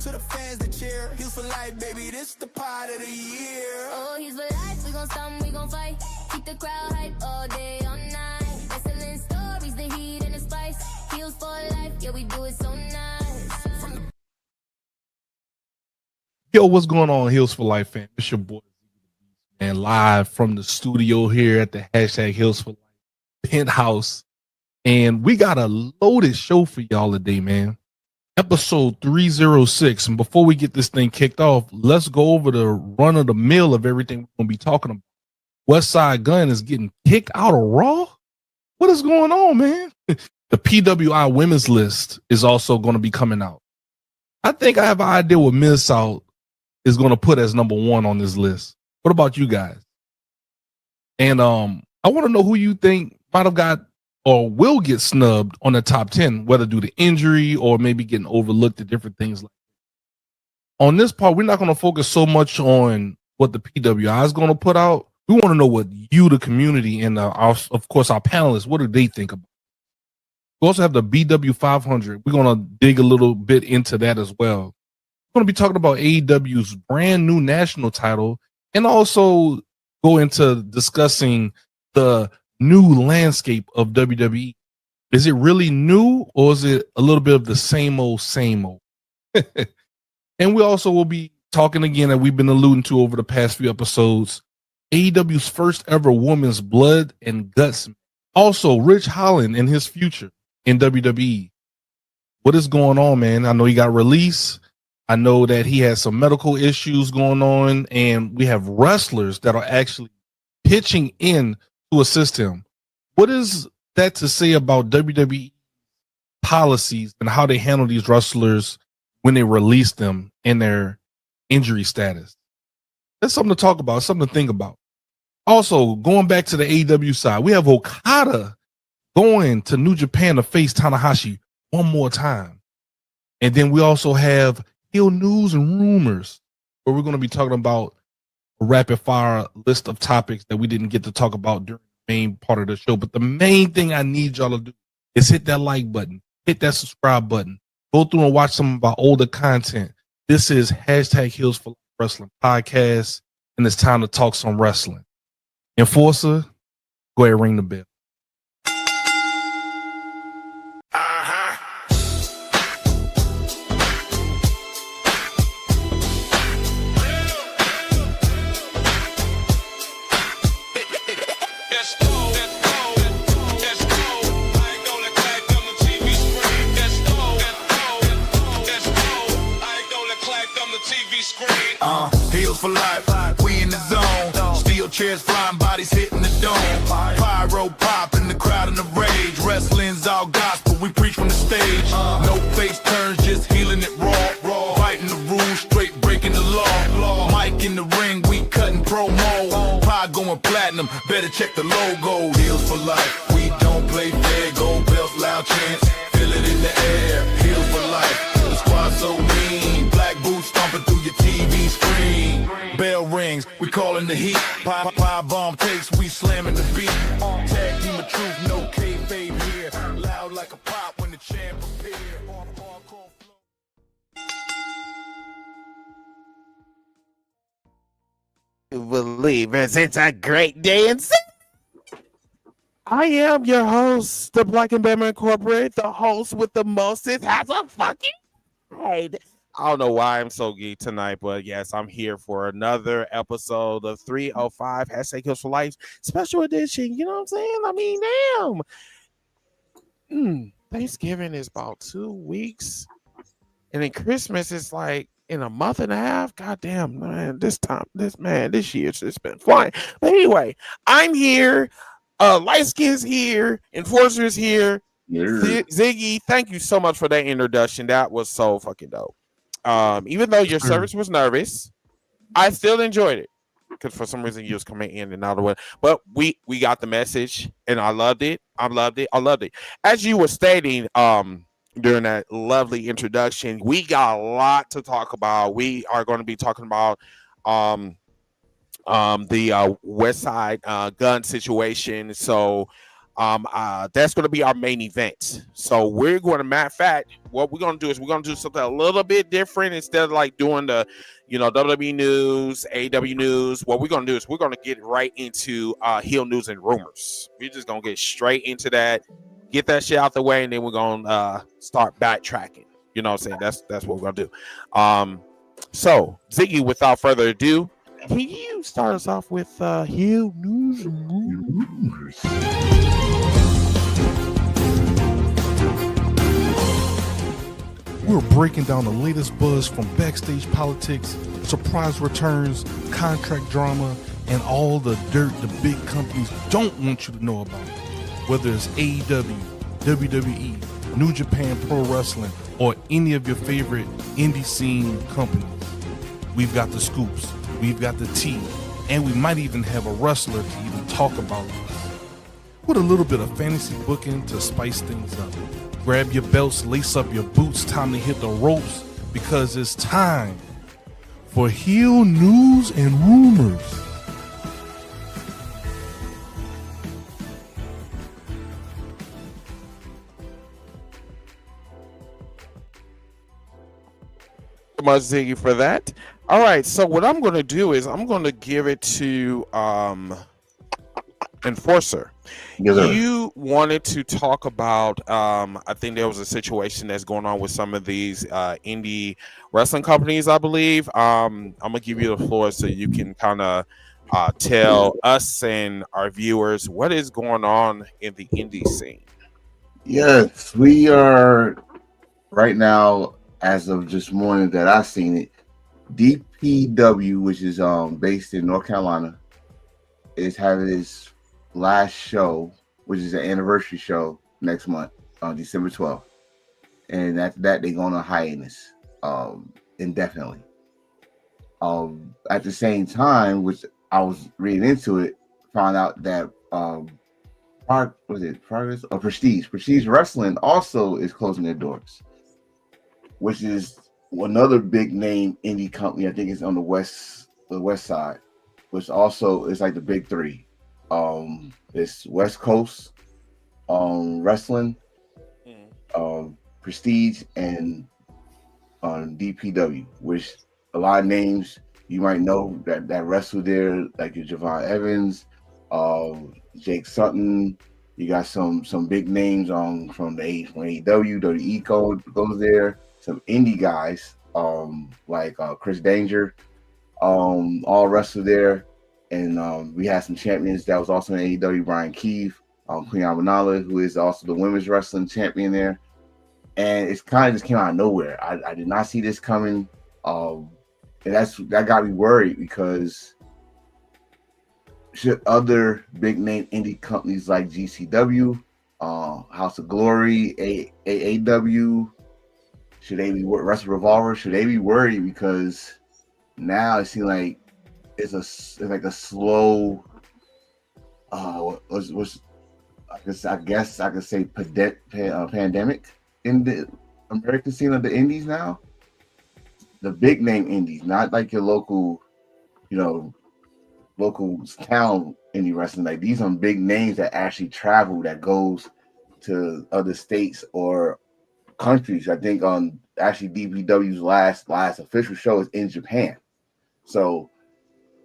To the fans that cheer, heels for life, baby, this the part of the year. Oh, he's for life, we gon' stomp, we gon' fight. Keep the crowd hype all day, all night. Excellent stories, the heat and the spice. Heels for life, yeah, we do it so nice. Yo, what's going on, Heels for Life fam? It's your boy, and live from the studio here at the hashtag Heels for Life penthouse. And we got a loaded show for y'all today, man. Episode 306. And before we get this thing kicked off, let's go over the run of the mill of everything we're going to be talking about. Westside Gunn is getting kicked out of Raw. What is going on, man? The PWI Women's list is also going to be coming out. I think I have an idea what Mid-South is going to put as number one on this list. What about you guys? And I want to know who you think might have got or will get snubbed on the top 10, whether due to injury or maybe getting overlooked at different things. On this part, we're not going to focus so much on what the PWI is going to put out. We want to know what you, the community, and of course, our panelists, what do they think about? We also have the BW 500. We're going to dig a little bit into that as well. We're going to be talking about AEW's brand new national title and also go into discussing the new landscape of WWE. Is it really new or is it a little bit of the same old, same old? And we also will be talking again that we've been alluding to over the past few episodes. AEW's first ever women's blood and guts. Also, Rich Holland and his future in WWE. What is going on, man? I know he got released. I know that he has some medical issues going on, and we have wrestlers that are actually pitching in to assist him. What is that to say about WWE policies and how they handle these wrestlers when they release them in their injury status? That's something to talk about, something to think about. Also, going back to the AEW side, we have Okada going to New Japan to face Tanahashi one more time. And then we also have heel news and rumors, where we're going to be talking about a rapid fire list of topics that we didn't get to talk about during the main part of the show. But the main thing I need y'all to do is hit that like button, hit that subscribe button, go through and watch some of our older content. This is hashtag Heels for Wrestling Podcast, and it's time to talk some wrestling. Enforcer, go ahead and ring the bell. Heels for life, we in the zone. Steel chairs flying, bodies hitting the dome. Pyro pop in the crowd in the rage. Wrestling's all gospel, we preach from the stage. No face turns, just healing it raw. Fighting the rules, straight breaking the law. Mike in the ring, we cutting promo. Pie going platinum, better check the logo. Heels for life, we don't play fair. Gold belts, loud chants, feel it in the air. Heels for life, the squad so mean. Black boots stomping through your TV screen. Bell rings, we calling the heat. Pie bomb takes, we slamming the beat. Tag team of truth, no kayfabe here. Loud like a pop when the champ appear. Believers, it's a great day in I am your host, the Black and Bama Incorporated, the host with the most. It has a fucking ride. I don't know why I'm so geek tonight, but yes, I'm here for another episode of 305 hashtag Heels for Life special edition. You know what I'm saying? I mean, damn. Thanksgiving is about 2 weeks, and then Christmas is like in a month and a half. God damn, man, this year's just been flying. But anyway, I'm here. Light Skin's here. Enforcer's here. Yeah. Ziggy, thank you so much for that introduction. That was so fucking dope. Even though your service was nervous, I still enjoyed it because for some reason you was coming in and out of it. But we got the message, and I loved it. I loved it. As you were stating, during that lovely introduction, we got a lot to talk about. We are going to be talking about the Westside Gunn situation. So That's going to be our main event. So we're going to, matter of fact, what we're going to do is we're going to do something a little bit different. Instead of like doing the, WWE news, AEW news, what we're going to do is we're going to get right into heel news and rumors. We're just going to get straight into that, get that shit out the way, and then we're going to start backtracking. You know what I'm saying? That's what we're going to do. So Ziggy, without further ado, can you start us off with heel news and rumors? We're breaking down the latest buzz from backstage politics, surprise returns, contract drama, and all the dirt the big companies don't want you to know about. Whether it's AEW, WWE, New Japan Pro Wrestling, or any of your favorite indie scene companies, we've got the scoops, we've got the tea, and we might even have a wrestler to even talk about this. With a little bit of fantasy booking to spice things up. Grab your belts, lace up your boots, time to hit the ropes, because it's time for heel news and rumors. Much Ziggy for that. All right, so what I'm going to do is I'm going to give it to Enforcer. Yes, You wanted to talk about I think there was a situation that's going on with some of these indie wrestling companies, I believe. I'm gonna give you the floor so you can kind of tell us and our viewers what is going on in the indie scene. yes, we are right now, as of just morning that I seen it. DPW, which is based in North Carolina, is having its last show, which is an anniversary show next month on December 12th, and after that they're going on hiatus indefinitely. At the same time, which I was reading into it, found out that Prestige Wrestling also is closing their doors, which is another big name indie company. I think it's on the west side, which also is like the big three. It's West Coast Wrestling, Prestige, and DPW, which a lot of names you might know that wrestle there, like your Javon Evans, Jake Sutton. You got some big names from AEW, WWE goes there. Some indie guys like Chris Danger, all wrestle there. And we had some champions that was also in AEW, Brian Keefe, Queen Amanala, who is also the women's wrestling champion there. And it's kind of just came out of nowhere. I did not see this coming. And that got me worried, because should other big name indie companies like GCW, House of Glory, AAW, should they be Wrestle Revolver? Should they be worried? Because now it seems like it's like a slow, I guess I could say pandemic in the American scene of the indies now. The big name indies, not like your local town indie wrestling. Like, these are big names that actually travel, that goes to other states or countries. I think actually DPW's last official show is in Japan. So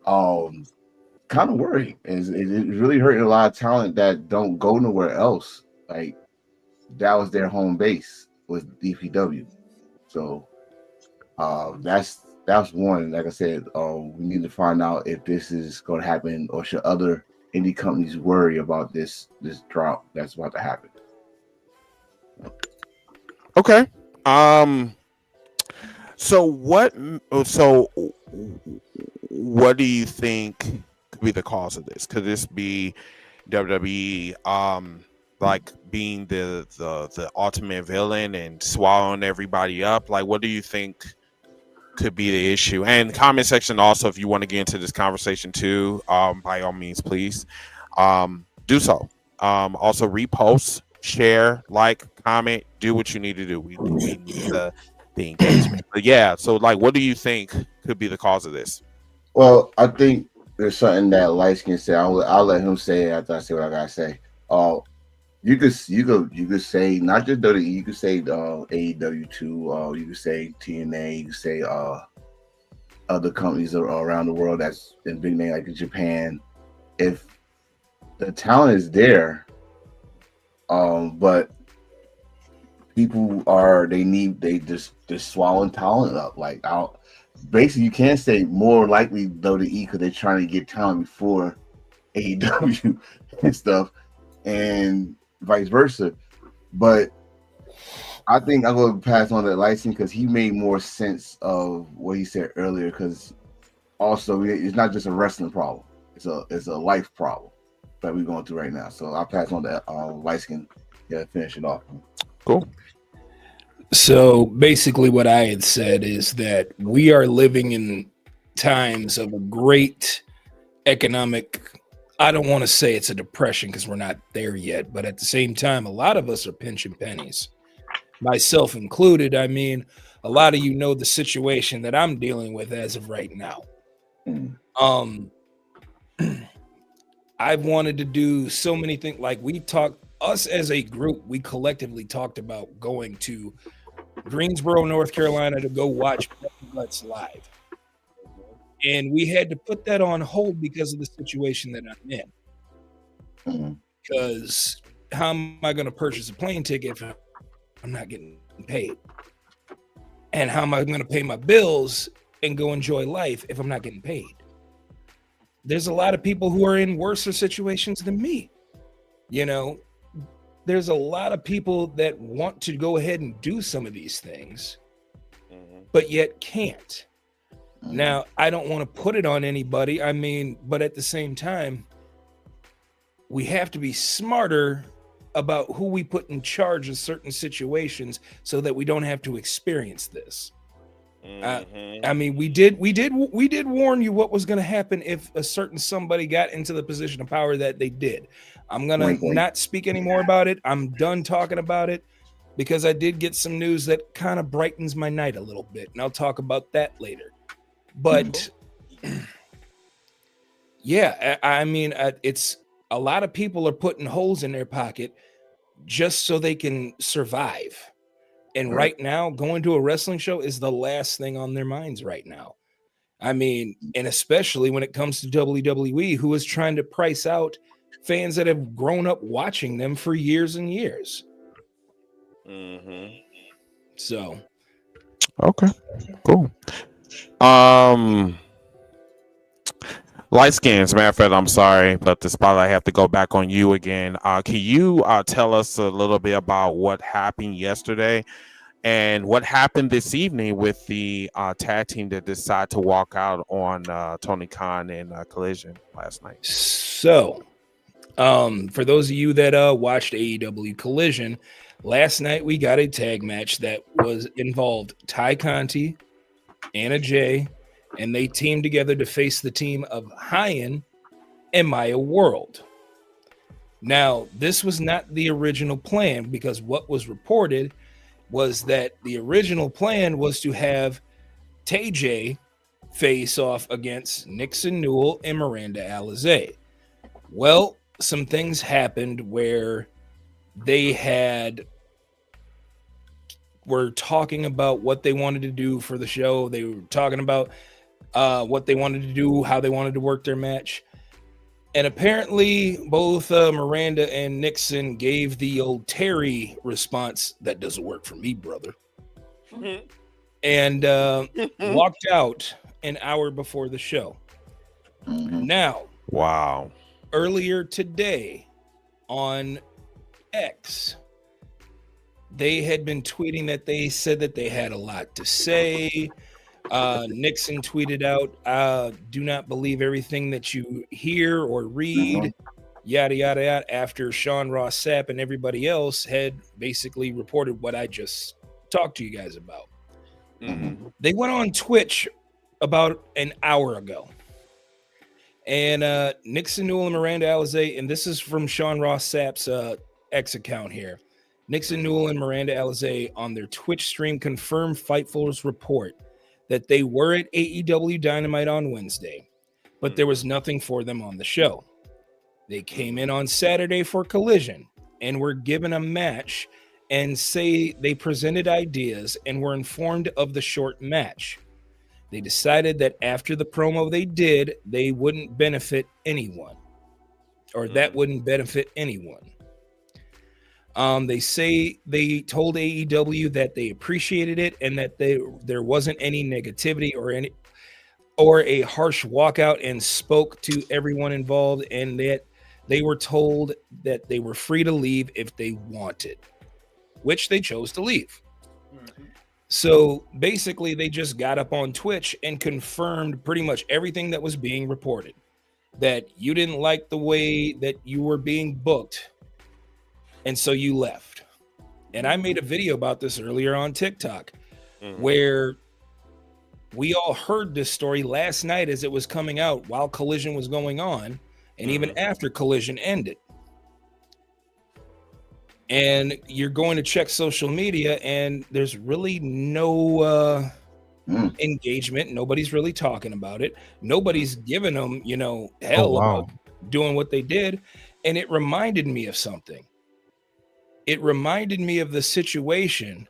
kind of worried. It's really hurting a lot of talent that don't go nowhere else. Like, that was their home base, was DPW. So that's one. Like I said, we need to find out if this is going to happen, or should other indie companies worry about this drop that's about to happen. Okay. So what do you think could be the cause of this? Could this be WWE like being the ultimate villain and swallowing everybody up? Like, what do you think could be the issue? And comment section also, if you want to get into this conversation too, by all means, please do so. Also repost, share, like, comment, do what you need to do. We need the engagement. But yeah, so like, what do you think could be the cause of this? Well, I think there's something that Lyfe can say. I'll let him say it after I say what I gotta say. You could say not just WWE. You could say AEW too. You could say TNA. You could say other companies around the world that's in big name like in Japan. If the talent is there, but people they just swallowing talent up. Like basically you can't say more likely WWE because they're trying to get talent before AEW and stuff, and vice versa. But I think I'm going to pass on that license because he made more sense of what he said earlier. Because also, it's not just a wrestling problem; it's a life problem that we're going through right now. So I'll pass on that license. Yeah, finish it off. Cool. So basically, what I had said is that we are living in times of a great economic. I don't want to say it's a depression because we're not there yet, but at the same time, a lot of us are pinching pennies. Myself included. I mean, a lot of you know the situation that I'm dealing with as of right now. I've wanted to do so many things. Like us as a group, we collectively talked about going to Greensboro, North Carolina to go watch Guts live. And we had to put that on hold because of the situation that I'm in. Because how am I going to purchase a plane ticket if I'm not getting paid? And how am I going to pay my bills and go enjoy life if I'm not getting paid? There's a lot of people who are in worse situations than me. You know, there's a lot of people that want to go ahead and do some of these things, but yet can't. Now, I don't want to put it on anybody. I mean, but at the same time, we have to be smarter about who we put in charge of certain situations so that we don't have to experience this. I mean, we did warn you what was going to happen if a certain somebody got into the position of power that they did. I'm going to not speak anymore about it. I'm done talking about it because I did get some news that kind of brightens my night a little bit, and I'll talk about that later. But yeah, I mean, it's a lot of people are putting holes in their pocket just so they can survive. And right now, going to a wrestling show is the last thing on their minds right now. I mean, and especially when it comes to WWE, who is trying to price out fans that have grown up watching them for years and years. So, okay, cool. Light skins, matter of fact, I'm sorry, but the spot I have to go back on you again. Can you tell us a little bit about what happened yesterday and what happened this evening with the tag team that decided to walk out on Tony Khan and Collision last night? So, for those of you that watched AEW Collision last night, we got a tag match that involved Ty Conti, Anna Jay, and they teamed together to face the team of Hyan and Maya World. Now, this was not the original plan because what was reported was that the original plan was to have TJ face off against Nixon Newell and Miranda Alizé. Well, some things happened where they were talking about what they wanted to do for the show. They were talking about what they wanted to do, how they wanted to work their match. And apparently both Miranda and Nixon gave the old Terry response, "That doesn't work for me, brother." And walked out an hour before the show. Now, wow. Earlier today on X, they had been tweeting that they said that they had a lot to say. Nixon tweeted out, "Do not believe everything that you hear or read," yada, yada, yada, after Sean Ross Sapp and everybody else had basically reported what I just talked to you guys about. They went on Twitch about an hour ago. And Nixon Newell and Miranda Alizé, and this is from Sean Ross Sapp's X account here. Nixon Newell and Miranda Alizé on their Twitch stream confirmed Fightful's report that they were at AEW Dynamite on Wednesday, but there was nothing for them on the show. They came in on Saturday for Collision, and were given a match and say they presented ideas and were informed of the short match. They decided that after the promo they did, they wouldn't benefit anyone, or that wouldn't benefit anyone. They say they told AEW that they appreciated it and that there wasn't any negativity or a harsh walkout, and spoke to everyone involved, and that they were told that they were free to leave if they wanted, which they chose to leave. So basically, they just got up on Twitch and confirmed pretty much everything that was being reported, that you didn't like the way that you were being booked, and so you left. And I made a video about this earlier on TikTok, where we all heard this story last night as it was coming out while Collision was going on, and even after Collision ended. And you're going to check social media, and there's really no engagement. Nobody's really talking about it. Nobody's giving them, hell about doing what they did. And it reminded me of something. It reminded me of the situation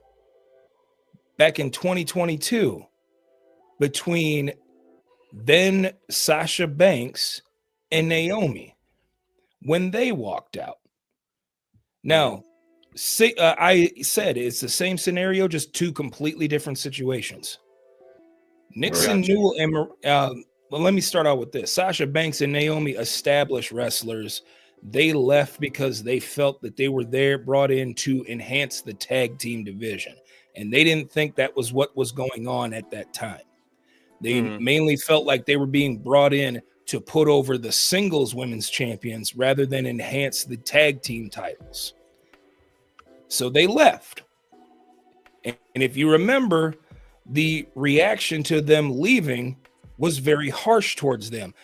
back in 2022 between then Sasha Banks and Naomi when they walked out. Now, I said it's the same scenario, just two completely different situations. Nixon Newell and well, let me start out with this. Sasha Banks and Naomi, established wrestlers, they left because they felt that they were brought in to enhance the tag team division, and they didn't think that was what was going on at that time. They mainly felt like they were being brought in to put over the singles women's champions rather than enhance the tag team titles. So they left. And if you remember, the reaction to them leaving was very harsh towards them.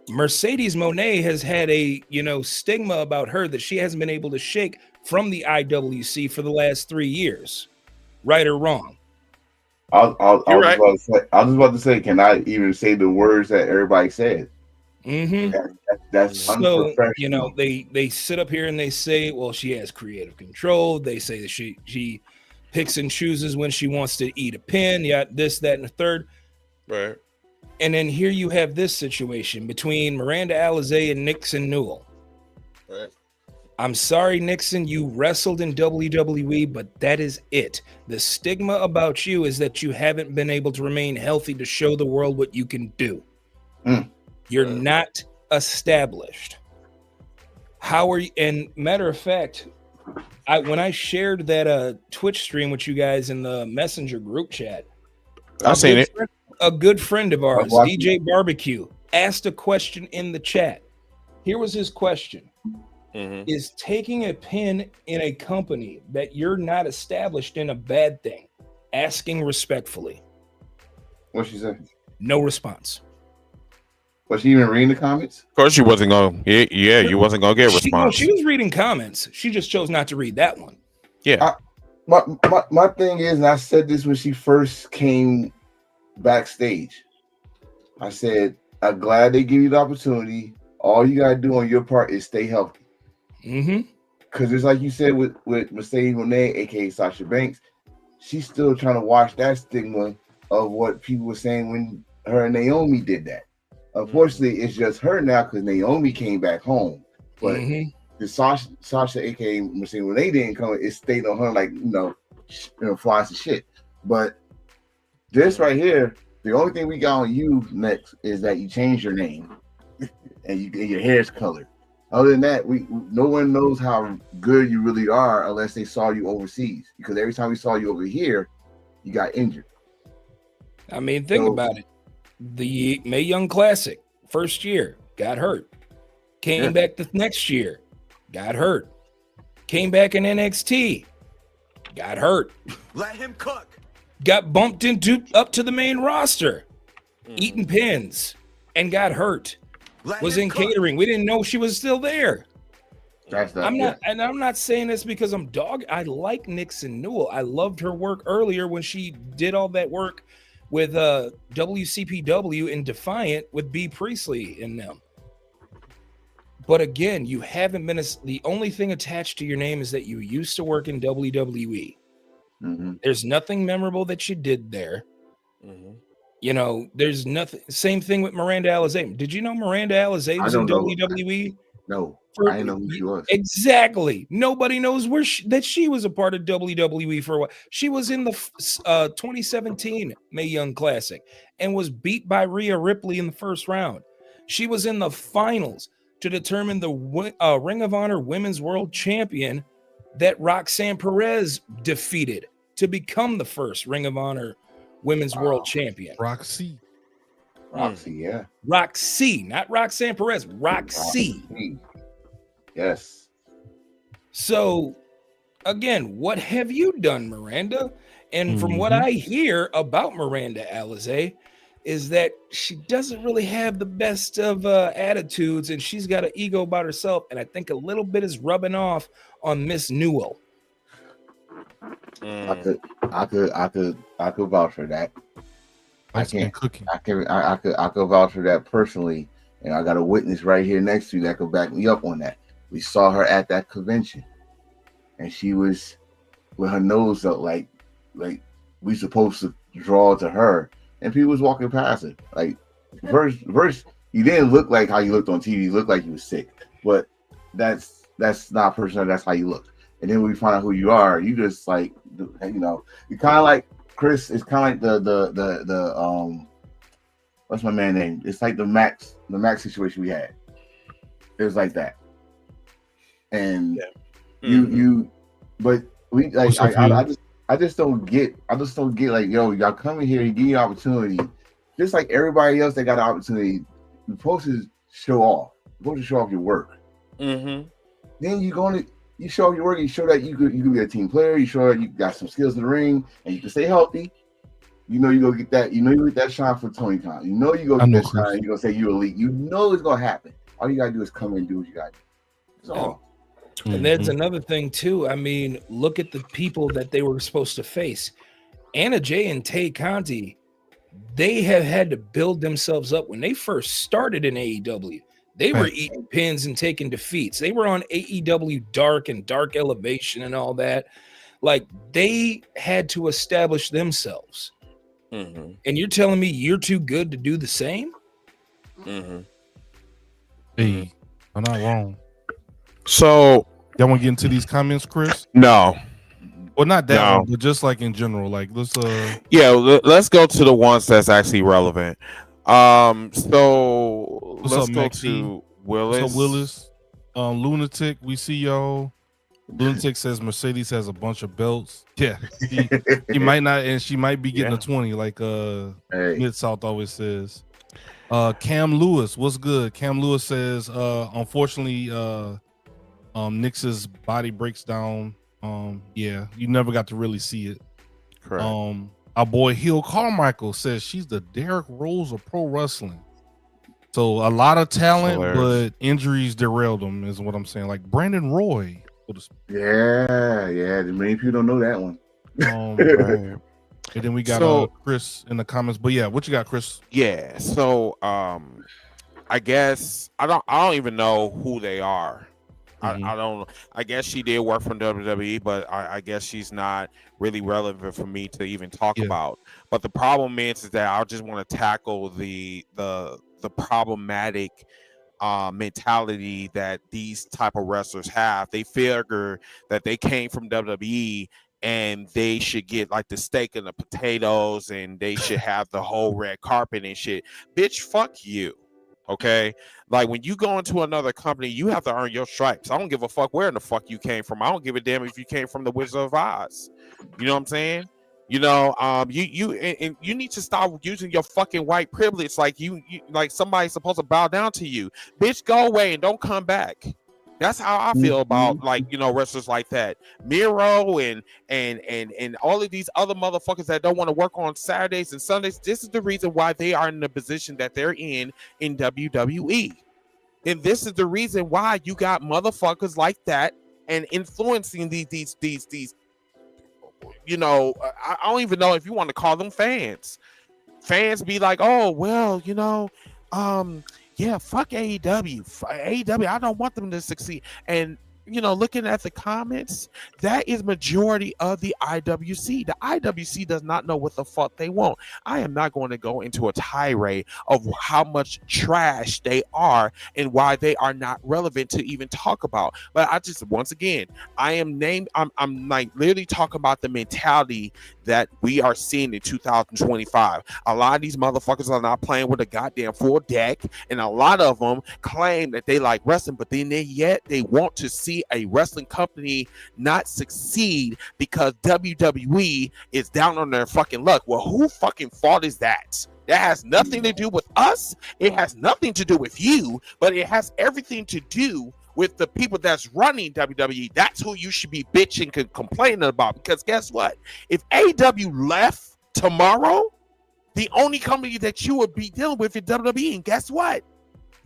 Mercedes Moné has had a, stigma about her that she hasn't been able to shake from the IWC for the last 3 years. Right or wrong? I was about to say, can I even say the words that everybody said? That's so, unprofessional. they sit up here and they say, well, she has creative control. They say that she picks and chooses when she wants to eat a pin. Yeah, this, that, and the third. Right. And then here you have this situation between Miranda Alizé and Nixon Newell. Right. I'm sorry, Nixon, you wrestled in WWE, but that is it. The stigma about you is that you haven't been able to remain healthy to show the world what you can do. You're not established. How are you? And matter of fact, when I shared that Twitch stream with you guys in the Messenger group chat, I've seen it. A good friend of ours, DJ Barbecue, asked a question in the chat. Here was his question. Is taking a pin in a company that you're not established in a bad thing? Asking respectfully. What'd she say? No response. Was she even reading the comments? Of course, you wasn't gonna. Yeah, you wasn't gonna get a response. She was reading comments. She just chose not to read that one. Yeah. My thing is, and I said this when she first came backstage. I said, I'm glad they give you the opportunity. All you gotta do on your part is stay healthy. Because it's like you said with Mercedes Moné, aka Sasha Banks, she's still trying to wash that stigma of what people were saying when her and Naomi did that. Unfortunately, it's just her now because Naomi came back home. But the Sasha, aka Mercedes Moné, didn't come. It stayed on her like flies and shit. But this right here, the only thing we got on you next is that you changed your name and your hair's colored. Other than that, no one knows how good you really are unless they saw you overseas. Because every time we saw you over here, you got injured. I mean, think about it. The Mae Young Classic, first year, got hurt. Came back the next year, got hurt. Came back in NXT, got hurt. Let him cook. Got bumped up to the main roster, eating pins, and got hurt. Was in catering. We didn't know she was still there. I'm not saying this because I like Nixon Newell. I loved her work earlier when she did all that work with WCPW and Defiant with B. Priestley in them. But again, you haven't been the only thing attached to your name is that you used to work in WWE. Mm-hmm. There's nothing memorable that you did there. You know, there's nothing. Same thing with Miranda Alizé. Did you know Miranda Alizé was in WWE? No, For, I didn't know who she was. Exactly. Nobody knows that she was a part of WWE for a while. She was in the 2017 Mae Young Classic and was beat by Rhea Ripley in the first round. She was in the finals to determine the Ring of Honor Women's World Champion that Roxanne Perez defeated to become the first Ring of Honor Women's World Champion. Roxy, yeah. Roxy, not Roxanne Perez. Roxy. Yes. So, again, what have you done, Miranda? And from what I hear about Miranda Alizé is that she doesn't really have the best of attitudes, and she's got an ego about herself. And I think a little bit is rubbing off on Miss Newell. I could vouch for that. I could vouch for that personally, and I got a witness right here next to you that could back me up on that. We saw her at that convention, and she was with her nose up like we supposed to draw to her, and people was walking past her. Like first, you didn't look like how you looked on TV. You looked like you was sick, but that's not personal. That's how you look. And then when we find out who you are, you just like, you know, you kind of like Chris. It's kind of like the what's my man name? It's like the Max situation we had. It was like that. And but we like I just don't get like, yo, y'all coming here, you give you an opportunity, just like everybody else that got an opportunity. You're supposed to show off. You're supposed to show off your work. Then you show off your work. You show that you could be a team player. You show that you got some skills in the ring, and you can stay healthy. You know you go get that. You know you get that shine for Tony Khan. You know you go get that shine. You gonna say you elite. You know it's gonna happen. All you gotta do is come in and do what you gotta do. That's all. And that's another thing too. I mean, look at the people that they were supposed to face. Anna Jay and Tay Conti, they have had to build themselves up. When they first started in AEW, they were eating pins and taking defeats. They were on AEW Dark and Dark Elevation and all that. Like, they had to establish themselves. And you're telling me you're too good to do the same? Hey, I'm not wrong. So, y'all want to get into these comments, Chris? No. Well, not that one, but just like in general. Like, let's let's go to the ones that's actually relevant. So let's go to Willis. What's up, Willis? Lunatic, we see y'all. Lunatic says Mercedes has a bunch of belts. Yeah, he might not, and she might be getting a 20, like Mid South always says. Cam Lewis, what's good? Cam Lewis says, unfortunately, Nix's body breaks down. Yeah, you never got to really see it. Correct. Our boy Hill Carmichael says she's the Derrick Rose of pro wrestling. So a lot of talent, but injuries derailed them, is what I'm saying. Like Brandon Roy. Yeah. Many people don't know that one. Right. And then we got Chris in the comments. But yeah, what you got, Chris? Yeah. So I guess I don't even know who they are. I don't. I guess she did work from WWE, but I guess she's not really relevant for me to even talk about. But the problem is that I just want to tackle the problematic mentality that these type of wrestlers have. They figure that they came from WWE and they should get like the steak and the potatoes, and they should have the whole red carpet and shit. Bitch, fuck you. Okay, like when you go into another company, you have to earn your stripes. I don't give a fuck where in the fuck you came from. I don't give a damn if you came from the Wizard of Oz. You know what I'm saying? You know, you need to stop using your fucking white privilege like you like somebody's supposed to bow down to you. Bitch, go away and don't come back. That's how I feel about, like, you know, wrestlers like that. Miro and all of these other motherfuckers that don't want to work on Saturdays and Sundays. This is the reason why they are in the position that they're in WWE. And this is the reason why you got motherfuckers like that and influencing these you know, I don't even know if you want to call them fans. Fans be like, oh, well, you know, yeah, fuck AEW. AEW, I don't want them to succeed. And looking at the comments, that is majority of the IWC. The IWC does not know what the fuck they want. I am not going to go into a tirade of how much trash they are and why they are not relevant to even talk about. But I just, once again, I'm like literally talking about the mentality that we are seeing in 2025. A lot of these motherfuckers are not playing with a goddamn full deck, and a lot of them claim that they like wrestling, but then they want to see a wrestling company not succeed because WWE is down on their fucking luck. Well, who fucking fault is that? That has nothing to do with us. It has nothing to do with you, but it has everything to do with the people that's running WWE. That's who you should be bitching and complaining about. Because guess what? If AEW left tomorrow, the only company that you would be dealing with is WWE. And guess what?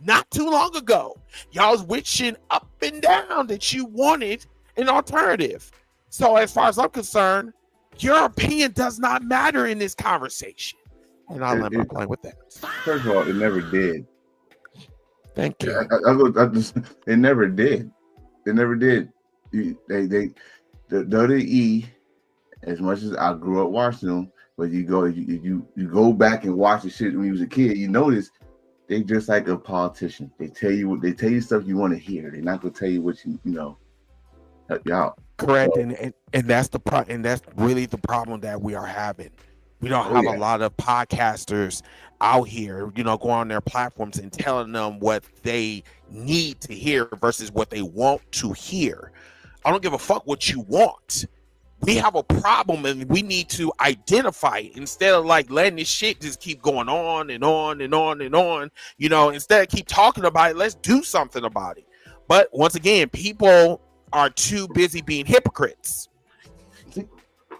Not too long ago, y'all was wishing up and down that you wanted an alternative. So as far as I'm concerned, your opinion does not matter in this conversation. And I'll let my play with that. First of all, it never did. Thank you. It never did. It never did. The WWE, as much as I grew up watching them, but you go back and watch the shit when you was a kid, you notice they just like a politician. They tell you stuff you want to hear. They're not gonna tell you what you help you out. Correct, so, and that's and that's really the problem that we are having. We don't have a lot of podcasters out here, going on their platforms and telling them what they need to hear versus what they want to hear. I don't give a fuck what you want. We have a problem and we need to identify it instead of like letting this shit just keep going on and on and on and on. Instead of keep talking about it, let's do something about it. But once again, people are too busy being hypocrites.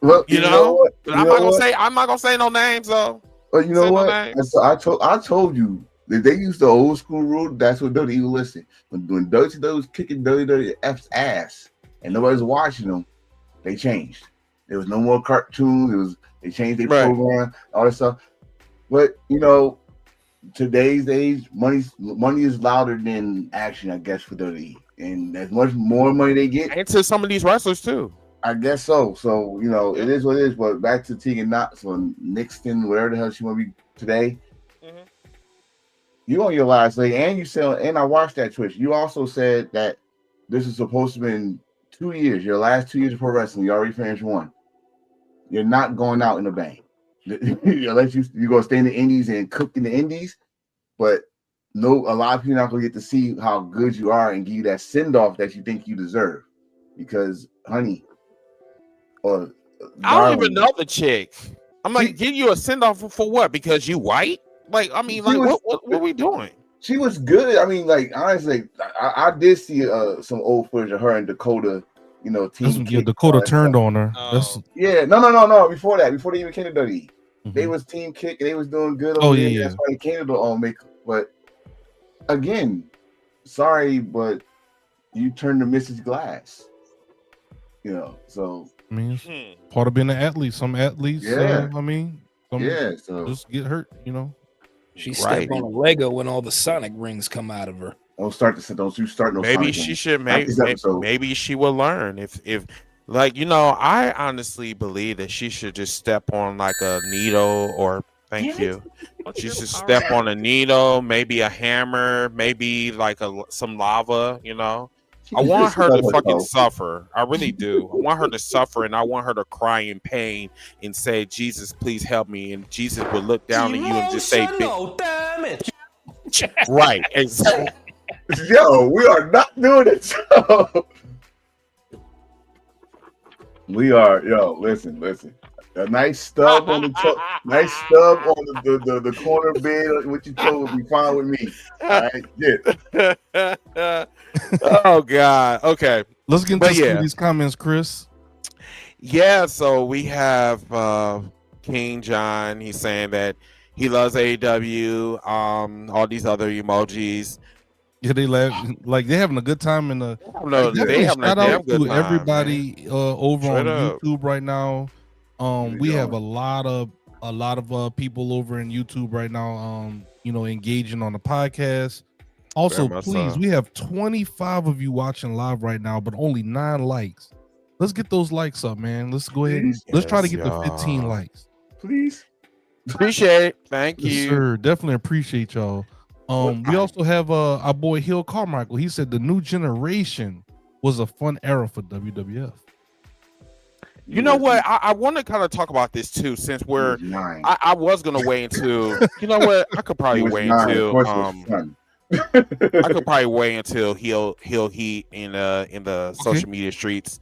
Well, you know what? I'm not gonna say no names though. But you know what? No, I told you that they used the old school rule. That's what WWE was listening. When WWE was kicking WWF's ass and nobody's watching them, they changed. There was no more cartoons. They changed their program, all that stuff. But today's age, money is louder than action, I guess, for WWE. And as much more money they get, and to some of these wrestlers too. I guess so. So, it is what it is. But back to Tegan Knox or Nixon, whatever the hell she want to be today. Mm-hmm. You on your last leg, and you said, and I watched that Twitch. You also said that this is supposed to be in 2 years, your last 2 years of pro wrestling. You already finished one. You're not going out in a bang. Unless you're going to stay in the indies and cook in the indies. But a lot of people are not going to get to see how good you are and give you that send-off that you think you deserve. Because, honey, I don't even know the chick. I'm like, give you a send off for what? Because you white? Like, I mean, what are we doing? She was good. I mean, like, honestly, I did see some old footage of her and Dakota. Team. Yeah, Dakota turned on her. Yeah, no. Before that, before they even came to WWE, they was Team Kick and they was doing good. That's why they came to the make. But again, sorry, but you turned to Mrs. Glass. So. I mean, it's part of being an athlete. Some athletes, so just get hurt, She stepped on a Lego when all the Sonic rings come out of her. Don't you start no. Maybe she should. Maybe she will learn. If I honestly believe that she should just step on like a needle or. Thank you. She should step on a needle, maybe a hammer, maybe like some lava. I want her to fucking suffer. I really do. I want her to suffer, and I want her to cry in pain and say, "Jesus, please help me." And Jesus would look down at you and just say, "Damn it!" Right? Exactly. Yo, we are not doing it. We are. Yo, listen. A nice stub on the the corner bed. What you told would be fine with me. All right, yeah. Oh God. Okay. Let's get into some of these comments, Chris. Yeah. So we have King John. He's saying that he loves AEW. All these other emojis. Yeah, they laugh like they're having a good time in the. They having a damn good time. Everybody over on YouTube right now. We have a lot of people over in YouTube right now. engaging on the podcast. Also, Very much please, so. we have 25 of you watching live right now, but only 9 likes. Let's get those likes up, man. Let's go ahead and let's try to get to 15 likes. Please. Appreciate it. Thank Yes, you. sir. Definitely appreciate y'all. We also have our boy Hill Carmichael. He said the new generation was a fun era for WWF. You know what? I want to kind of talk about this too, since we're. I was gonna wait until. You know what? I could probably wait until. I could probably wait until Heel Heat in the social media streets.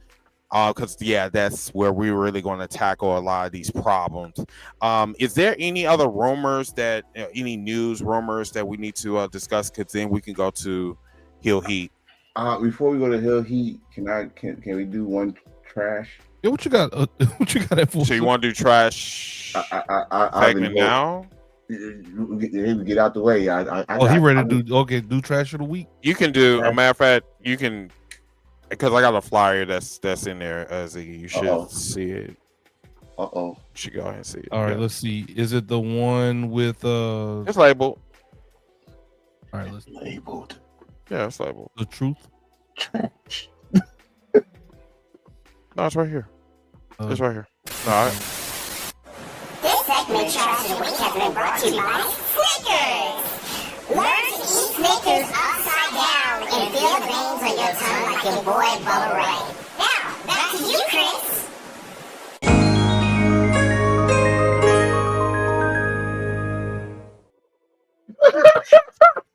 Because that's where we're really going to tackle a lot of these problems. Is there any other rumors that any news rumors that we need to discuss? Because then we can go to Heel Heat. Before we go to Heel Heat, can we do one trash? Yeah, what you got? What you got at for? So you want to do trash segment now? Get out the way. He ready to do? Okay, do trash of the week. You can do. A matter of fact, you can. Because I got a flyer that's in there, as you should see it. You should go ahead and see it. All right, let's see. Is it the one with It's labeled. All right, let's labeled. Yeah, it's labeled. The truth. Trash. No, it's right here. It's right here. All right. This segment Trash of the Week has been brought to you by Snickers. Learn to eat Snickers upside down and feel the veins on your tongue like your boy Bubba Ray. Now, back to you, Chris.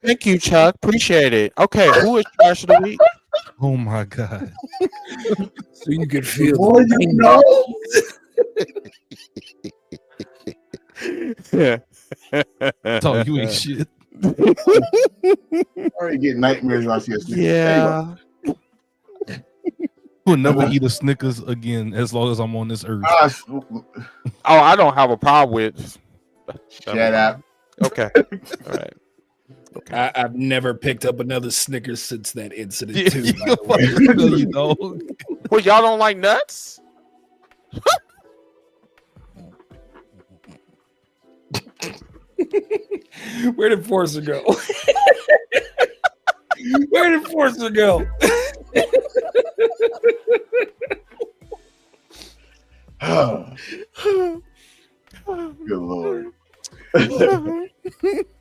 Thank you, Chuck. Appreciate it. Okay, who is Trash of the Week? Oh my God. So you could feel. Boy, you know. So you ain't shit. I already get nightmares when I see a Snickers. Yeah. We'll never eat a Snickers again as long as I'm on this earth. Oh, I don't have a problem with. Shut up. Okay. All right. Okay. I've never picked up another Snickers since that incident too. You know. Well, y'all don't like nuts? Where did Forster go? Where did Forster go? Good Lord.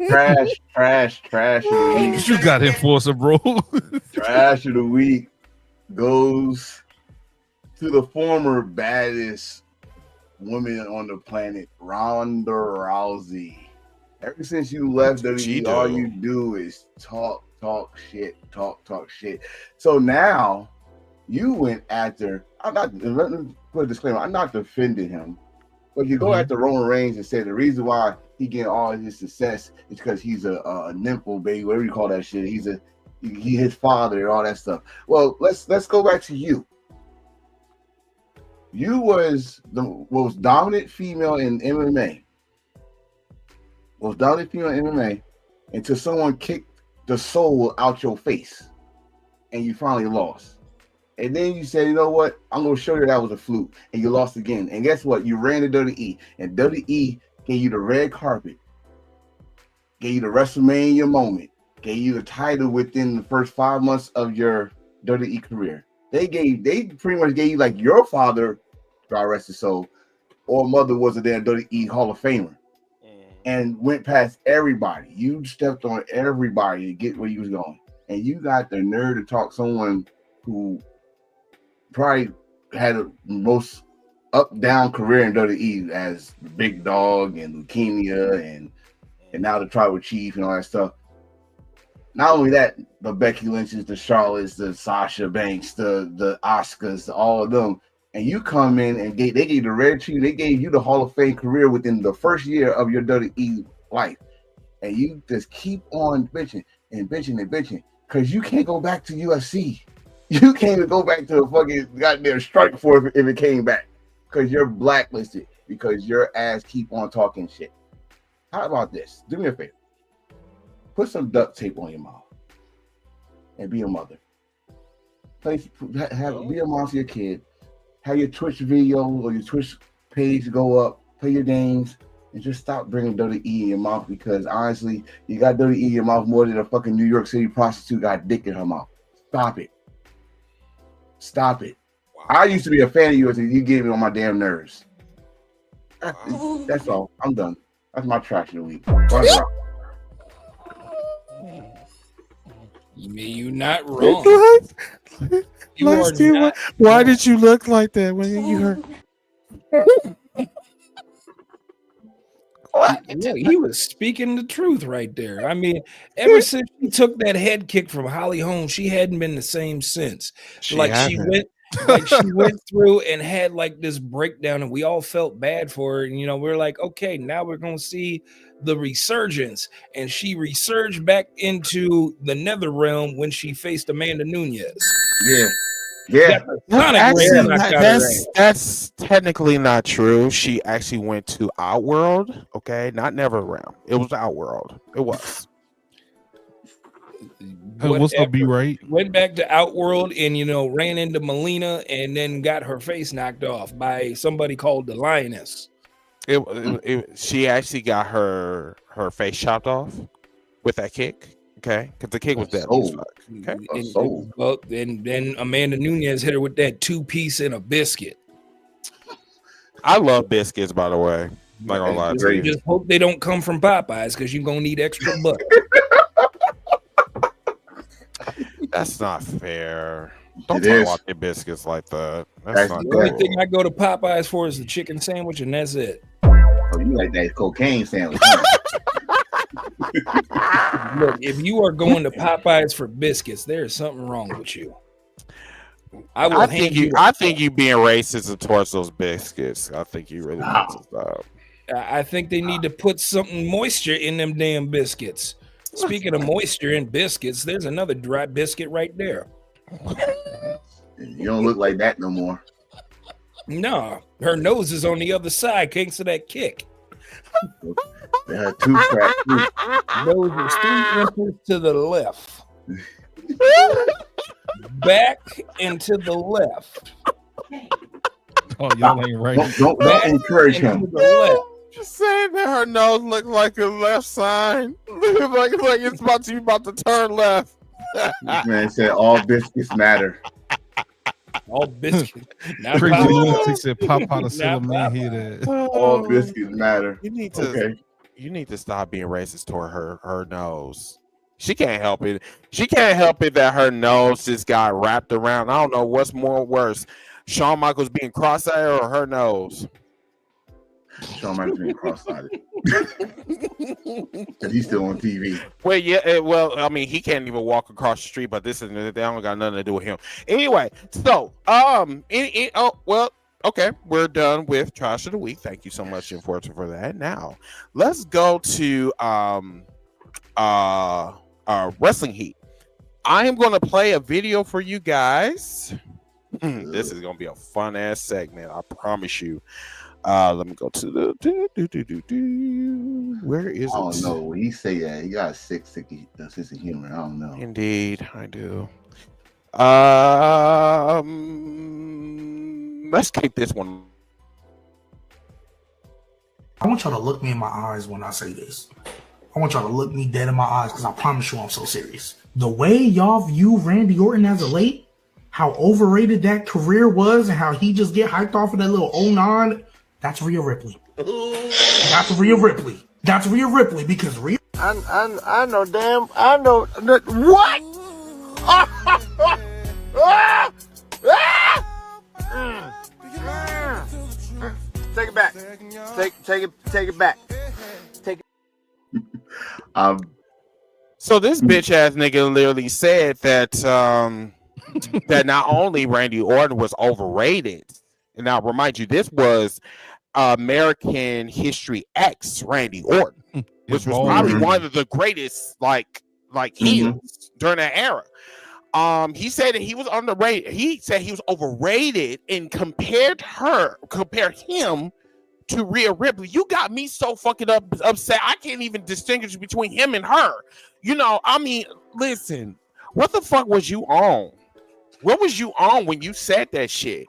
Trash of the week. You got Enforcer, bro. Trash of the week goes to the former baddest woman on the planet, Ronda Rousey. Ever since you left WWE, all you do is talk shit. So now you went after. Let me put a disclaimer. I'm not defending him, but you go after Roman Reigns and say the reason why he getting all his success is because he's a nipple baby, whatever you call that shit. He's his father and all that stuff. Well, let's go back to you. You was the most dominant female in MMA. Until someone kicked the soul out your face, and you finally lost. And then you said, you know what? I'm gonna show you that was a fluke, and you lost again. And guess what? You ran to WWE, and WWE gave you the red carpet, gave you the WrestleMania moment, gave you the title within the first 5 months of your WWE career. They pretty much gave you like your father, God rest his soul, or mother was a damn WWE Hall of Famer, and went past everybody. You stepped on everybody to get where you was going, and you got the nerve to talk someone who probably had the most up-down career in WWE as the Big Dog and leukemia and now the Tribal Chief and all that stuff. Not only that, the Becky Lynch's, the Charlottes, the Sasha Banks, the Oscars, all of them. And you come in and they gave you the red tree. They gave you the Hall of Fame career within the first year of your WWE life. And you just keep on bitching because you can't go back to UFC. You can't even go back to the fucking goddamn strike force if it came back, because you're blacklisted because your ass keep on talking shit. How about this? Do me a favor. Put some duct tape on your mouth and be a mother. Be a mom to your kid. Have your Twitch video or your Twitch page go up. Play your games and just stop bringing WWE in your mouth, because honestly, you got WWE in your mouth more than a fucking New York City prostitute got dick in her mouth. Stop it. Stop it. Wow. I used to be a fan of yours, and you gave me on my damn nerves. That's all. I'm done. That's my trash of the week. You're not wrong. You are not why did you look like that when you heard? Yeah, he was speaking the truth right there. I mean, ever since she took that head kick from Holly Holm, she hadn't been the same since. She went through and had like this breakdown, and we all felt bad for her. And we're like, okay, now we're gonna see the resurgence, and she resurged back into the nether realm when she faced Amanda Nunes. Yeah. That's technically not true. She actually went to Outworld, okay, not NetherRealm. It was Outworld. It was. What's gonna be right? Went back to Outworld and ran into Melina and then got her face knocked off by somebody called the Lioness. She actually got her face chopped off with that kick. Okay, because the kick was dead. Okay. And then Amanda Nunes hit her with that 2-piece and a biscuit. I love biscuits, by the way. I'm not gonna lie to you. Just hope they don't come from Popeyes, because you're gonna need extra butter. That's not fair. Don't talk about your biscuits like that. That's not the only thing I go to Popeyes for is the chicken sandwich, and that's it. Oh, you like that cocaine sandwich? Look, if you are going to Popeyes for biscuits, there is something wrong with you. I think you being racist towards those biscuits. I think you really need to stop. I think they need to put something moisture in them damn biscuits. Speaking of moisture in biscuits, there's another dry biscuit right there. You don't look like that no more. No, her nose is on the other side, thanks to that kick. They had 2 cracks. Nose is 3 inches to the left. Back and to the left. Oh, y'all ain't right. Don't encourage him. Just saying that her nose looked like a left side. like it's about to turn left. This man said all biscuits matter. All biscuits. Crazy lunatic said pop out of man here. All biscuits matter. You need to stop being racist toward her nose. She can't help it. She can't help it that her nose just got wrapped around. I don't know what's more worse. Shawn Michaels being cross-eyed or her nose? Shawn Michaels being cross-eyed. Because he's still on TV. Well, yeah. I mean, he can't even walk across the street, but they don't got nothing to do with him. Anyway, so okay, we're done with Trash of the Week. Thank you so much, Enforcer, for that. Now, let's go to Wrestling Heat. I am going to play a video for you guys. This is going to be a fun ass segment, I promise you. Let me go to the where is it? I don't know. When you say that, you got a sick sense of humor. I don't know. Indeed, I do. Let's keep this one. I want y'all to look me in my eyes when I say this. I want y'all to look me dead in my eyes, because I promise you I'm so serious. The way y'all view Randy Orton as a late, how overrated that career was, and how he just get hyped off of that little 09, that's Rhea Ripley. That's Rhea Ripley. That's Rhea Ripley, because Rhea... I know what? Take it back. Take it back. Take it. So this bitch ass nigga literally said that that not only Randy Orton was overrated, and now remind you, this was American History X Randy Orton, which was probably one of the greatest like heels during that era. He said that he was underrated. He said he was overrated and compared him to Rhea Ripley. You got me so fucking upset. I can't even distinguish between him and her. You know, I mean, listen, what the fuck was you on? What was you on when you said that shit?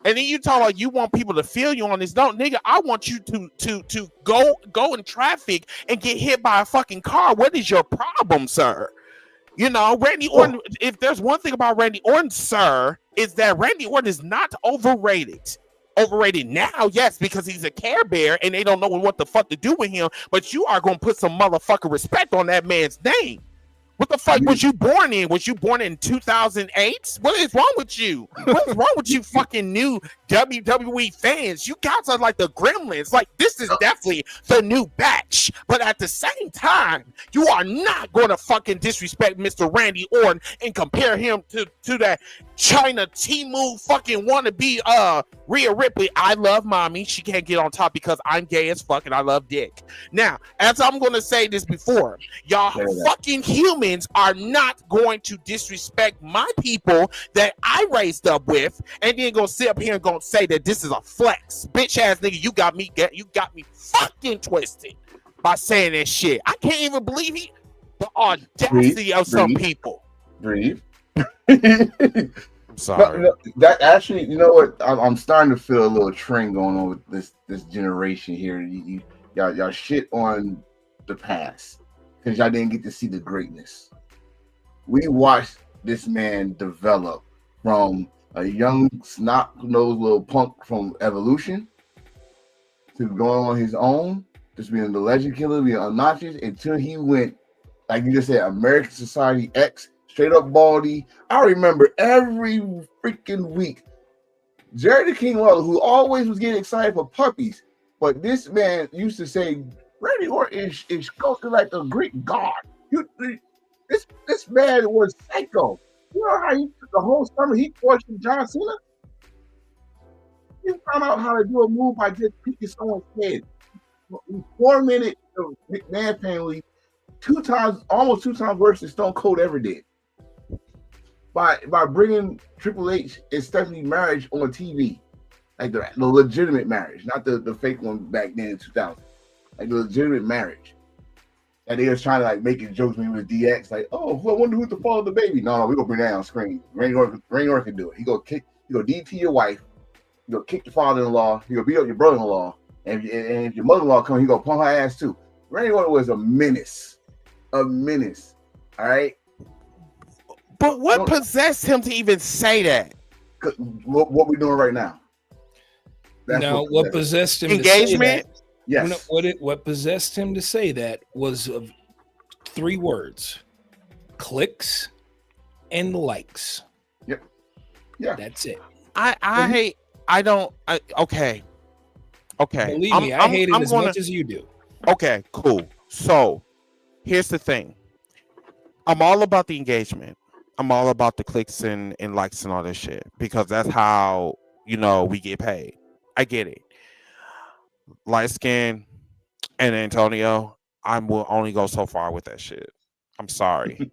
And then you talk like you want people to feel you on this. Don't, nigga. I want you to go in traffic and get hit by a fucking car. What is your problem, sir? You know, Randy Orton. If there's one thing about Randy Orton, sir, is that Randy Orton is not overrated. Overrated now, yes, because he's a Care Bear and they don't know what the fuck to do with him. But you are gonna put some motherfucking respect on that man's name. What the fuck was you born in? Was you born in 2008? What is wrong with you? What is wrong with you fucking new WWE fans? You guys are like the gremlins. Like, this is definitely the new batch. But at the same time, you are not going to fucking disrespect Mr. Randy Orton and compare him to that China Timu fucking wannabe Rhea Ripley. I love mommy. She can't get on top because I'm gay as fuck and I love dick. Now, as I'm going to say this before, y'all fucking humans are not going to disrespect my people that I raised up with and then go sit up here and go say that this is a flex. Bitch ass nigga, you got me fucking twisted by saying that shit. I can't even believe the audacity of some people. Breathe. I'm sorry. No, that actually, you know what? I'm starting to feel a little trend going on with this generation here. Y'all shit on the past because y'all didn't get to see the greatness. We watched this man develop from a young snot-nosed little punk from Evolution to going on his own, just being the legend killer, being obnoxious, until he went, like you just said, American Society X, straight up baldy. I remember every freaking week, Jerry the King Lawler, who always was getting excited for puppies, but this man used to say, Randy Orton is sculpted like a Greek god. This man was psycho. You know how the whole summer he questioned John Cena? He found out how to do a move by just picking someone's head. 4 minutes of McMahon family, almost two times worse than Stone Cold ever did. By bringing Triple H and Stephanie marriage on TV, like the legitimate marriage, not the fake one back then in 2000, like the legitimate marriage. And they was trying to like making jokes when he was DX, like, oh, I wonder who's the father of the baby. No, we gonna bring that on screen. Randy Orton can do it. He go DT your wife, he go kick your father-in-law, he go beat up your brother-in-law, and if your mother-in-law comes, he go pump her ass too. Randy Orton was a menace. All right. But what possessed him to even say that? What we doing right now? What possessed him? Engagement. To say that, yes. What possessed him to say that was of 3 words: clicks and likes. Yep. Yeah. That's it. Okay. Believe me, I hate it as much as you do. Okay, cool. So here's the thing. I'm all about the engagement. I'm all about the clicks and likes and all this shit because that's how, we get paid. I get it. Light skin and Antonio, I will only go so far with that shit. I'm sorry.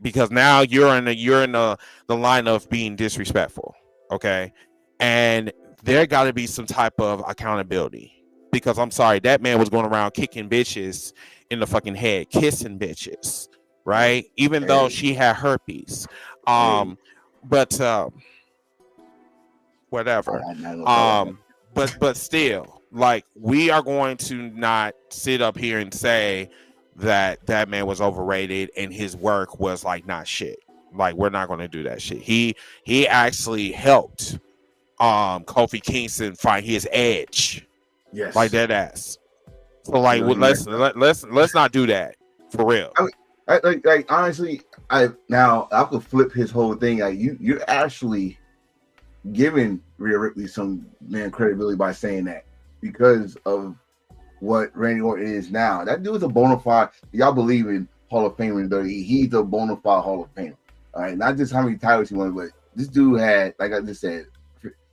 Because now you're in the line of being disrespectful. Okay. And there got to be some type of accountability because I'm sorry, that man was going around kicking bitches in the fucking head, kissing bitches, right? Even though she had herpes. But whatever. But still, like, we are going to not sit up here and say that man was overrated and his work was like not shit. Like, we're not going to do that shit. He actually helped Kofi Kingston find his edge. Yes. Like that ass. So like, let's not do that for real. I honestly, I could flip his whole thing. Like, you're actually giving Rhea Ripley some credibility by saying that because of what Randy Orton is now. That dude's a bona fide. Y'all believe in Hall of Fame in WWE. He's a bona fide Hall of Fame. All right, not just how many titles he won, but this dude had, like I just said,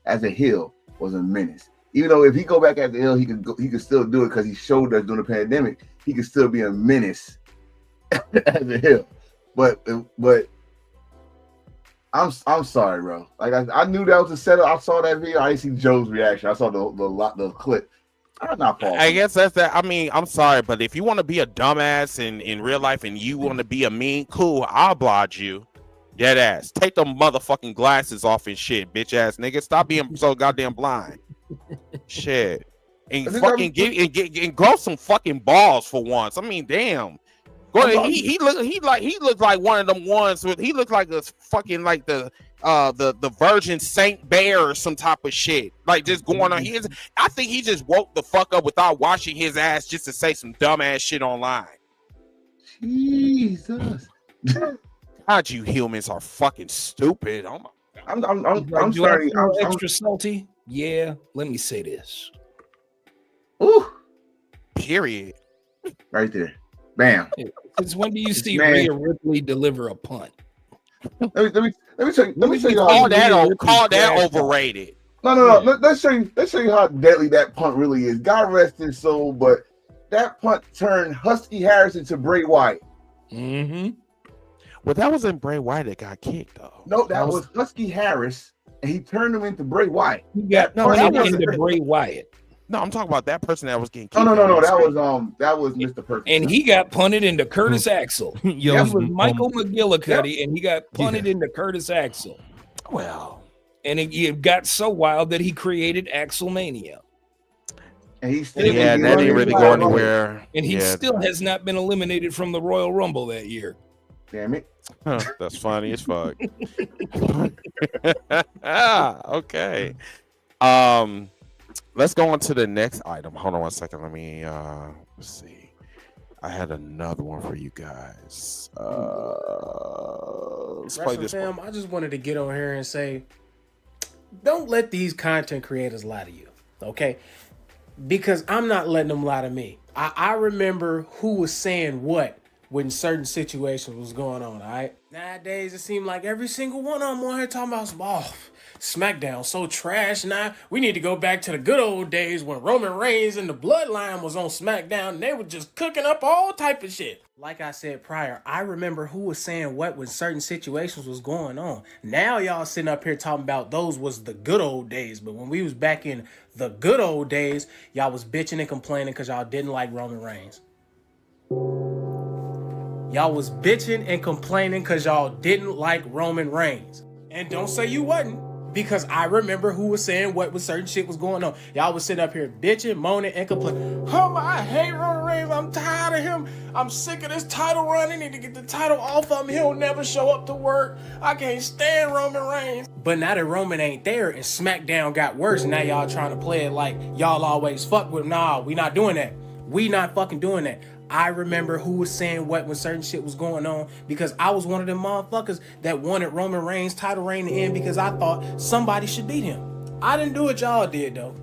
as a heel, was a menace. Even though if he go back as a heel, he could still do it because he showed us during the pandemic. He could still be a menace as a heel. But I'm sorry, bro. Like I knew that was a setup. I saw that video. I didn't see Joe's reaction. I saw the clip. I'm not falling. I guess that's that. I mean, I'm sorry, but if you want to be a dumbass in real life and you want to be a mean, cool, I'll oblige you. Dead ass. Take them motherfucking glasses off and shit, bitch ass nigga. Stop being so goddamn blind. Shit. And fucking and grow some fucking balls for once. I mean, damn. He looked like one of them ones with he looked like a fucking like the Virgin Saint Bear or some type of shit. Like just going on. I think he just woke the fuck up without washing his ass just to say some dumbass shit online. Jesus. God, you humans are fucking stupid. Oh my God. I'm sorry. I'm extra salty. Yeah, let me say this. Ooh. Period. Right there. Bam. Since when do you see Rhea Ripley deliver a punt? Let me show you Call that overrated. No. Let's show you how deadly that punt really is. God rest his soul, but that punt turned Husky Harrison to Bray Wyatt. Mm-hmm. Well, that wasn't Bray Wyatt that got kicked though. No, that was Husky Harris, and he turned him into Bray Wyatt. He got into Bray Wyatt. No, I'm talking about that person that was getting kicked. No. That was Mr. Perfect. And he got punted into Curtis Axel. That was Michael McGillicuddy, and he got punted into Curtis Axel. Well, and it got so wild that he created Axelmania. And he still that didn't really go anywhere. And he still has not been eliminated from the Royal Rumble that year. Damn it. That's funny as fuck. Okay. Let's go on to the next item. Hold on one second. Let me let's see. I had another one for you guys. Let's play this one. I just wanted to get on here and say, don't let these content creators lie to you, okay? Because I'm not letting them lie to me. I remember who was saying what when certain situations was going on, all right? Nowadays, it seemed like every single one of them on here talking about some, SmackDown so trash now. We need to go back to the good old days when Roman Reigns and the Bloodline was on SmackDown and they were just cooking up all type of shit. Like I said prior, I remember who was saying what when certain situations was going on. Now y'all sitting up here talking about those was the good old days. But when we was back in the good old days, y'all was bitching and complaining because y'all didn't like Roman Reigns. Y'all was bitching and complaining because y'all didn't like Roman Reigns. And don't say you wasn't. Because I remember who was saying what when certain shit was going on. Y'all was sitting up here bitching, moaning, and complaining. Oh, I hate Roman Reigns. I'm tired of him. I'm sick of this title run. I need to get the title off of him. He'll never show up to work. I can't stand Roman Reigns. But now that Roman ain't there and SmackDown got worse, now y'all trying to play it like y'all always fuck with him. Nah, we not doing that. We not fucking doing that. I remember who was saying what when certain shit was going on because I was one of them motherfuckers that wanted Roman Reigns' title reign to end because I thought somebody should beat him. I didn't do what y'all did though.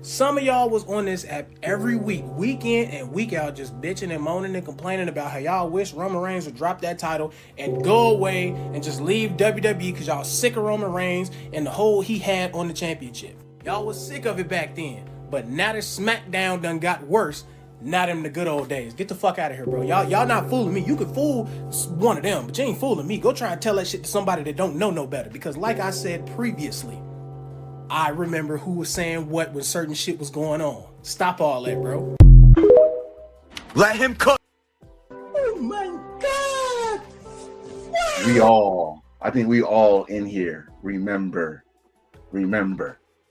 Some of y'all was on this app every week, week in and week out, just bitching and moaning and complaining about how y'all wish Roman Reigns would drop that title and go away and just leave WWE because y'all sick of Roman Reigns and the hold he had on the championship. Y'all was sick of it back then, but now that SmackDown done got worse, not in the good old days. Get the fuck out of here, bro. Y'all not fooling me. You could fool one of them, but you ain't fooling me. Go try and tell that shit to somebody that don't know no better. Because like I said previously, I remember who was saying what when certain shit was going on. Stop all that, bro. Let him cook. Oh my God! I think we all in here remember.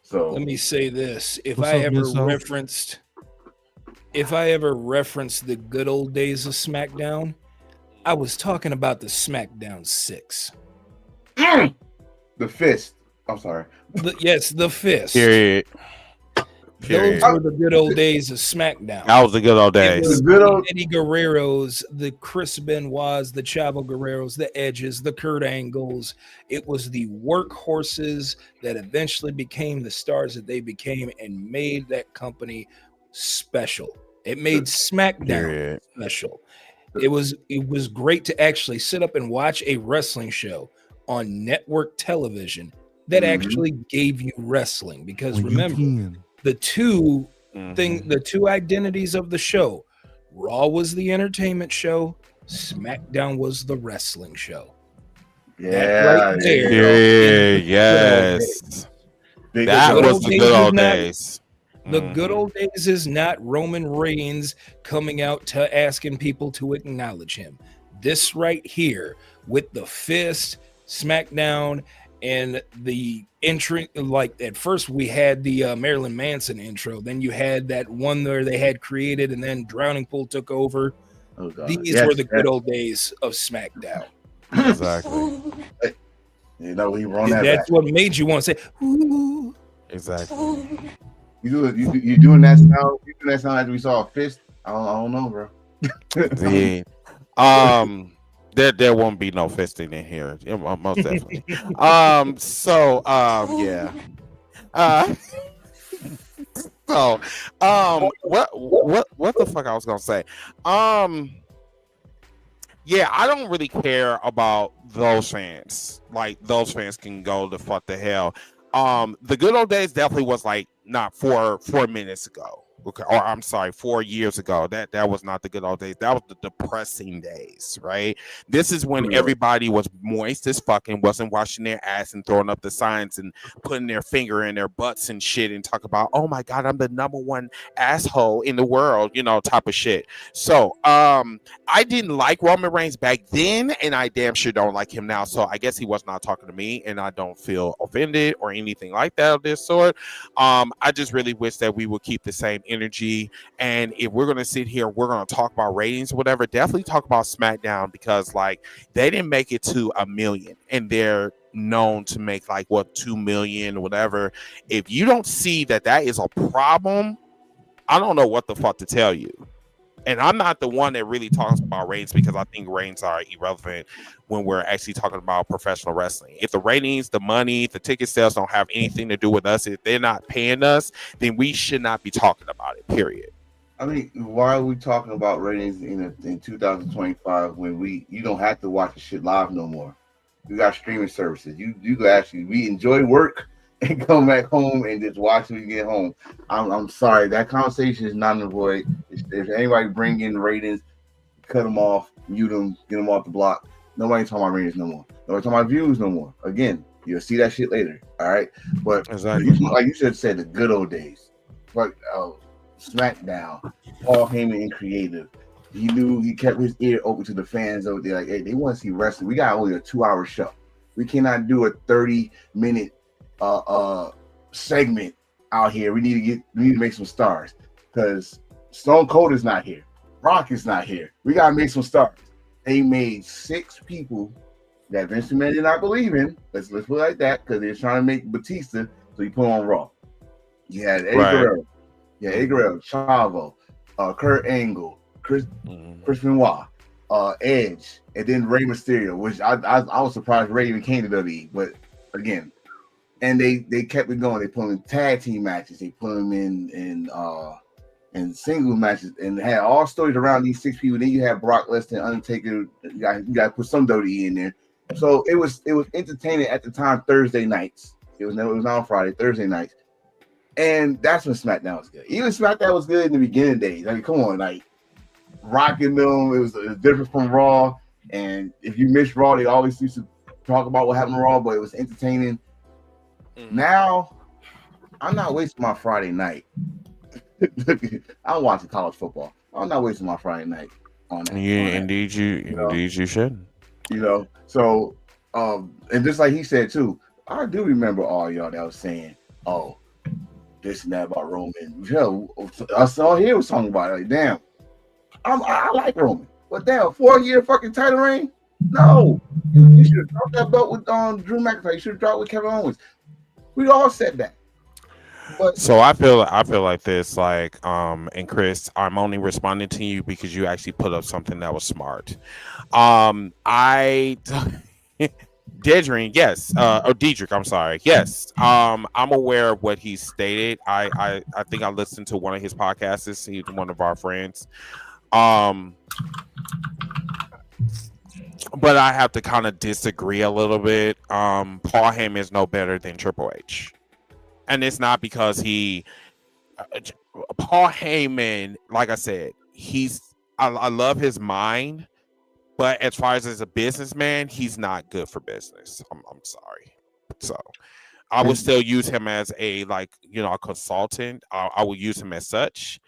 So let me say this: if I ever referenced the good old days of SmackDown, I was talking about the SmackDown 6. The Fist. I'm sorry. Yes, the Fist. Period. Those were the good old days of SmackDown. That was the good old days. The Eddie Guerreros, the Chris Benoits, the Chavo Guerreros, the Edges, the Kurt Angles. It was the workhorses that eventually became the stars that they became and made that company special. It made SmackDown special. It was great to actually sit up and watch a wrestling show on network television that actually gave you wrestling. Because remember, the two identities of the show: Raw was the entertainment show, SmackDown was the wrestling show. Yeah, yes. That was the good old days. The good old days is not Roman Reigns coming out to asking people to acknowledge him. This right here with the Fist, SmackDown and the entry. Like at first we had the Marilyn Manson intro, then you had that one where they had created, and then Drowning Pool took over. Oh God. These were the good old days of SmackDown. Exactly. You know, we run that. That's what made you want to say, ooh. Exactly. You doing that sound? You doing that sound after we saw a fist? I don't know, bro. There won't be no fisting in here, most definitely. Yeah. What the fuck I was gonna say? Yeah, I don't really care about those fans. Like, those fans can go the fuck to hell. The good old days definitely was like not 4 minutes ago. Okay, or I'm sorry, 4 years ago. That was not the good old days. That was the depressing days, right? This is when everybody was moist as fuck and wasn't washing their ass and throwing up the signs and putting their finger in their butts and shit and talk about, oh my God, I'm the #1 asshole in the world, type of shit. So I didn't like Roman Reigns back then, and I damn sure don't like him now. So I guess he was not talking to me, and I don't feel offended or anything like that of this sort. I just really wish that we would keep the same energy, and if we're gonna sit here, we're gonna talk about ratings or whatever, definitely talk about SmackDown, because like they didn't make it to 1 million, and they're known to make like 2 million or whatever. If you don't see that is a problem, I don't know what the fuck to tell you. And I'm not the one that really talks about ratings, because I think ratings are irrelevant when we're actually talking about professional wrestling. If the ratings, the money, the ticket sales don't have anything to do with us, if they're not paying us, then we should not be talking about it, period. I mean, why are we talking about ratings in 2025 when you don't have to watch the shit live no more? You got streaming services. You we enjoy work and come back home and just watch when you get home. I'm sorry, that conversation is not in the void. If anybody bring in ratings, cut them off, mute them, get them off the block. Nobody talking about ratings no more. Nobody talking about views no more. Again, you'll see that shit later. All right, but exactly. Like you should said, the good old days. But SmackDown, Paul Heyman in creative. He knew, he kept his ear open to the fans over there. Like, hey, they want to see wrestling. We got only a 2-hour show. We cannot do a 30-minute segment out here. We need to make some stars, because Stone Cold is not here. Rock is not here. We gotta make some stars. They made 6 people that Vince McMahon did not believe in. Let's put it like that, because they're trying to make Batista, so he put on Raw. You had Eddie Guerrero, Chavo, Kurt Angle, Chris Benoit, Edge, and then Rey Mysterio, which I was surprised Rey even came to WWE, but again, and they kept it going. They put them in tag team matches. They put them in single matches, and had all stories around these 6 people. Then you have Brock Lesnar, Undertaker. You got to put some WWE in there. So it was entertaining at the time. Thursday nights. It was not on Friday. Thursday nights, and that's when SmackDown was good. Even SmackDown was good in the beginning days. I mean, come on, like rocking them. It was different from Raw. And if you missed Raw, they always used to talk about what happened to Raw, but it was entertaining. Now, I'm not wasting my Friday night. I'm watching college football. I'm not wasting my Friday night on that. Yeah, indeed you should. So and just like he said too, I do remember all y'all that was saying, oh, this and that about Roman. Hell, I saw here was talking about it. Like, damn, I like Roman, but damn, 4-year fucking title reign? No, you should have dropped that belt with Drew McIntyre. You should have dropped with Kevin Owens. We all said that. But so I feel like this, like, and Chris, I'm only responding to you because you actually put up something that was smart. Diedrich, I'm sorry. Yes. I'm aware of what he stated. I think I listened to one of his podcasts. He's one of our friends. But I have to kind of disagree a little bit. Paul Heyman is no better than Triple H. And it's not because Paul Heyman, like I said, I love his mind, but as far as a businessman, he's not good for business. I'm sorry. So I would still use him as a consultant. I would use him as such.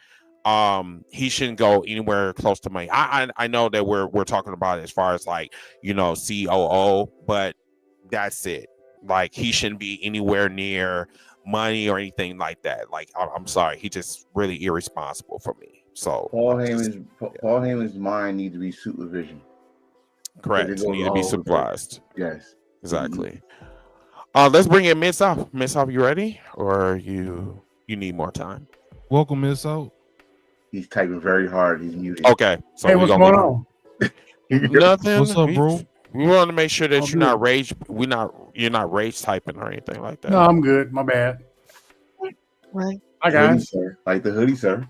He shouldn't go anywhere close to money. I know that we're talking about it as far as COO, but that's it. Like, he shouldn't be anywhere near money or anything like that. Like, I'm sorry, he just really irresponsible for me. So Paul Heyman's mind needs to be supervision. correct, need to be supervised. Yes, exactly. Let's bring in Miss South. Miss South, you ready, or you need more time? Welcome, Miss South. He's typing very hard. He's muted. Okay. So hey, what's going on? Nothing. What's up, bro? We want to make sure that you're good. not rage. You're not rage typing or anything like that. No, I'm good. My bad. Right. Hi, Hoodie, guys. sir. Like the hoodie, sir.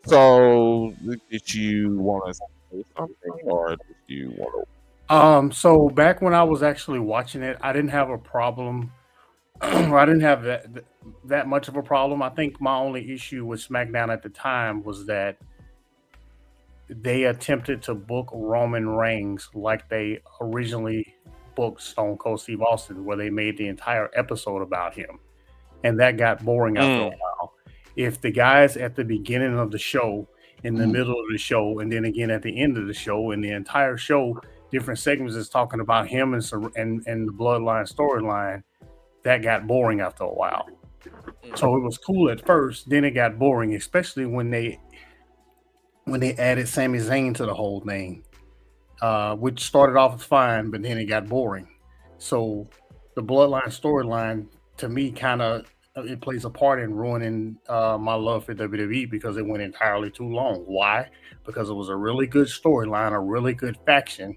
So, did you want to say something, or did you want to? So back when I was actually watching it, I didn't have a problem. I didn't have that much of a problem. I think my only issue with SmackDown at the time was that they attempted to book Roman Reigns like they originally booked Stone Cold Steve Austin, where they made the entire episode about him. And that got boring after a while. If the guys at the beginning of the show, in the middle of the show, and then again at the end of the show, and the entire show, different segments is talking about him and the Bloodline storyline, that got boring after a while. So it was cool at first, then it got boring, especially when they added Sami Zayn to the whole thing, which started off as fine, but then it got boring. So the Bloodline storyline, to me, kind of it plays a part in ruining my love for WWE, because it went entirely too long. Why? Because it was a really good storyline, a really good faction,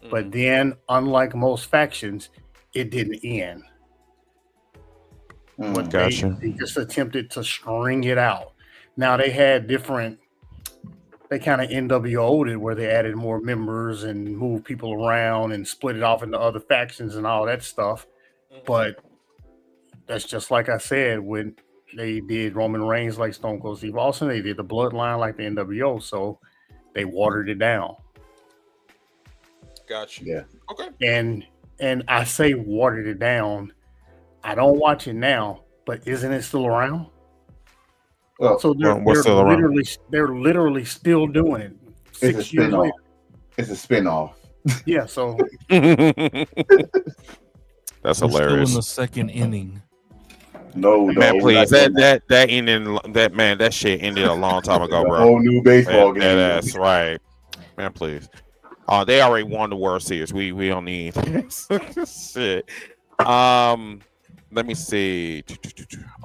but then, unlike most factions, it didn't end. But they just attempted to string it out. Now they had different. They kind of NWO'd it, where they added more members and moved people around and split it off into other factions and all that stuff. But that's just like I said, when they did Roman Reigns like Stone Cold Steve Austin, they did the Bloodline like the NWO, so they watered it down. Gotcha. Yeah. Okay. And I say watered it down. I don't watch it now, but isn't it still around? Well, so they're literally still doing it. 6 years later. It's a spinoff. Yeah, so that's We're hilarious. Still in the second inning. No, man, please. That ending, that shit ended a long time ago, bro. Whole new baseball game. That's right, man. Please. They already won the World Series. We don't need shit. Let me see.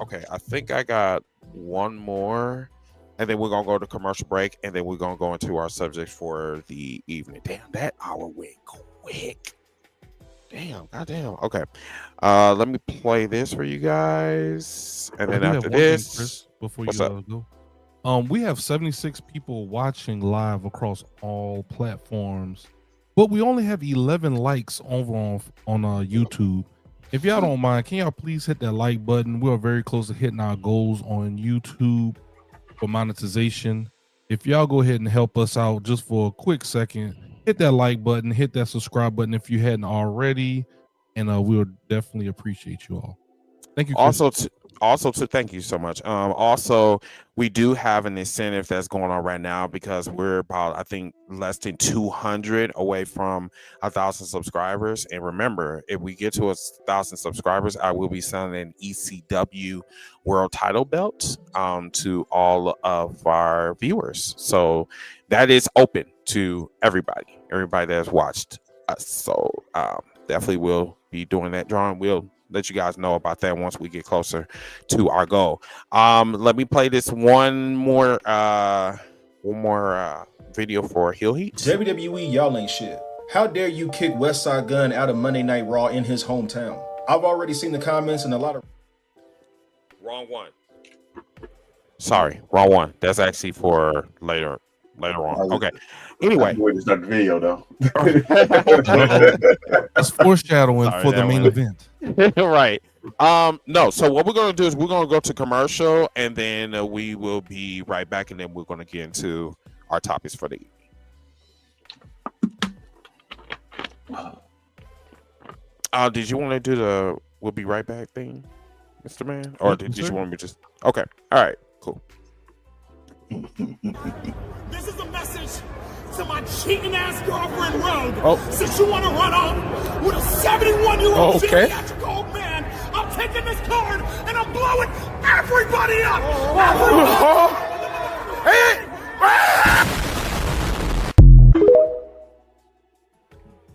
Okay, I think I got one more, and then we're gonna go to commercial break, and then we're gonna go into our subject for the evening. Damn, that hour went quick. Damn, goddamn. Okay, let me play this for you guys, and then after this, Chris, before you go, we have 76 people watching live across all platforms, but we only have 11 likes over on YouTube. If y'all don't mind, can y'all please hit that like button? We're very close to hitting our goals on YouTube for monetization. If y'all go ahead and help us out just for a quick second, hit that like button, hit that subscribe button if you hadn't already, and we'll definitely appreciate you all. Thank you, Chris. Also, thank you so much. Also, we do have an incentive that's going on right now, because we're about, I think, less than 200 away from 1,000 subscribers. And remember, if we get to 1,000 subscribers, I will be selling an ECW World Title belt to all of our viewers. So that is open to everybody that has watched us. So definitely will be doing that drawing. We'll let you guys know about that once we get closer to our goal. Let me play this one more video for Heel Heat. WWE, y'all ain't shit. How dare you kick Westside Gunn out of Monday Night Raw in his hometown? I've already seen the comments and a lot of... Wrong one. Sorry, wrong one. That's actually for later on. Okay. Anyway, it's not the video though. That's foreshadowing for the main event. Right. No. So what we're gonna do is we're gonna go to commercial, and then we will be right back, and then we're gonna get into our topics for the evening. Did you want to do the "we'll be right back" thing, Mr. Man, or did you want me to just? Okay. All right. Cool. This is a message to my cheating ass girlfriend Rogue. Since you want to run off with a 71-year-old geriatric old man, I'm taking this card and I'm blowing everybody up.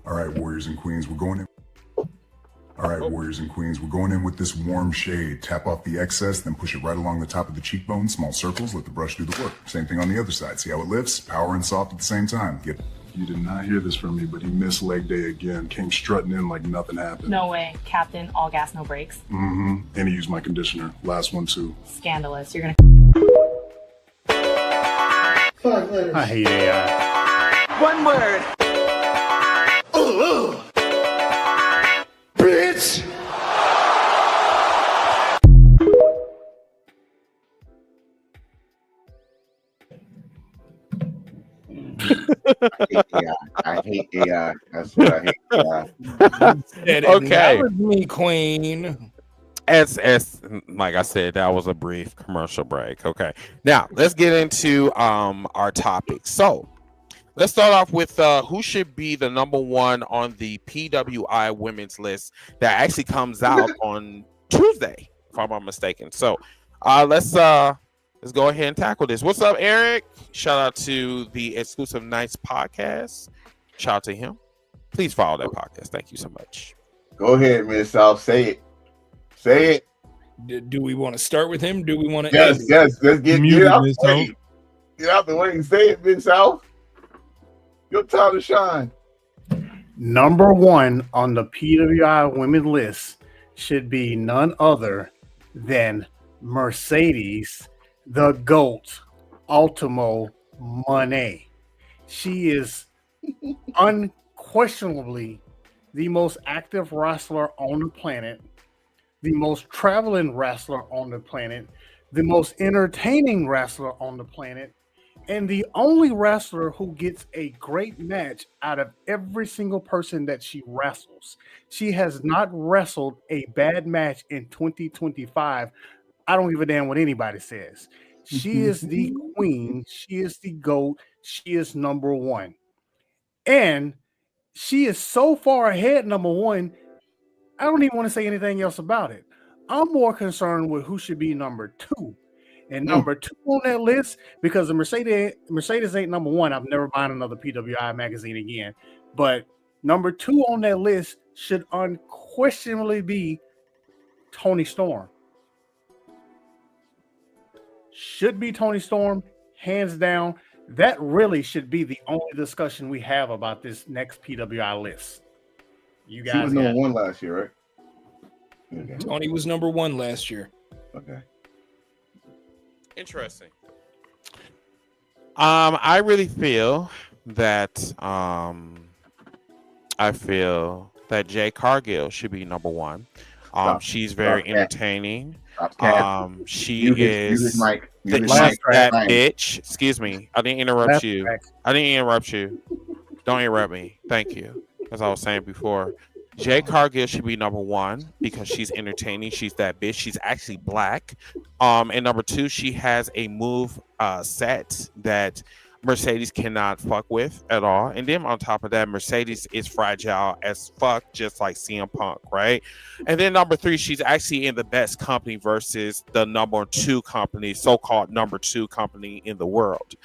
All right, warriors and queens, we're going in. All right, warriors and queens, we're going in with this warm shade. Tap off the excess, then push it right along the top of the cheekbone. Small circles, let the brush do the work. Same thing on the other side. See how it lifts? Power and soft at the same time. You did not hear this from me, but he missed leg day again. Came strutting in like nothing happened. No way, Captain. All gas, no brakes. And he used my conditioner. Last one too. Scandalous. You're gonna. 5 letters. I hate AI. One word. Bitch! I hate AI. That's what I hate AI. Okay. That was me, Queen. As like I said, that was a brief commercial break. Okay. Now let's get into our topic. So let's start off with who should be the number one on the PWI Women's list that actually comes out on Tuesday, if I'm not mistaken. So let's go ahead and tackle this. What's up, Eric? Shout out to the Exclusive Nights podcast. Shout out to him. Please follow that podcast. Thank you so much. Go ahead, Miss South. Say it. Say it. Do we want to start with him? Do we want to? Yes. Let's get out the way. Get out the way and say it, Miss South. Your time to shine. Number one on the PWI women list should be none other than Mercedes, the GOAT, Ultimo Monet. She is unquestionably the most active wrestler on the planet, the most traveling wrestler on the planet, the most entertaining wrestler on the planet, and the only wrestler who gets a great match out of every single person that she wrestles. She has not wrestled a bad match in 2025. I don't give a damn what anybody says. She is the queen. She is the GOAT. She is number one. And she is so far ahead, number one, I don't even want to say anything else about it. I'm more concerned with who should be number two. And number two on that list, because the Mercedes ain't number one. I've never bought another PWI magazine again. But number two on that list should unquestionably be Toni Storm. Should be Toni Storm, hands down. That really should be the only discussion we have about this next PWI list. You guys, she was number one last year, right? Okay. Tony was number one last year. Okay. Interesting. I really feel that Jay Cargill should be number one. She's very entertaining. She is that bitch. Excuse me. I didn't interrupt you. Don't interrupt me. Thank you. As I was saying before, Jay Cargill should be number one because she's entertaining. She's that bitch. She's actually black. And number two, she has a move set that Mercedes cannot fuck with at all. And then on top of that, Mercedes is fragile as fuck, just like CM Punk, right? And then number three, she's actually in the best company versus the number two company, so-called number two company in the world.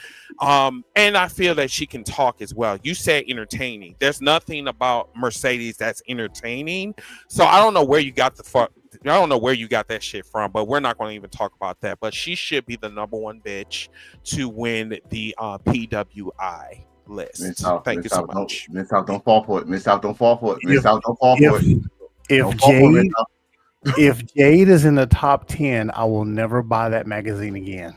And I feel that she can talk as well. You said entertaining. There's nothing about Mercedes that's entertaining. So I don't know where you got that shit from, but we're not going to even talk about that. But she should be the number one bitch to win the PWI list. Thank you so much. Miss South, don't fall for it. Miss South, don't fall for it. Miss South, don't fall for it. If Jade is in the top 10, I will never buy that magazine again.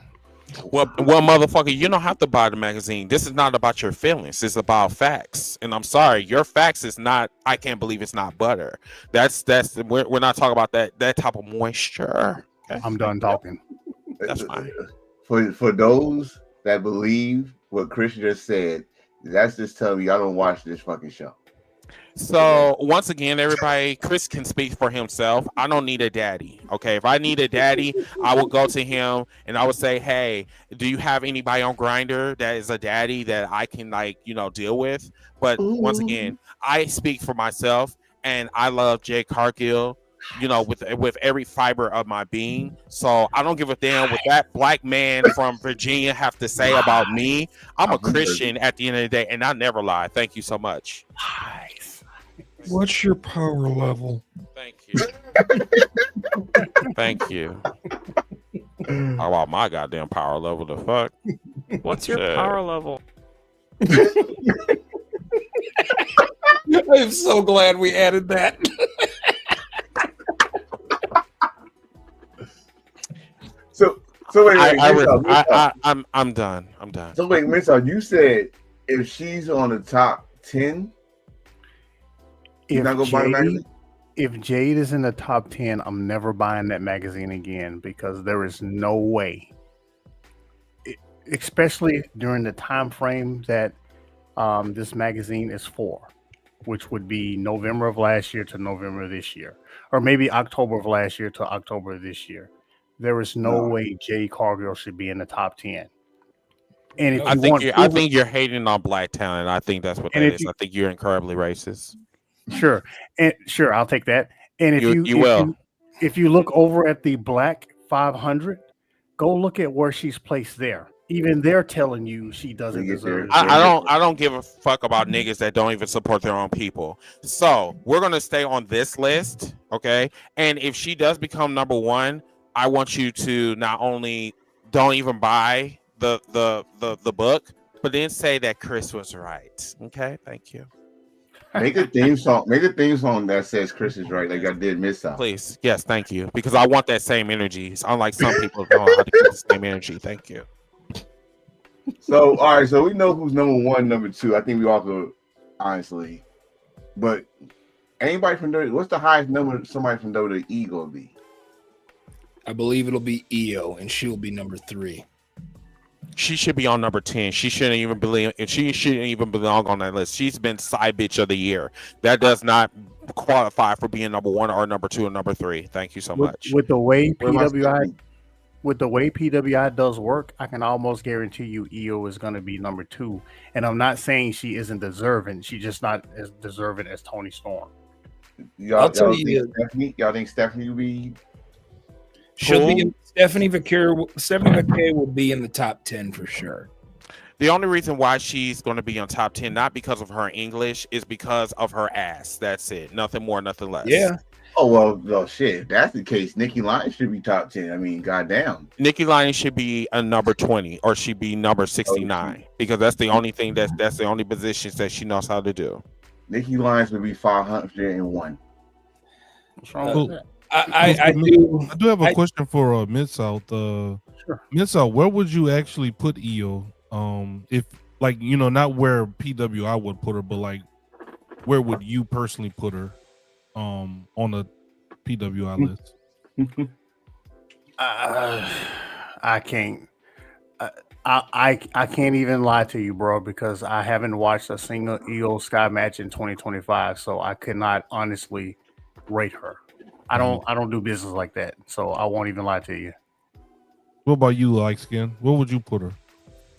Well, motherfucker, you don't have to buy the magazine. This is not about your feelings. It's about facts. And I'm sorry, your facts is not. I can't believe it's not butter. That's. We're not talking about that type of moisture. Okay? I'm done talking. That's fine. For those that believe what Chris just said, that's just telling me y'all don't watch this fucking show. So once again, everybody, Chris can speak for himself. I don't need a daddy. Okay, if I need a daddy, I will go to him and I would say, "Hey, do you have anybody on Grindr that is a daddy that I can deal with?" But once again, I speak for myself, and I love Jay Cargill, with every fiber of my being. So I don't give a damn what that black man from Virginia have to say about me. I'm a Christian at the end of the day, and I never lie. Thank you so much. What's your power level? Thank you. Thank you. How about my goddamn power level? The fuck? What's your power level? I'm so glad we added that. So wait, I'm done. I'm done. So wait, Miss, you said if she's on the top 10, you're not gonna buy the magazine? If Jade is in the top 10, I'm never buying that magazine again because there is no way, especially during the time frame that this magazine is for, which would be November of last year to November of this year, or maybe October of last year to October of this year. There is no way Jade Cargill should be in the top 10. And if I think you're hating on black talent. I think that's what that is. I think you're incredibly racist. Sure, I'll take that. And if if you look over at the Black 500, go look at where she's placed there. Even they're telling you she doesn't deserve it. I don't give a fuck about niggas that don't even support their own people. So we're gonna stay on this list, okay? And if she does become number one, I want you to not only don't even buy the book, but then say that Chris was right. Okay, thank you. Make a theme song. Make a theme song that says Chris is right, like I did Miss South. Please, yes, thank you. Because I want that same energy. Unlike some people don't know how to get the same energy. Thank you. So all right, so we know who's number one, number two. I think we all could honestly. But anybody from WWE, what's the highest number somebody from WWE gonna be? I believe it'll be Io, and she'll be number 3. She should be on number 10. She shouldn't even belong on that list. She's been side bitch of the year. That does not qualify for being number 1 or number 2 or number 3. Thank you so much. With the way PWI does work, I can almost guarantee you Io is going to be number 2. And I'm not saying she isn't deserving. She's just not as deserving as Toni Storm. Y'all think Stephanie will be? She'll be Stephanie McKay will be in the top 10 for sure. The only reason why she's going to be on top 10, not because of her English, is because of her ass. That's it. Nothing more, nothing less. Yeah. Oh, well, shit. If that's the case, Nikki Lyons should be top 10. I mean, goddamn. Nikki Lyons should be a number 20 or she'd be number 69 because that's the only thing that's the only positions that she knows how to do. Nikki Lyons would be 501. What's wrong with that? I do have a question for Mid-South. Sure. Mid-South, where would you actually put Io? If not where PWI would put her, but like where would you personally put her on the PWI list? I can't. I can't even lie to you, bro, because I haven't watched a single Io Sky match in 2025, so I could not honestly rate her. I don't do business like that, so I won't even lie to you. What about you, Light Skin? Where would you put her?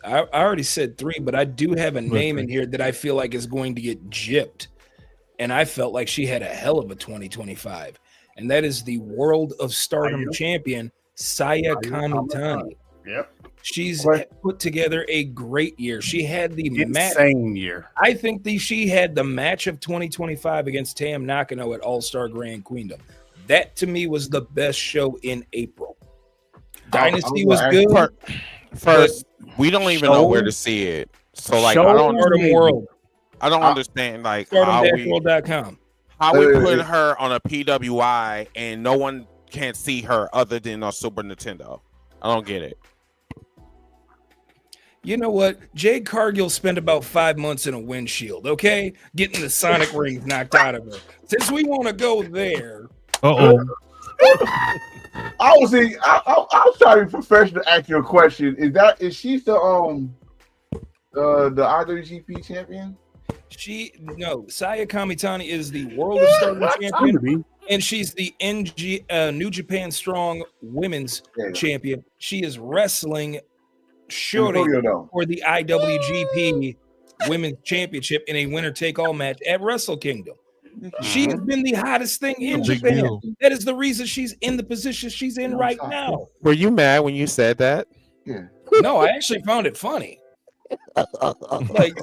I already said 3, but I do have a name in here that I feel like is going to get gypped, and I felt like she had a hell of a 2025, and that is the World of Stardom champion Saya Kamitani. Yep. She's put together a great year. She had the insane year. I think she had the match of 2025 against Tam Nakano at All-Star Grand Queendom. That to me was the best show in April. Dynasty was good. First, we don't even know where to see it. So like I don't understand like StardomWorld.com. How we put her on a PWI and no one can't see her other than on Super Nintendo. I don't get it. You know what? Jade Cargill spent about 5 months in a windshield, okay? Getting the Sonic rings knocked out of her. Since we want to go there. Uh-oh. I was trying to be professional to ask you a question. Is she the IWGP champion? Saya Kamitani is the World of Stardom champion, and she's the New Japan Strong Women's champion. She is wrestling Shuri for the IWGP Women's Championship in a winner-take-all match at Wrestle Kingdom. She has been the hottest thing in Japan. That is the reason she's in the position she's in right now. Were you mad when you said that? Yeah. No, I actually found it funny. Like,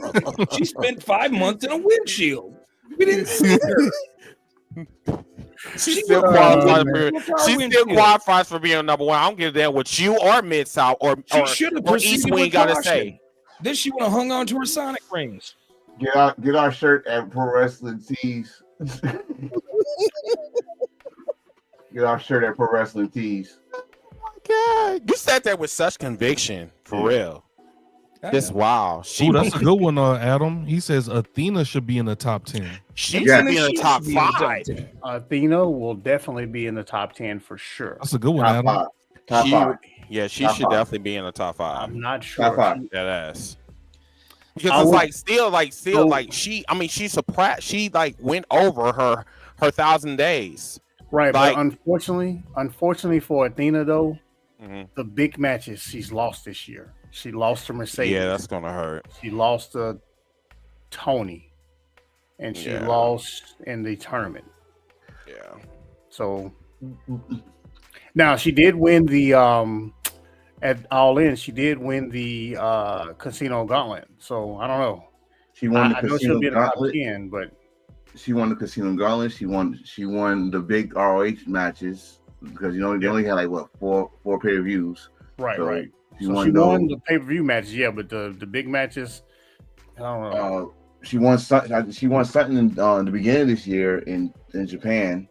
she spent 5 months in a windshield. We didn't see her. She still qualifies for being number one. I don't give a damn what you or Mid South or East Wing got to say. Then she would have hung on to her Sonic rings. Get our shirt at Pro Wrestling Tees. Get our shirt at Pro Wrestling Tees. God, you said that with such conviction, for real. This wow. That's a good one, Adam. He says Athena should be in the top 10. She should be in the top 5. Athena will definitely be in the top 10 for sure. That's a good one, Adam. Top 5. Yeah, she should definitely be in the top 5. I'm not sure. That ass. Because it's she surprised. She like went over her 1,000 days. Right, like, but unfortunately for Athena though, the big matches she's lost this year. She lost to Mercedes. Yeah, that's gonna hurt. She lost to Tony, and she lost in the tournament. Yeah. So now she did win the at All In. She did win the Casino Gauntlet. So I don't know. She won the I know Casino she'll be in the top Gauntlet. 10, but She won the Casino Gauntlet. She won the big ROH matches because they only had like what four pay-per-views. Right, so right. She so won she won the pay-per-view matches, but the big matches, I don't know. She won something. She won something in the beginning of this year in Japan,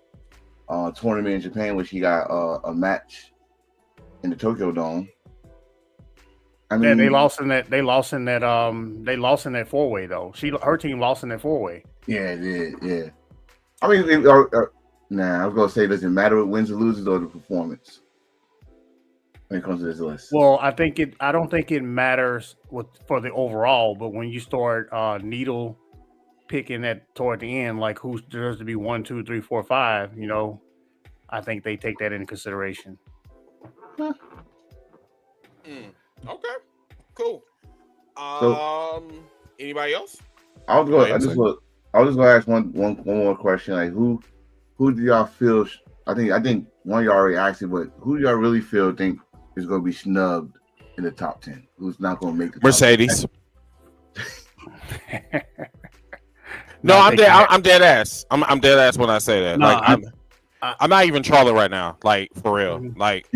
tournament in Japan where she got a match in the Tokyo Dome. I mean, they lost in that 4-way though. Her team lost in that 4-way. Yeah, it did. Yeah. I mean, I was gonna say, does it matter what wins or loses or the performance when it comes to this list? Well, I don't think it matters for the overall, but when you start needle picking that toward the end, like who deserves to be 1, 2, 3, 4, 5, I think they take that into consideration. Okay, cool. Anybody else? I was just gonna ask one more question. Like, who do y'all feel? I think one of y'all already asked it, but who do y'all really think is gonna be snubbed in the top 10? Who's not gonna make the Mercedes? No, I'm dead ass. I'm dead ass when I say that. No, I'm not even trolling right now. Like, for real. Like,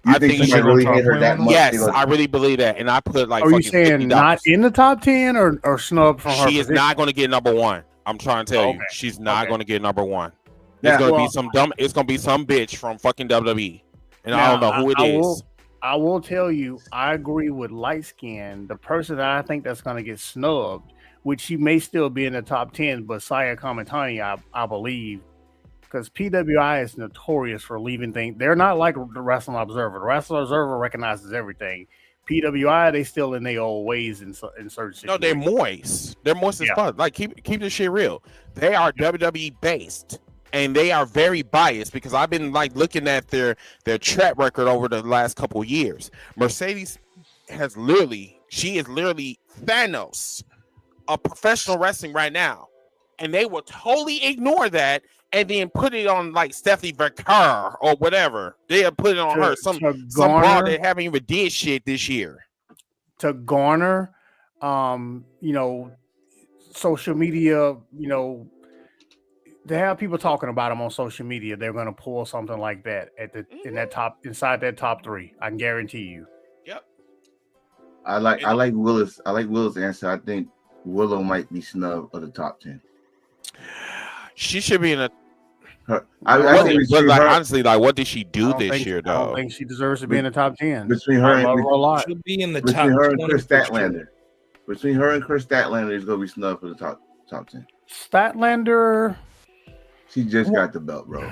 I think she might really hate her that much. Yes, I really believe that. And I put like. Are you saying not in the top 10 or snub from her? She is not going to get number 1. I'm trying to tell you, she's not going to get number 1. It's going to be some dumb. It's going to be some bitch from fucking WWE, and I don't know who it is. I will tell you, I agree with light skin. The person that I think that's going to get snubbed, which she may still be in the top 10, but Saya Kamitani, I believe. Because PWI is notorious for leaving things. They're not like the Wrestling Observer. The Wrestling Observer recognizes everything. PWI, they still in their old ways in certain situations. No, they're moist. They're moist as fuck. Like, keep this shit real. They are WWE based, and they are very biased because I've been like looking at their track record over the last couple of years. Mercedes is literally Thanos of professional wrestling right now, and they will totally ignore that. And then put it on like Stephanie Verker or whatever. They have put it on her. Some broad that haven't even did shit this year. To garner, social media, to have people talking about them on social media, they're gonna pull something like that inside that top 3. I can guarantee you. Yep. I like Willis. I like Willis' answer. I think Willow might be snubbed of the top 10. She should be in a. Honestly, like, what did she do this year, though? I don't think she deserves to be in the top 10. Between her and she'll be in the top 20. Between her and Chris Statlander, is gonna be snubbed for the top 10. Statlander. She just got the belt, bro. Take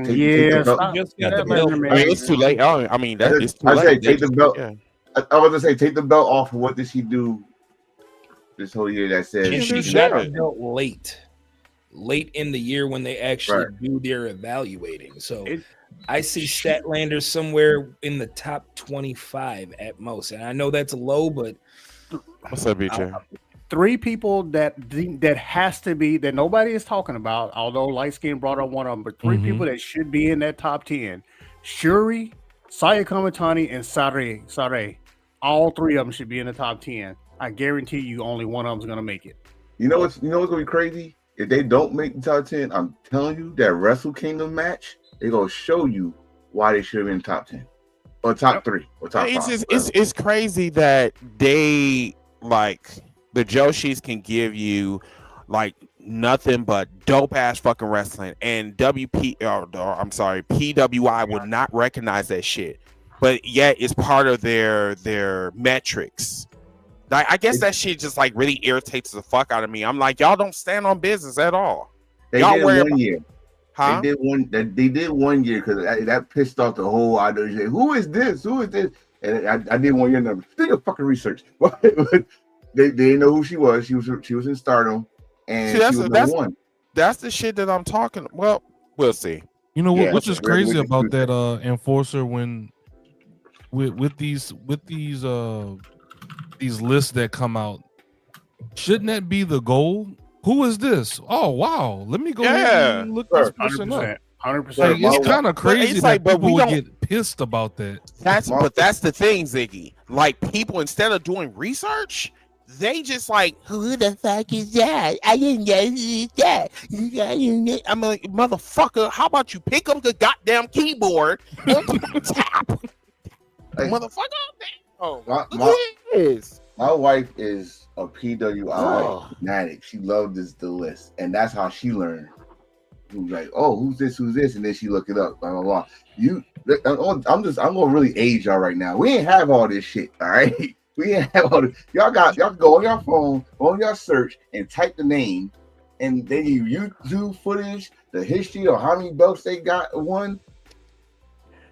the belt. Just got the belt. I mean, it's too late. It's too late. Take the belt. I was gonna say, take the belt off. What did she do this whole year that says And she got the belt late in the year when they actually do their evaluating. So I see Statlander somewhere in the top 25 at most. And I know that's low, but what's up, BJ? 3 people that has to be that nobody is talking about, although Light Skin brought up one of them, but 3 people that should be in that top 10: Shuri, Saya Kamatani, and Sare. All 3 of them should be in the top 10. I guarantee you, only one of them is gonna make it. You know what's gonna be crazy? If they don't make the top 10, I'm telling you that Wrestle Kingdom match, they're gonna show you why they should have been top 10 or top 3 or top 5. It's crazy that they like the Joshis can give you like nothing but dope ass fucking wrestling, and PWI would not recognize that shit, but yet it's part of their metrics. Like, I guess that shit just like really irritates the fuck out of me. I'm like, y'all don't stand on business at all. They y'all did one year. Huh? They did one year because that pissed off the whole IWJ. Who is this? And I did 1 year number. Do your fucking research. They didn't know who she was. She was in Stardom, and she was number 1. That's the shit that I'm talking. Well, we'll see. You know what? Which is crazy about that enforcer when with these lists that come out. Shouldn't that be the goal? Who is this? Oh wow! Let me go ahead and look this person up. 100%. Like, it's kind of crazy that people would get pissed about that. That's the thing, Ziggy. Like, people, instead of doing research, they just like, who the fuck is that? I didn't know who is that. I'm like, motherfucker, how about you pick up the goddamn keyboard and tap? Motherfucker. Oh, my wife is a PWI fanatic. She loved the list, and that's how she learned. Who's like, oh, who's this, and then she look it up. Blah blah blah. I'm gonna really age y'all right now. We ain't have all this shit, all right. We ain't have all this. Y'all can go on your phone, go on your search, and type the name, and they give YouTube footage, the history of how many belts they won.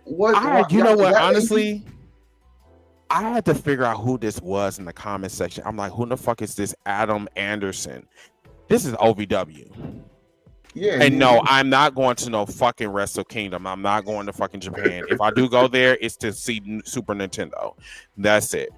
You know what? Honestly, I had to figure out who this was in the comment section. I'm like, who the fuck is this Adam Anderson? This is OVW. Yeah. And no, I'm not going to no fucking Wrestle Kingdom. I'm not going to fucking Japan. If I do go there, it's to see Super Nintendo. That's it.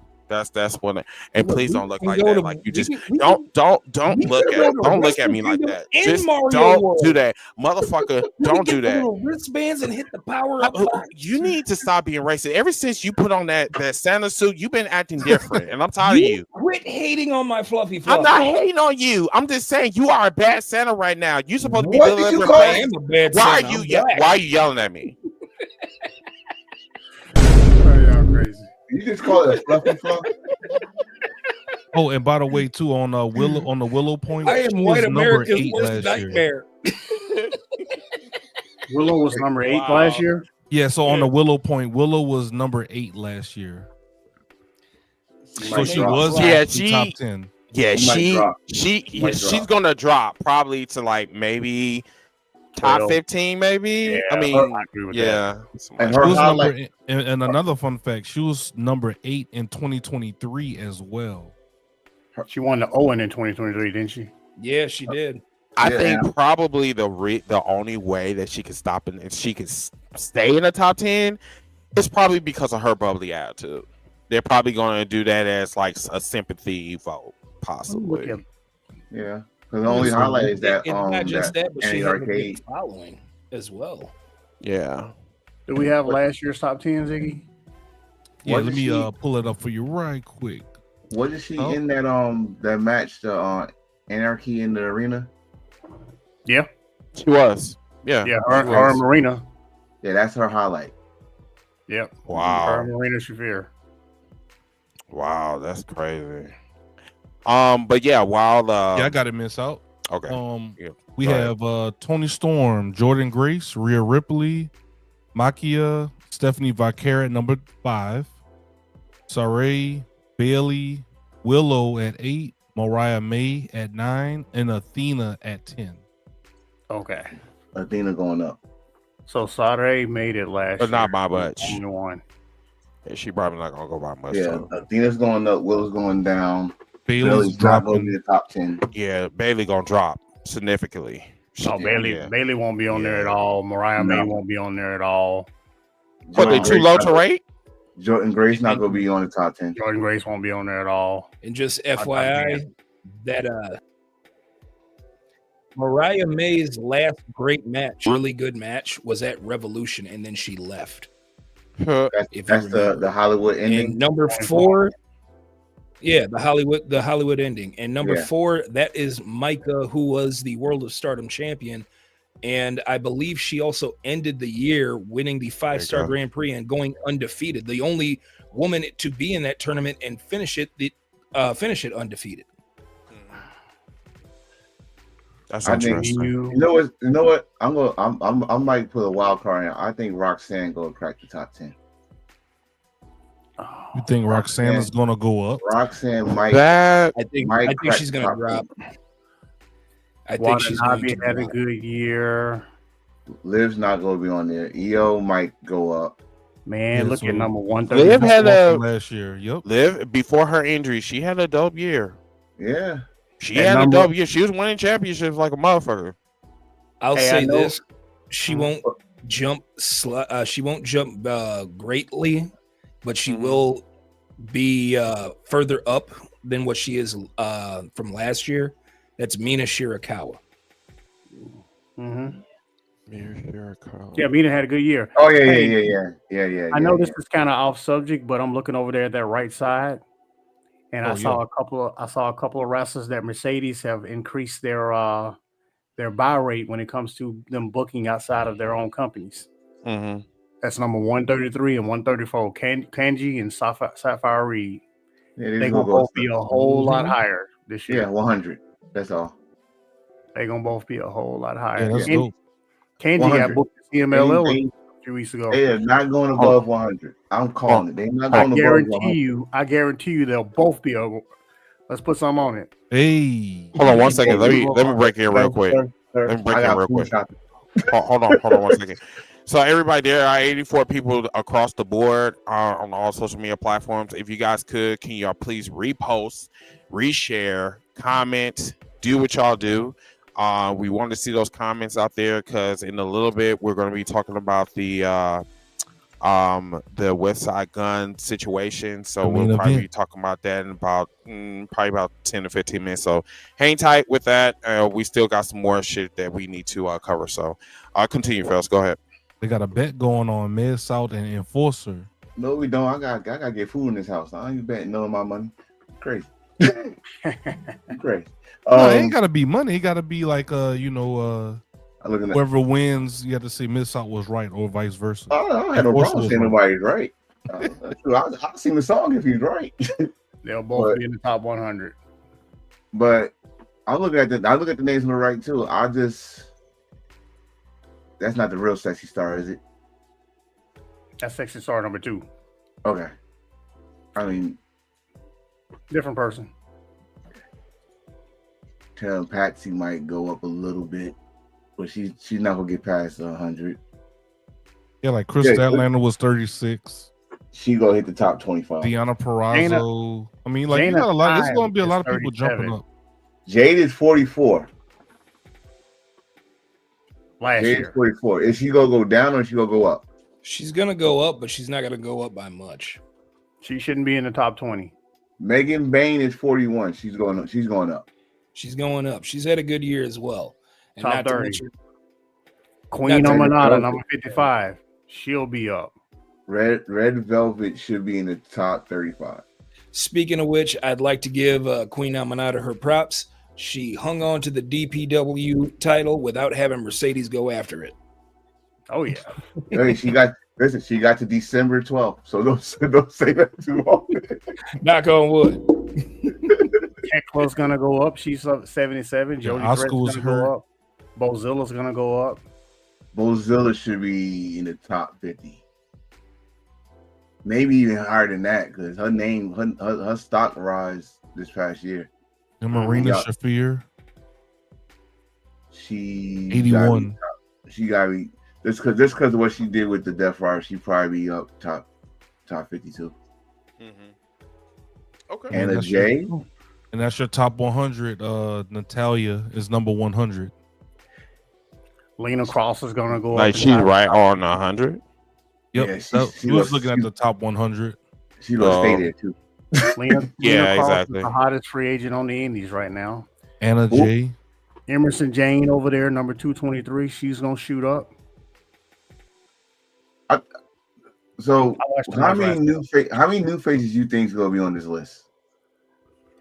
That's what. And please don't look like that. Like, you just don't look at me like that. Just don't do that, motherfucker. Don't do that. Wristbands and hit the power up. You need to stop being racist. Ever since you put on that Santa suit, you've been acting different, and I'm tired of you. Quit hating on my fluffy fluff. I'm not hating on you. I'm just saying you are a bad Santa right now. You're supposed to be delivering. Why are you yelling at me? Y'all crazy. You just call it a fluffy fluff. Oh, and by the way, too, on the Willow Point, I am white America's worst nightmare. Willow was number 8 last year. Yeah, so on the Willow Point, Willow was number 8 last year. So she was top 10. Yeah, she's gonna drop probably to like maybe top 15, maybe. Yeah, I mean, I agree with that. And her highlight. And another fun fact, she was number 8 in 2023 as well. She won the Owen in 2023, didn't she? Yeah, she did. I think probably the only way that she could stop and she could stay in the top 10 is probably because of her bubbly attitude. They're probably going to do that as like a sympathy vote, possibly. Yeah, because the only highlight is that not just that, but she has a big arcade following as well. Yeah. Do we have last year's top 10, Ziggy? Yeah, let me pull it up for you right quick. What is she in that match, the Anarchy in the Arena? Yeah, she was. Yeah, her and Marina. Yeah, that's her highlight. Yep. Wow. Her and Marina Shafir. Wow, that's crazy. But yeah, while I got to miss out. Okay. We have Tony Storm, Jordan Grace, Rhea Ripley, Makia, Stephanie Vaquera at number 5, Saray, Bailey, Willow at 8, Mariah May at 9, and Athena at 10. Okay. Athena going up. So Saray made it last but year. not by much. One. Yeah, she probably not gonna go by much. Yeah, Athena's going up, Willow's going down. Bailey's not going to dropping. be the top 10. Yeah, Bailey gonna drop significantly. No, Bailey won't be on there at all. Mariah May won't be on there at all. But they too low to rate? Jordan Grace not going to be on the top 10. Jordan Grace won't be on there at all. And just FYI, that Mariah May's last great match, really good match, was at Revolution, and then she left. That's the Hollywood ending. And number 4, yeah, the Hollywood ending. And number 4, that is Micah, who was the World of Stardom champion. And I believe she also ended the year winning the 5-star Grand Prix and going undefeated. The only woman to be in that tournament and finish it undefeated. That's I think interesting. you know what? I might put a wild card in. I think Roxanne gonna crack the top 10. You think Roxanne is gonna go up? Roxanne might. I think she's gonna drop. I think she's going to had a good year. Liv's not going to be on there. EO might go up. Man, look at number 130. Liv had last year. Yep. Liv before her injury, she had a dope year. Yeah. She had a dope year. She was winning championships like a motherfucker. I'll say this: she won't jump. She won't jump greatly, but she will be further up than what she is from last year. That's Mina Shirakawa. Mm-hmm. Mina Shirakawa. Yeah, Mina had a good year. Oh yeah. I know this is kind of off subject, but I'm looking over there at that right side, and I saw a couple of wrestlers that Mercedes have increased their buy rate when it comes to them booking outside of their own companies. Mm-hmm. That's number 133 and 134. Kanji and Sapphire Reed. Yeah, they're gonna both be a whole lot higher this year. Yeah, 100. That's all. They're gonna both be a whole lot higher. Yeah, that's dope. Kanji got booked to CMLL a few weeks ago. They are not going above 100. I'm calling it. They're not going above 100. I guarantee you they'll both be over. Let's put some on it. Hey, hold on 1 second. Let me break in real quick. Let me break in real quick. Hold on 1 second. So everybody, there are 84 people across the board on all social media platforms. If you guys could, can y'all please repost, reshare, comment, do what y'all do. We want to see those comments out there because in a little bit we're going to be talking about the Westside Gunn situation. So we'll probably be talking about that in about probably about 10 to 15 minutes. So hang tight with that. We still got some more shit that we need to cover. So continue, fellas. Go ahead. They got a bet going on Mid South and Enforcer. No, we don't. I gotta get food in this house. I ain't betting none of my money. Crazy. Crazy. No, it ain't gotta be money. It gotta be like whoever wins, you have to say Mid South was right or vice versa. I don't have no problem saying nobody's right. I'll sing the song if he's right. They'll both be in the top 100. But I look at the names on the right too. That's not the real Sexy Star, is it? That's Sexy Star number 2. Okay. I mean, different person. Tell Patsy might go up a little bit, but she's not gonna get past 100. Yeah, like Chris Statlander was 36. She gonna hit the top 25. Deanna Purrazzo. I mean, like you got a lot. There's gonna be a lot of people jumping up. Jade is 44. Last Jade year. is 44. Is she gonna go down or is she gonna go up? She's gonna go up, but she's not gonna go up by much. She shouldn't be in the top 20. Megan Bain is 41. She's going up. She's going up. She's going up. She's had a good year as well. And Top not 30. to mention, Queen Omanada, number 55. She'll be up. Red Velvet should be in the top 35. Speaking of which, I'd like to give Queen Amanada her props. She hung on to the DPW title without having Mercedes go after it. Oh yeah. Hey, she got to December 12th, so don't say that too often. Knock on wood. Heckler's gonna go up. She's up 77. Jody Brett's Oscar's gonna go up. Bozilla's gonna go up. Bozilla should be in the top 50. Maybe even higher than that, because her stock rise this past year. And Marina Shafir. She 81. She gotta be just because of what she did with the Death Rider, she probably be up top 52. Okay. Anna Jay. And that's your top 100. Natalia is number 100. Lena Cross is gonna go Like up. she's right on 100. Yep. Yeah, She was looking at the top 100. She gonna stay there too. Lena Yeah, Cross exactly. is the hottest free agent on the Indies right now. Anna Jay. Emerson Jane over there, number 223. She's gonna shoot up. So watched how the many match how many new faces you think is gonna be on this list?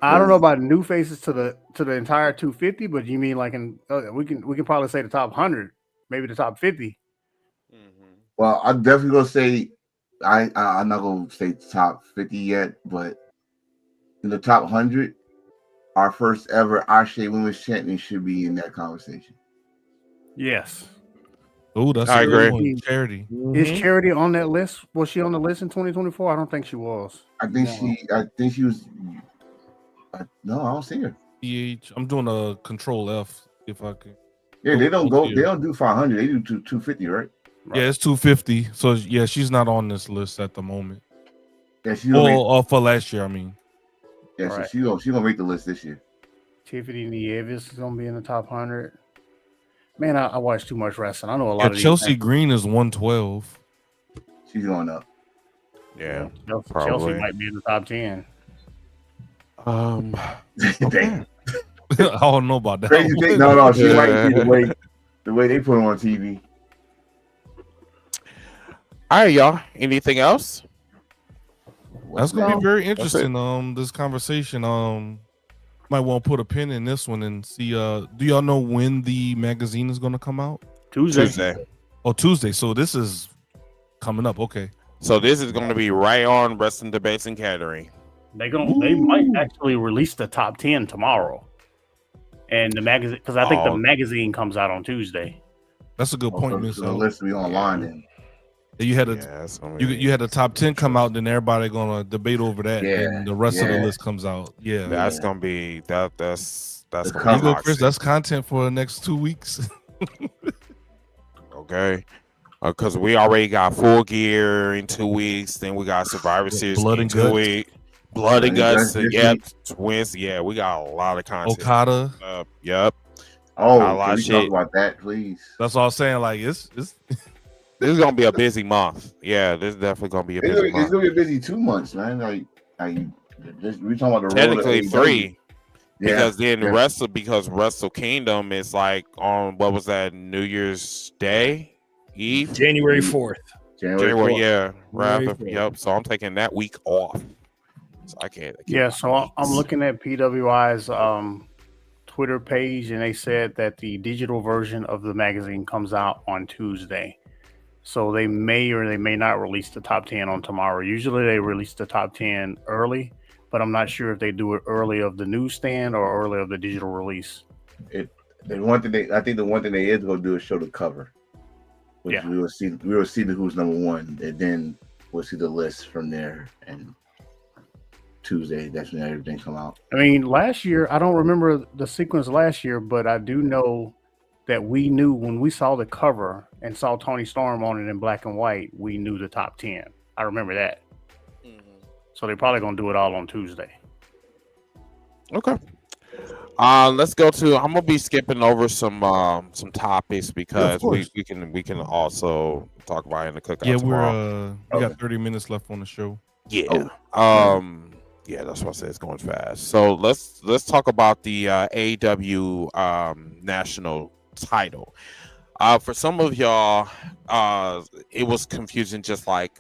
I don't know about new faces to the entire 250, but you mean like in we can probably say the top 100, maybe the top 50. Well, I'm definitely gonna say I'm not gonna say top 50 yet, but in the top 100, our first ever Ashe Women's Champion should be in that conversation. Yes. Oh, that's I a good agree. one. Charity. Is Charity on that list? Was she on the list in 2024? I don't think she was. I think she was. No, I don't see her. I'm doing a control F if I can. Yeah, they don't go. They don't do 500. They do 250, right? Yeah, it's 250. So yeah, she's not on this list at the moment. Yeah, she's gonna for last year, I mean. Yeah, so she gonna make the list this year. Tiffany Nieves is gonna be in the top 100. Man, I watch too much wrestling. I know a lot of Chelsea Green is 112. She's going up. Yeah, Chelsea might be in the top 10. Damn. I don't know about that. Crazy thing. No, she might be the way they put her on TV. All right, y'all. Anything else? That's gonna be very interesting. This conversation. Might want to put a pin in this one and see. Do y'all know when the magazine is gonna come out? Tuesday. Oh, Tuesday. So this is coming up. Okay. So this is gonna be right on Wrestling Debates and Catering. They might actually release the top 10 tomorrow, and the magazine because I think the magazine comes out on Tuesday. That's a good point, Miss. So the list will be online then. You had you had the top 10 come out, then everybody gonna debate over that, and the rest of the list comes out. Yeah, that's gonna be that's there gonna you go, Chris. That's content for the next 2 weeks. Okay, because we already got Full Gear in 2 weeks. Then we got Survivor Series Blood in and 2 Guts. weeks. Blood and Guts. This Yep. week. Twins. Yeah, we got a lot of content. Okada. Yep. Oh, Got a lot can of we shit. talk about that, please? That's all I'm saying. Like it's This is gonna be a busy month. Yeah, this is definitely gonna be a busy It's month. gonna be a busy 2 months, man. Like we're talking about the Technically road 3. Yeah, Because then yeah. Wrestle Kingdom is like on what was that, New Year's Day Eve? January 4th. January 4th. Yeah. Right. January 4th. Yep. So I'm taking that week off. So I can't Yeah, so I'm looking at PWI's Twitter page, and they said that the digital version of the magazine comes out on Tuesday. So they may or they may not release the top 10 on tomorrow. Usually they release the top 10 early, but I'm not sure if they do it early of the newsstand or early of the digital release. I think the one thing they is gonna do is show the cover. Which we will see who's number 1, and then we'll see the list from there. And Tuesday, that's when everything come out. I mean, last year, I don't remember the sequence last year, but I do know that we knew when we saw the cover and saw Tony Storm on it in black and white, we knew the top 10. I remember that. So they're probably going to do it all on Tuesday. Okay. Let's go to. I'm gonna be skipping over some topics because we can also talk about it in the cookout. Yeah, tomorrow. we got 30 minutes left on the show. Yeah. Yeah, that's what I said. It's going fast. So let's talk about the AEW National Title. For some of y'all, it was confusing, just like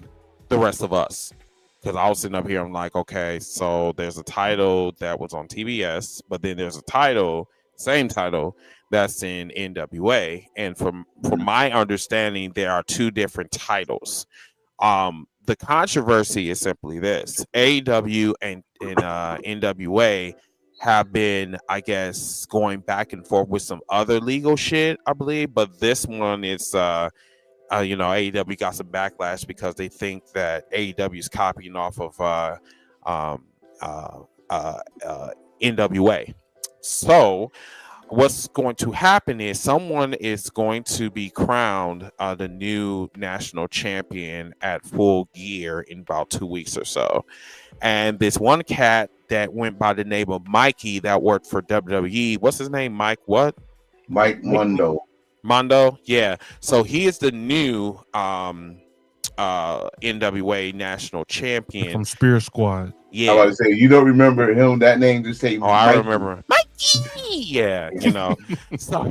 the rest of us. Because I was sitting up here, I'm like, okay, so there's a title that was on TBS, but then there's a same title that's in NWA. And from my understanding, there are 2 different titles. The controversy is simply this: AEW and NWA have been, I guess, going back and forth with some other legal shit, I believe. But this one is, AEW got some backlash because they think that AEW is copying off of NWA. So what's going to happen is someone is going to be crowned the new national champion at Full Gear in about 2 weeks or so. And this one cat that went by the name of Mikey that worked for WWE, what's his name? Mike what? Mike Mondo. Mondo, yeah. So he is the new NWA national champion From Spear Squad. Yeah, I was about to say, you don't remember him? That name just say. Oh, I remember. Mikey. Yeah, you know. So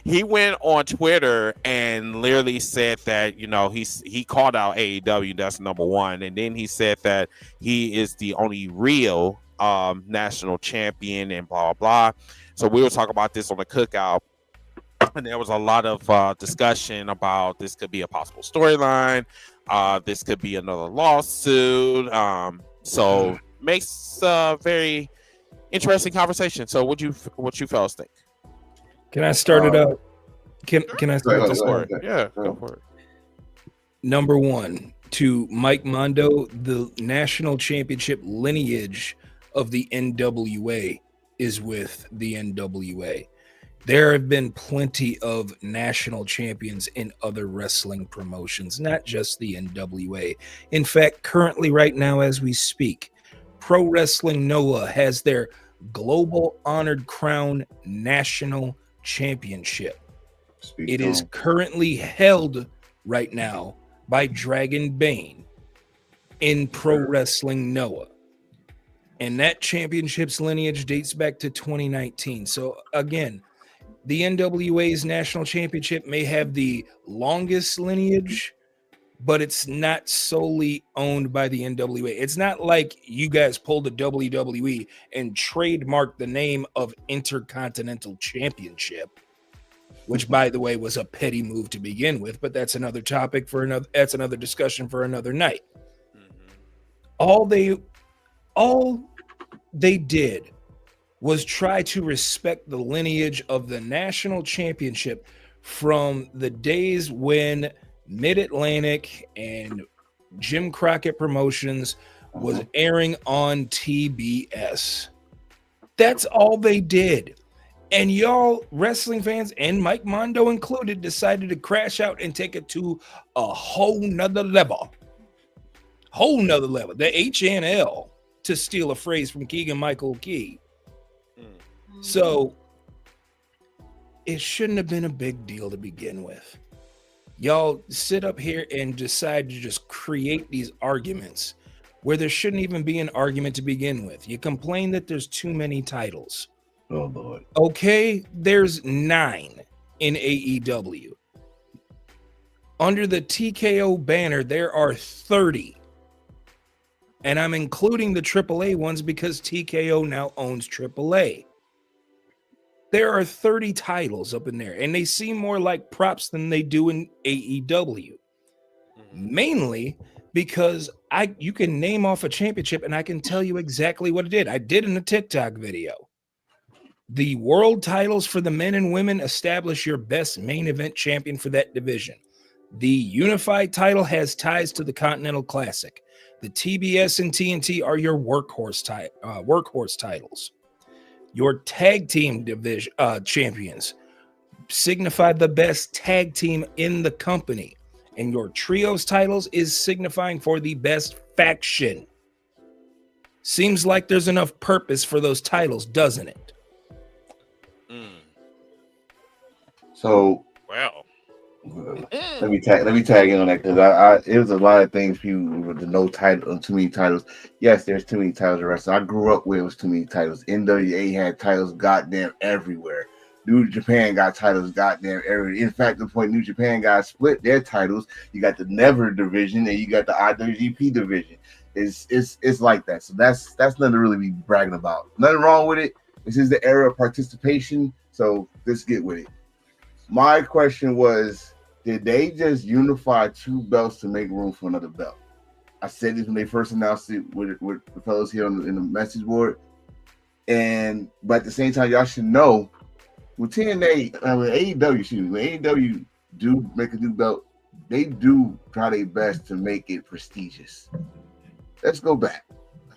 he went on Twitter and literally said that, you know, he called out AEW. That's number one, and then he said that he is the only real national champion and blah blah blah. So we were talking about this on the cookout. And there was a lot of discussion about this could be a possible storyline. This could be another lawsuit. So makes a very interesting conversation. So what you fellas think? Can I start it out? Can I start this for it? Yeah, go for it. Number one, to Mike Mondo, the national championship lineage of the NWA is with the NWA. There have been plenty of national champions in other wrestling promotions, not just the NWA. In fact, currently right now as we speak, Pro Wrestling Noah has their Global Honored Crown National Championship. It is currently held right now by Dragon Bane in Pro Wrestling Noah. And that championship's lineage dates back to 2019. So again, the NWA's national championship may have the longest lineage, but it's not solely owned by the NWA. It's not like you guys pulled the WWE and trademarked the name of Intercontinental Championship, which, by the way, was a petty move to begin with, but that's another topic for another. That's another discussion for another night. All they did was try to respect the lineage of the national championship from the days when Mid-Atlantic and Jim Crockett Promotions was airing on TBS. That's all they did. And y'all wrestling fans, and Mike Mondo included, decided to crash out and take it to a whole nother level. The HNL, to steal a phrase from Keegan-Michael Key. So it shouldn't have been a big deal to begin with. Y'all sit up here and decide to just create these arguments where there shouldn't even be an argument to begin with. You complain that there's too many titles. Oh, Lord. Okay, there's 9 in AEW. Under the TKO banner, there are 30. And I'm including the AAA ones because TKO now owns AAA. There are 30 titles up in there, and they seem more like props than they do in AEW. Mainly because you can name off a championship, and I can tell you exactly what it did. I did in a TikTok video. The world titles for the men and women establish your best main event champion for that division. The unified title has ties to the Continental Classic. The TBS and TNT are your workhorse titles. Your tag team division champions signify the best tag team in the company, and your trios titles is signifying for the best faction. Seems like there's enough purpose for those titles, doesn't it? So, well, let me tag in on that, because it was a lot of things people with the no title, too many titles. Yes, there's too many titles in wrestling. I grew up where it was too many titles. NWA had titles goddamn everywhere. New Japan got titles goddamn everywhere. In fact, the point New Japan got split their titles. You got the Never division and you got the IWGP division. It's like that. So that's nothing to really be bragging about. Nothing wrong with it. This is the era of participation. So let's get with it. My question was, did they just unify 2 belts to make room for another belt? I said this when they first announced it with the fellows here in the message board. But at the same time, y'all should know, with TNA, when AEW do make a new belt, they do try their best to make it prestigious. Let's go back.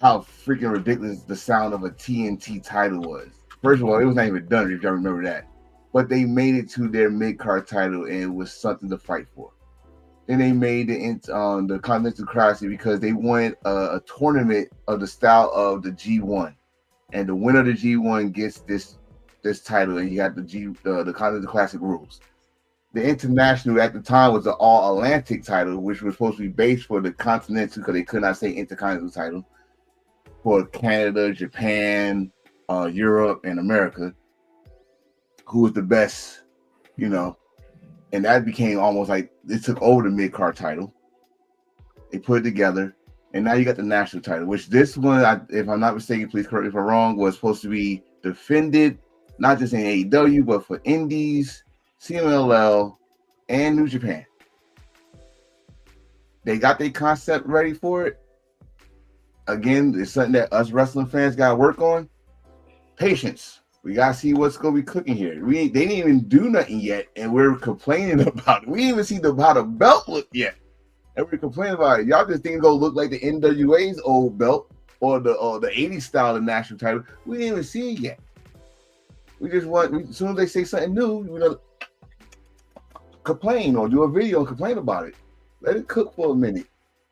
How freaking ridiculous the sound of a TNT title was. First of all, it was not even done, if y'all remember that. But they made it to their mid-card title, and it was something to fight for. Then they made it the Continental Classic because they wanted a tournament of the style of the G1, and the winner of the G1 gets this title, and you got the Continental Classic rules. The International at the time was the All Atlantic title, which was supposed to be based for the Continental because they could not say Intercontinental title for Canada, Japan, Europe, and America. Who was the best, you know? And that became almost like it took over the mid-card title. They put it together, and now you got the national title, which this one, if I'm not mistaken, please correct me if I'm wrong, was supposed to be defended not just in AEW, but for Indies, CMLL, and New Japan. They got their concept ready for it. Again, it's something that us wrestling fans got to work on. Patience. We got to see what's going to be cooking here. They didn't even do nothing yet, and we're complaining about it. We didn't even see how the belt look yet, and we're complaining about it. Y'all just think it's going to look like the NWA's old belt or the 80s style of national title. We didn't even see it yet. We just want, as soon as they say something new, we're going to complain or do a video and complain about it. Let it cook for a minute.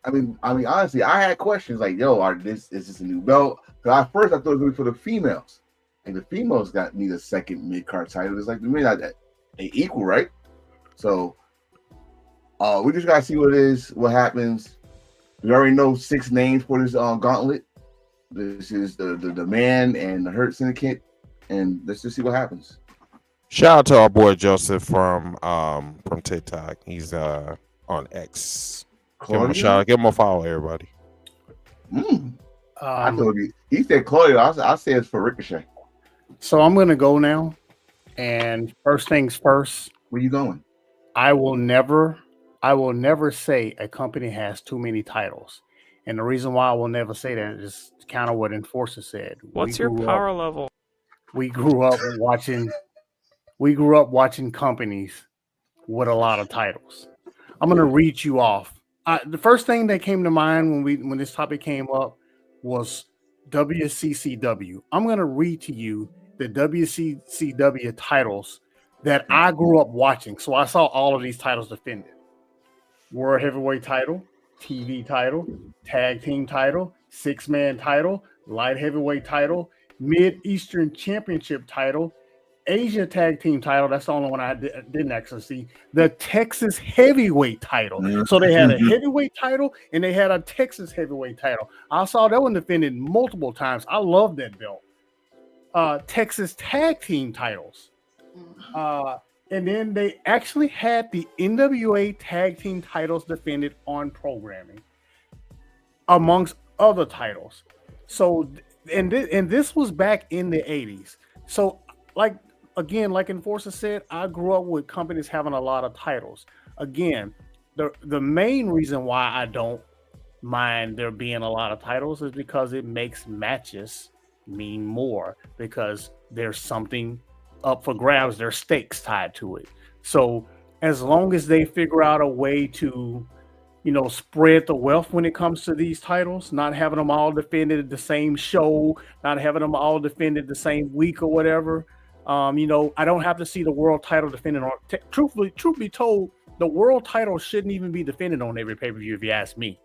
I mean, honestly, I had questions like, "Yo, is this a new belt?" Because at first I thought it was going to be for the females. And the females need a second mid-card title. It's like the men that ain't equal, right? So we just gotta see what it is, what happens. We already know 6 names for this gauntlet. This is the Man and the Hurt Syndicate, and let's just see what happens. Shout out to our boy Joseph from TikTok. He's on X. Give him a shout out. Give him a follow, everybody. I told you. He said Claudio. I said it's for Ricochet. So I'm gonna go now. And first things first. Where you going? I will never say a company has too many titles. And the reason why I will never say that is kind of what Enforcer said. What's your power level? We grew up watching companies with a lot of titles. I'm gonna read you off. The first thing that came to mind when this topic came up was WCCW. I'm gonna read to you the WCCW titles that I grew up watching. So I saw all of these titles defended. World Heavyweight title, TV title, Tag Team title, 6-man title, Light Heavyweight title, Mid-Eastern Championship title, Asia Tag Team title. That's the only one I didn't actually see. The Texas Heavyweight title. So they had a heavyweight title and they had a Texas Heavyweight title. I saw that one defended multiple times. I love that belt. Texas Tag Team titles. And then they actually had the NWA Tag Team titles defended on programming, amongst other titles. So, and this was back in the 80s. So, like Enforcer said, I grew up with companies having a lot of titles. Again, the main reason why I don't mind there being a lot of titles is because it makes matches mean more, because there's something up for grabs, there's stakes tied to it. So as long as they figure out a way to, spread the wealth when it comes to these titles, not having them all defended the same show, not having them all defended the same week or whatever. I don't have to see the world title defended on. Truth be told, the world title shouldn't even be defended on every pay-per-view, if you ask me.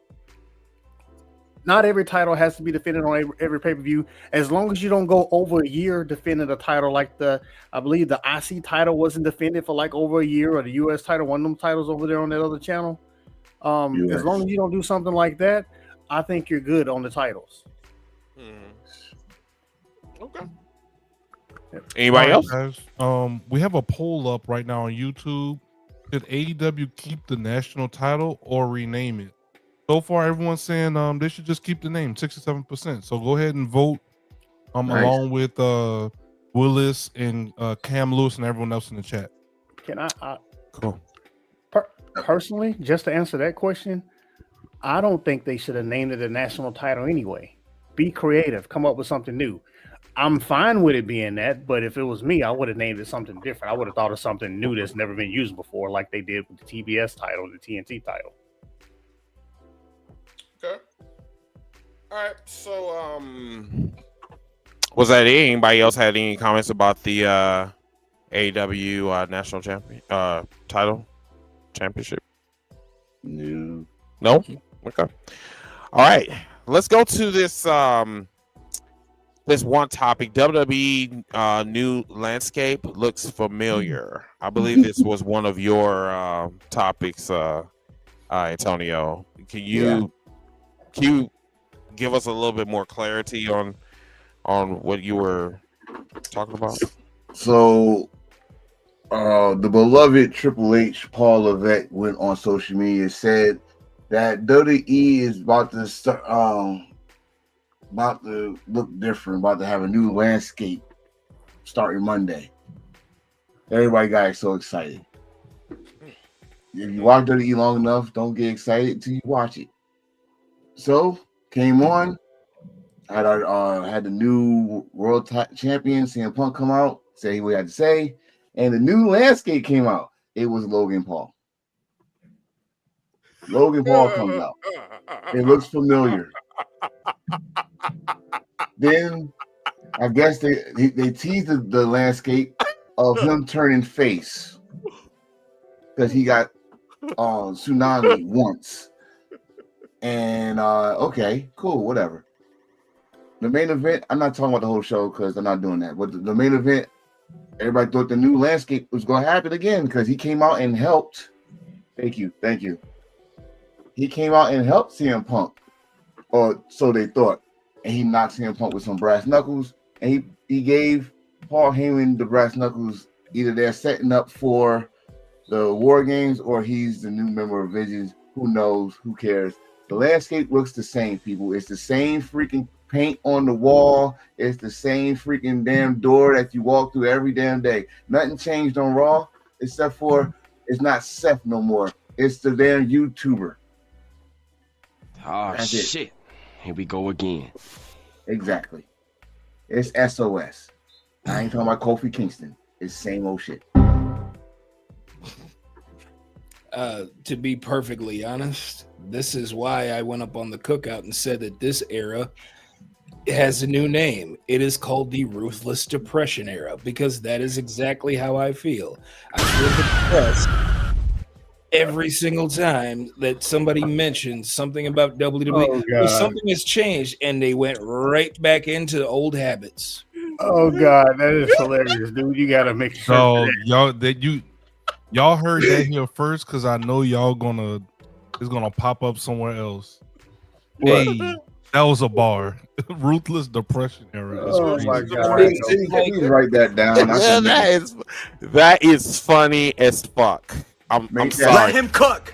Not every title has to be defended on every pay-per-view. As long as you don't go over a year defending a title, like I believe the IC title wasn't defended for like over a year, or the US title, one of them titles over there on that other channel. As long as you don't do something like that, I think you're good on the titles. Okay. Anybody else? Guys, we have a poll up right now on YouTube. Should AEW keep the national title or rename it? So far, everyone's saying they should just keep the name, 67%. So go ahead and vote along with Willis and Cam Lewis and everyone else in the chat. Can I Cool. Personally, just to answer that question, I don't think they should have named it a national title anyway. Be creative, come up with something new. I'm fine with it being that, but if it was me, I would have named it something different. I would have thought of something new that's never been used before, like they did with the TBS title, the TNT title. Okay. All right. So Was that it? Anybody else had any comments about the AEW National Title Championship? No. No? Okay. All right. Let's go to this this one topic. WWE new landscape looks familiar. I believe this was one of your topics, Antonio. Can you give us a little bit more clarity on what you were talking about? So, the beloved Triple H, Paul Levesque, went on social media, said that WWE is about to start, about to look different, about to have a new landscape starting Monday. Everybody got so excited. If you watch WWE long enough, don't get excited until you watch it. So, came on. Had the new world champion CM Punk come out, say what he had to say, and the new landscape came out. It was Logan Paul. Logan Paul comes out. It looks familiar. Then I guess they teased the landscape of him turning face because he got tsunami once. And okay, cool, whatever. The main event, I'm not talking about the whole show because I'm not doing that. But the main event, everybody thought the new landscape was going to happen again because he came out and helped. Thank you. He came out and helped CM Punk, or so they thought. And he knocked CM Punk with some brass knuckles. And he gave Paul Heyman the brass knuckles. Either they're setting up for the War Games or he's the new member of Visions. Who knows? Who cares? The landscape looks the same, people. It's the same freaking paint on the wall. It's the same freaking damn door that you walk through every damn day. Nothing changed on Raw except for it's not Seth no more. It's the damn YouTuber. Oh, shit. Here we go again. Exactly. It's SOS. I ain't talking about Kofi Kingston. It's same old shit. To be perfectly honest, this is why I went up on the cookout and said that this era has a new name. It is called the Ruthless Depression era, because that is exactly how I feel. I feel depressed every single time that somebody mentions something about WWE. Or something has changed, and they went right back into old habits. Oh God, that is hilarious, dude. You gotta make sure. So y'all heard that here first, because I know it's gonna pop up somewhere else. What? Hey, that was a bar. Ruthless Depression era. Oh my God! Please write that down. That is funny as fuck. I'm sorry. Let him cook.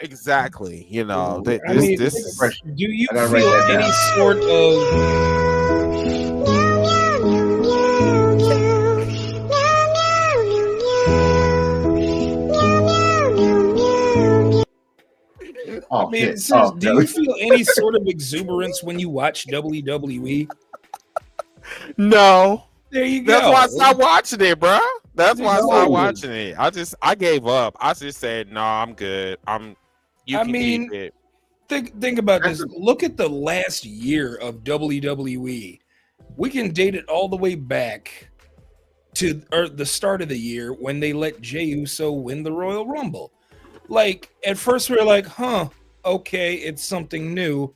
Exactly. You know, do you feel any sort of Oh, do you feel any sort of exuberance when you watch WWE? No. There you go. That's why I stopped watching it, bro. That's why I stopped watching it. I gave up. I just said, no, I'm good. Keep it. Think about this. Look at the last year of WWE. We can date it all the way back to the start of the year when they let Jey Uso win the Royal Rumble. Like, at first we were like, okay, it's something new.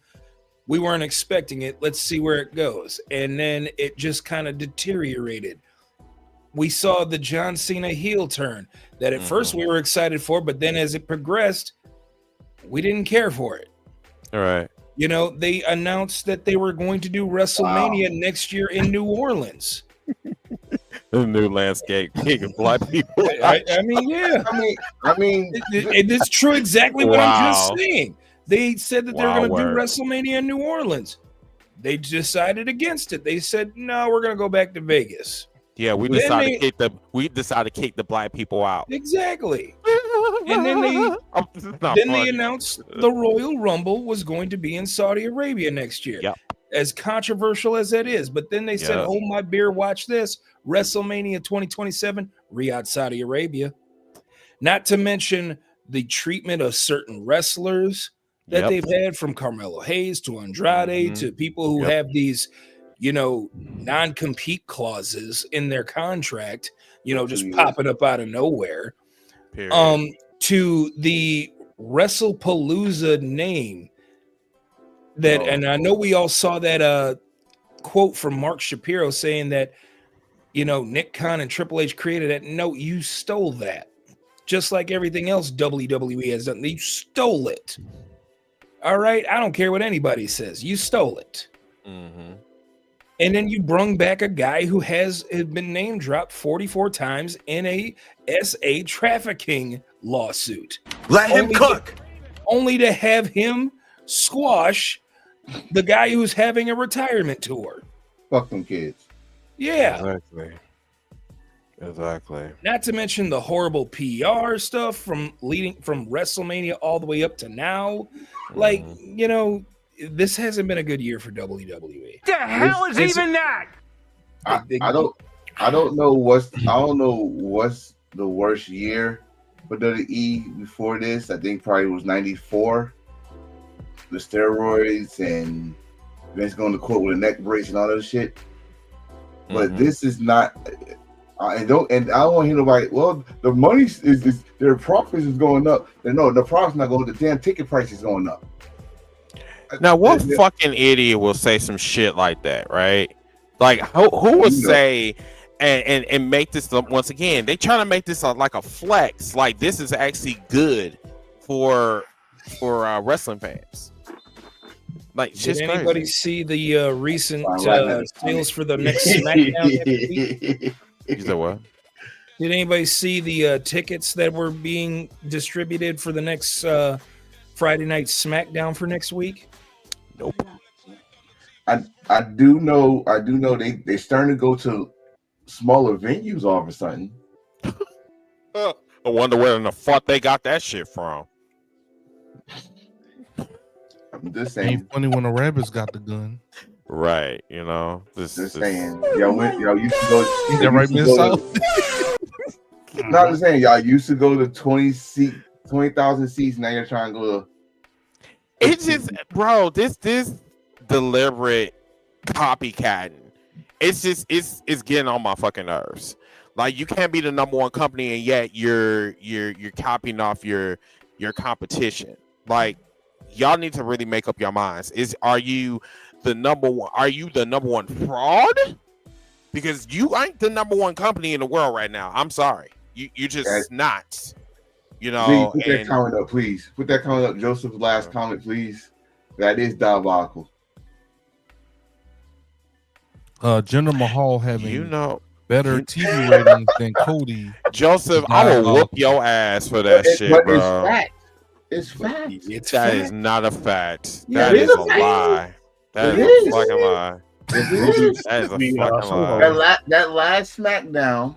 We weren't expecting it. Let's see where it goes. And then it just kind of deteriorated. We saw the John Cena heel turn that at first we were excited for, but then as it progressed, we didn't care for it. All right. You know, they announced that they were going to do WrestleMania next year in New Orleans. The new landscape, kicking black people. I mean, yeah. I mean, it's true. Exactly what I'm just saying. They said that they were going to do word. WrestleMania in New Orleans. They decided against it. They said, "No, we're going to go back to Vegas." Yeah, we decided to kick the black people out. Exactly. And then they announced the Royal Rumble was going to be in Saudi Arabia next year. Yep. As controversial as that is, but then they said, "Hold my beer, watch this: WrestleMania 2027, Riyadh, Saudi Arabia." Not to mention the treatment of certain wrestlers that they've had, from Carmelo Hayes to Andrade to people who have these, non-compete clauses in their contract, just popping up out of nowhere. Period. To the WrestlePalooza name that, and I know we all saw that quote from Mark Shapiro saying that, Nick Khan and Triple H created that. No, you stole that. Just like everything else WWE has done. You stole it. All right? I don't care what anybody says. You stole it. Mm-hmm. And then you brung back a guy who has been name dropped 44 times in a SA trafficking lawsuit. Let him cook. Only to have him squash the guy who's having a retirement tour. Fuck them kids. Yeah. Exactly. Not to mention the horrible PR stuff from WrestleMania all the way up to now. Like, this hasn't been a good year for WWE. The hell is even that? I don't know what's the worst year for WWE before this. I think probably was 94. The steroids and Vince going to court with a neck brace and all that shit. But this is not. I don't want to hear nobody. Well, the money is their profits is going up. No, the profits not going. The damn ticket price is going up. Now, what fucking idiot will say some shit like that, right? Like, who would say and make this once again? They trying to make this like a flex. Like this is actually good for wrestling fans. Like, did anybody see the recent sales for the next SmackDown? You said what? Did anybody see the tickets that were being distributed for the next Friday night SmackDown for next week? Nope. I do know they're starting to go to smaller venues all of a sudden. I wonder where in the fuck they got that shit from. I'm just saying. Ain't funny when the rabbits got the gun. Right, just saying. Y'all used to go. Is that right, Miss South? Not just saying, y'all used to go to 20,000 seats. Now you're trying to go to. It's just, bro. This deliberate copycatting. It's just it's getting on my fucking nerves. Like, you can't be the number one company and yet you're copying off your competition. Like, y'all need to really make up your minds. Are you the number one fraud? Because you ain't the number one company in the world right now. I'm sorry. You're just not. Please put that comment up, please. Put that comment up, Joseph's last comment, please. That is diabolical. Jinder Mahal having better TV ratings than Cody. Joseph, I will whoop your ass for that shit, bro. It's fact. That is not a fact. That is a lie. That is a fucking lie. That is a fucking lie. That last SmackDown.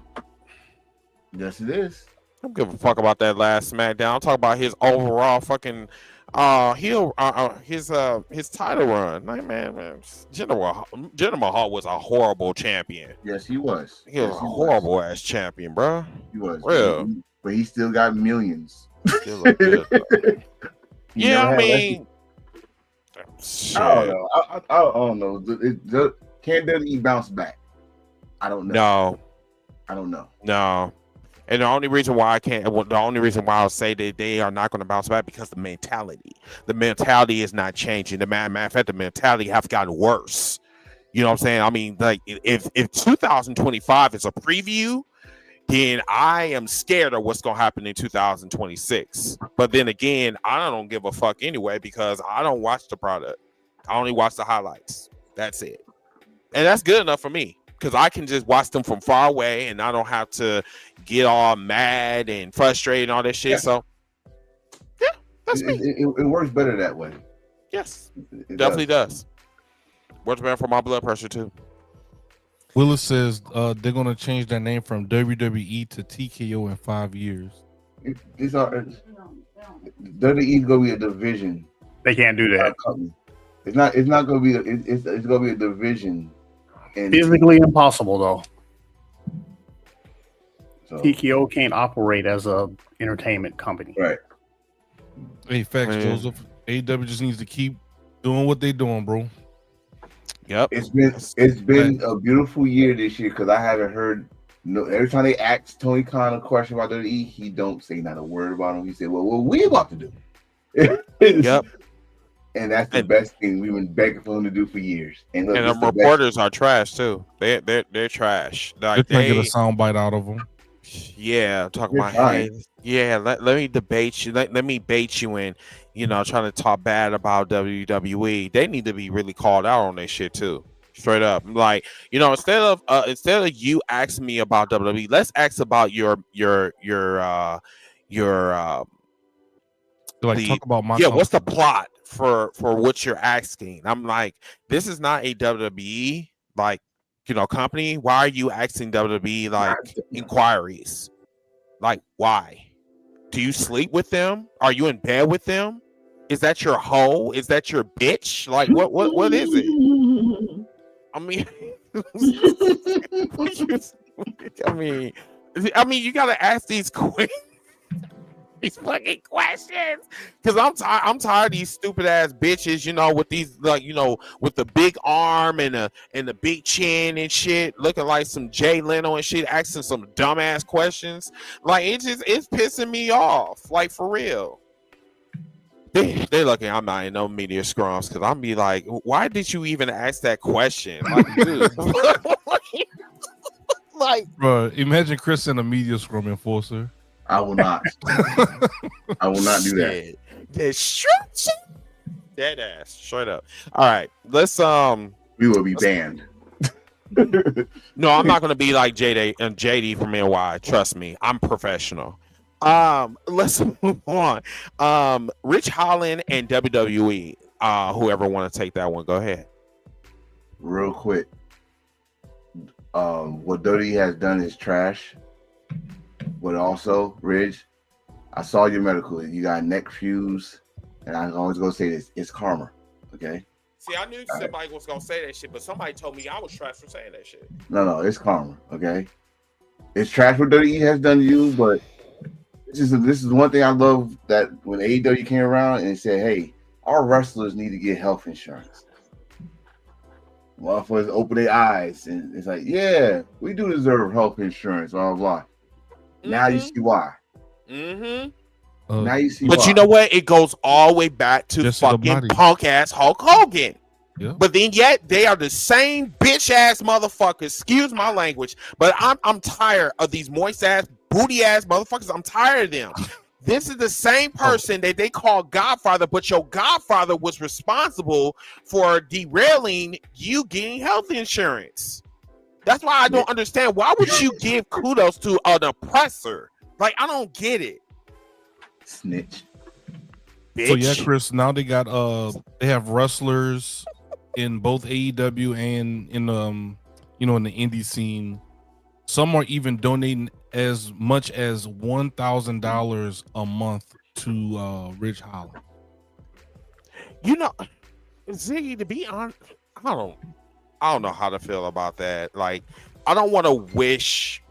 Yes, it is. I don't give a fuck about that last SmackDown. I'm talking about his overall fucking his title run. Like, man, Jinder Mahal was a horrible champion. Yes, he was. He was a horrible ass champion, bro. He was. Real. But he still got millions. Yeah, I mean, shit. I don't know. Can WWE bounce back? I don't know. No, I don't know. No. And the only reason why I'll say that they are not going to bounce back because the mentality is not changing. The matter of fact, the mentality has gotten worse. You know what I'm saying? I mean, like, if 2025 is a preview, then I am scared of what's going to happen in 2026. But then again, I don't give a fuck anyway because I don't watch the product. I only watch the highlights. That's it. And that's good enough for me because I can just watch them from far away and I don't have to get all mad and frustrated and all that shit. Yeah. So, yeah, that's me. It works better that way. Yes, it definitely does. Works better for my blood pressure, too. Willis says they're going to change their name from WWE to TKO in 5 years. WWE is going to be a division. They can't do that. It's not going to be. It's going to be a division. Physically impossible, though. So, TKO can't operate as a entertainment company. Right. Hey, facts, Joseph. AEW just needs to keep doing what they're doing, bro. Yep. It's been a beautiful year this year because I haven't heard every time they ask Tony Khan a question about WWE, he don't say not a word about him. He said, "Well, what we about to do?" Yep. And that's the best thing we've been begging for him to do for years. And look, And the reporters are trash too. They're trash. Like They're trying to get a soundbite out of them. Yeah, talking You're about fine. hey, yeah, let me debate you. Let me bait you in, trying to talk bad about WWE. They need to be really called out on their shit too. Straight up. Like, instead of you asking me about WWE, let's ask about your talk about my what's the plot for what you're asking? I'm like, this is not a WWE company. Why are you asking WWE inquiries? Like, why? Do you sleep with them? Are you in bed with them? Is that your hoe? Is that your bitch? Like, what is it? I mean, I mean, you gotta ask these these fucking questions because I'm tired of these stupid ass bitches, with these with the big arm and the big chin and shit, looking like some Jay Leno and shit, asking some dumbass questions. Like it's pissing me off. Like for real. They lucky I'm not in no media scrums because I'm be like, why did you even ask that question? Like, dude. Like, bro, imagine Chris in a media scrum enforcer. I will not. I will not do that. Destruction. Dead ass. Straight up. All right. Let's we will be banned. No, I'm not gonna be like JD from NY. Trust me. I'm professional. Let's move on. Rich Holland and WWE. Whoever want to take that one, go ahead. Real quick. What WWE has done is trash. But also, Rich, I saw your medical. You got neck fuse, and I'm always gonna say this: it's karma. Okay. See, I knew somebody was gonna say that shit, but somebody told me I was trash for saying that shit. No, it's karma. Okay. It's trash what WWE has done to you, but this is one thing I love that when AEW came around and said, "Hey, our wrestlers need to get health insurance." Motherfuckers open their eyes and it's like, "Yeah, we do deserve health insurance." Blah blah blah. Now you see why. Mm-hmm. Now you see but why. You know what? It goes all the way back to Just fucking punk ass Hulk Hogan. Yeah. But then yet they are the same bitch ass motherfuckers. Excuse my language, but I'm tired of these moist ass, booty ass motherfuckers. I'm tired of them. This is the same person that they call Godfather, but your Godfather was responsible for derailing you getting health insurance. That's why I don't understand. Why would you give kudos to an oppressor? Like, I don't get it. Snitch. Bitch. So yeah, Chris, now they got they have wrestlers in both AEW and in in the indie scene. Some are even donating as much as $1,000 a month to Rich Holland. Ziggy, to be honest, I don't know how to feel about that. Like, I don't want to wish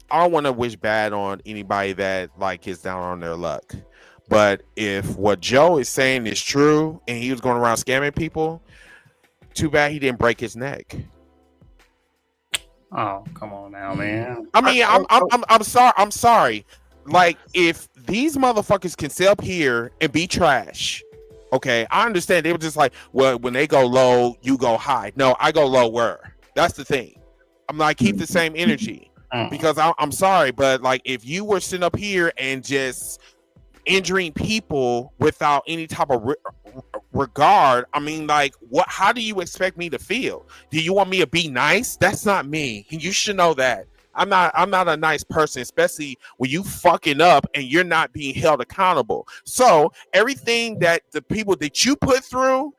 bad on anybody that is down on their luck. But if what Joe is saying is true and he was going around scamming people, too bad he didn't break his neck. Oh, come on now, man. I mean, I'm sorry. I'm sorry. Like, if these motherfuckers can sit up here and be trash, okay, I understand. They were just like, well, when they go low, you go high. No, I go lower. That's the thing. I'm like, keep the same energy because I'm sorry, but if you were sitting up here and just injuring people without any type of regard, I mean, what? How do you expect me to feel? Do you want me to be nice? That's not me. You should know that. I'm not a nice person, especially when you fucking up and you're not being held accountable. So everything that the people that you put through,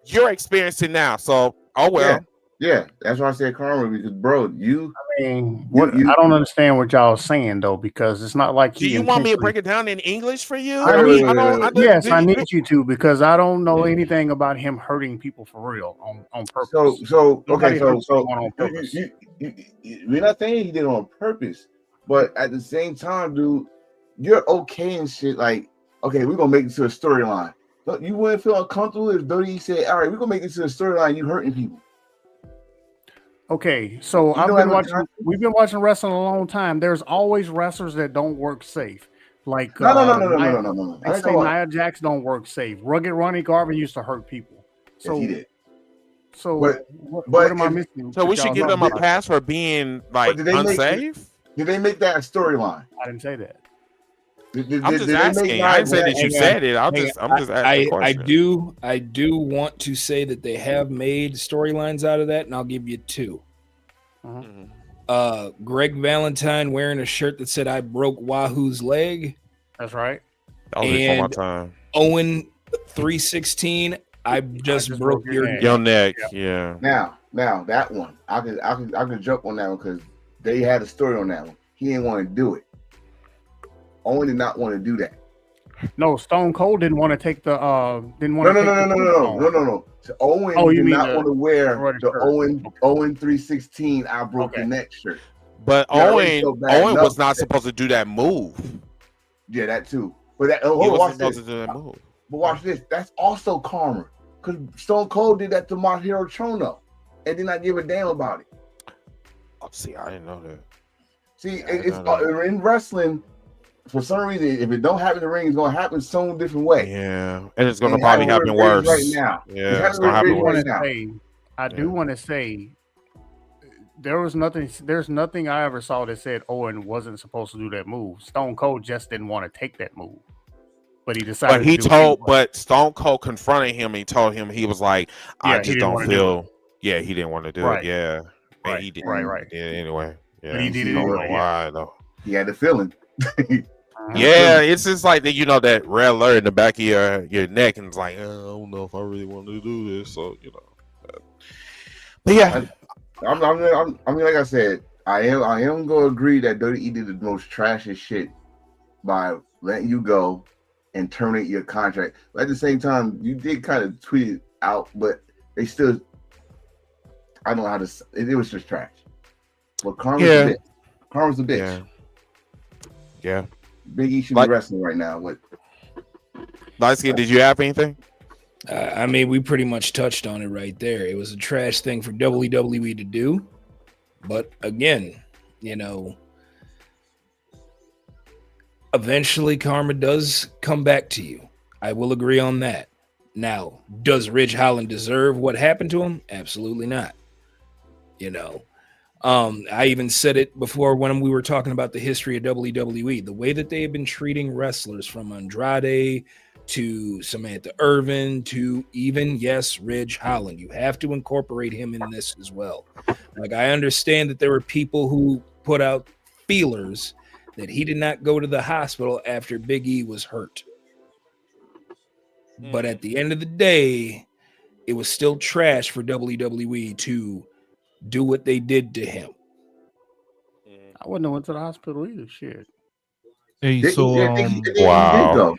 you're experiencing now. So, oh well. Yeah, that's why I said karma, because bro, I don't understand what y'all are saying though, because it's not like Do you want me to break it down in English for you? I need you to, because I don't know anything about him hurting people for real on purpose. So Nobody okay, hurts so anyone on purpose. we're not saying he did it on purpose, but at the same time, dude, you're okay and shit. Like, okay, we're gonna make it to a storyline. You wouldn't feel uncomfortable if WWE said, "All right, we're gonna make it to a storyline. You hurting people." Okay, so we've been watching wrestling a long time. There's always wrestlers that don't work safe. Like No. They say Nia Jax don't work safe. Rugged Ronnie Garvin used to hurt people. So yes, he did. So what am I missing? So we should give them a pass for being like unsafe? Did they make that a storyline? I didn't say that. I'm just asking. I didn't say that you said it. I'm just asking a question. I do want to say that they have made storylines out of that, and I'll give you two. Greg Valentine wearing a shirt that said "I broke Wahoo's leg." That's right. That was before my time. Owen 316. I just broke your neck. Yeah. Now that one, I could jump on that one because they had a story on that one. He didn't want to do it. Owen did not want to do that. No, Stone Cold didn't want to take the No. So Owen did not want to wear the Owen 316 I broke your neck shirt. But Owen was not supposed to do that move. Yeah, that too. But watch this. That's also karma. Because Stone Cold did that to Masahiro Chono and did not give a damn about it. Oh, see, I didn't know that. See, it's in wrestling. For some reason, if it don't happen in the ring, it's gonna happen some different way. Yeah, and it's gonna probably happen worse right now. Yeah, it's gonna happen worse. I do want to say there's nothing I ever saw that said Owen wasn't supposed to do that move. Stone Cold just didn't want to take that move, but he decided. But Stone Cold confronted him and he told him he was like, I just don't feel. Yeah, he didn't want to do it. Yeah, right. He did. Right. Yeah. Anyway. Yeah. But he did it anyway. Why though? He had the feeling. Yeah, it's just like that red alert in the back of your neck, and it's like, I don't know if I really want to do this. So but yeah, I mean, like I said, I am going to agree that WWE did the most trashiest shit by letting you go and terminate your contract. But at the same time, you did kind of tweet it out, but they still, I don't know how to. It was just trash. But Karma's a bitch. Yeah. Big E should be wrestling right now. Lysky, did you have anything? I mean, we pretty much touched on it right there. It was a trash thing for WWE to do. But again, eventually karma does come back to you. I will agree on that. Now, does Ridge Holland deserve what happened to him? Absolutely not. I even said it before when we were talking about the history of WWE, the way that they have been treating wrestlers from Andrade to Samantha Irvin to even, Ridge Holland. You have to incorporate him in this as well. Like, I understand that there were people who put out feelers that he did not go to the hospital after Big E was hurt. But at the end of the day, it was still trash for WWE to do what they did to him. I wouldn't have went to the hospital either. Shit. Hey, so wow.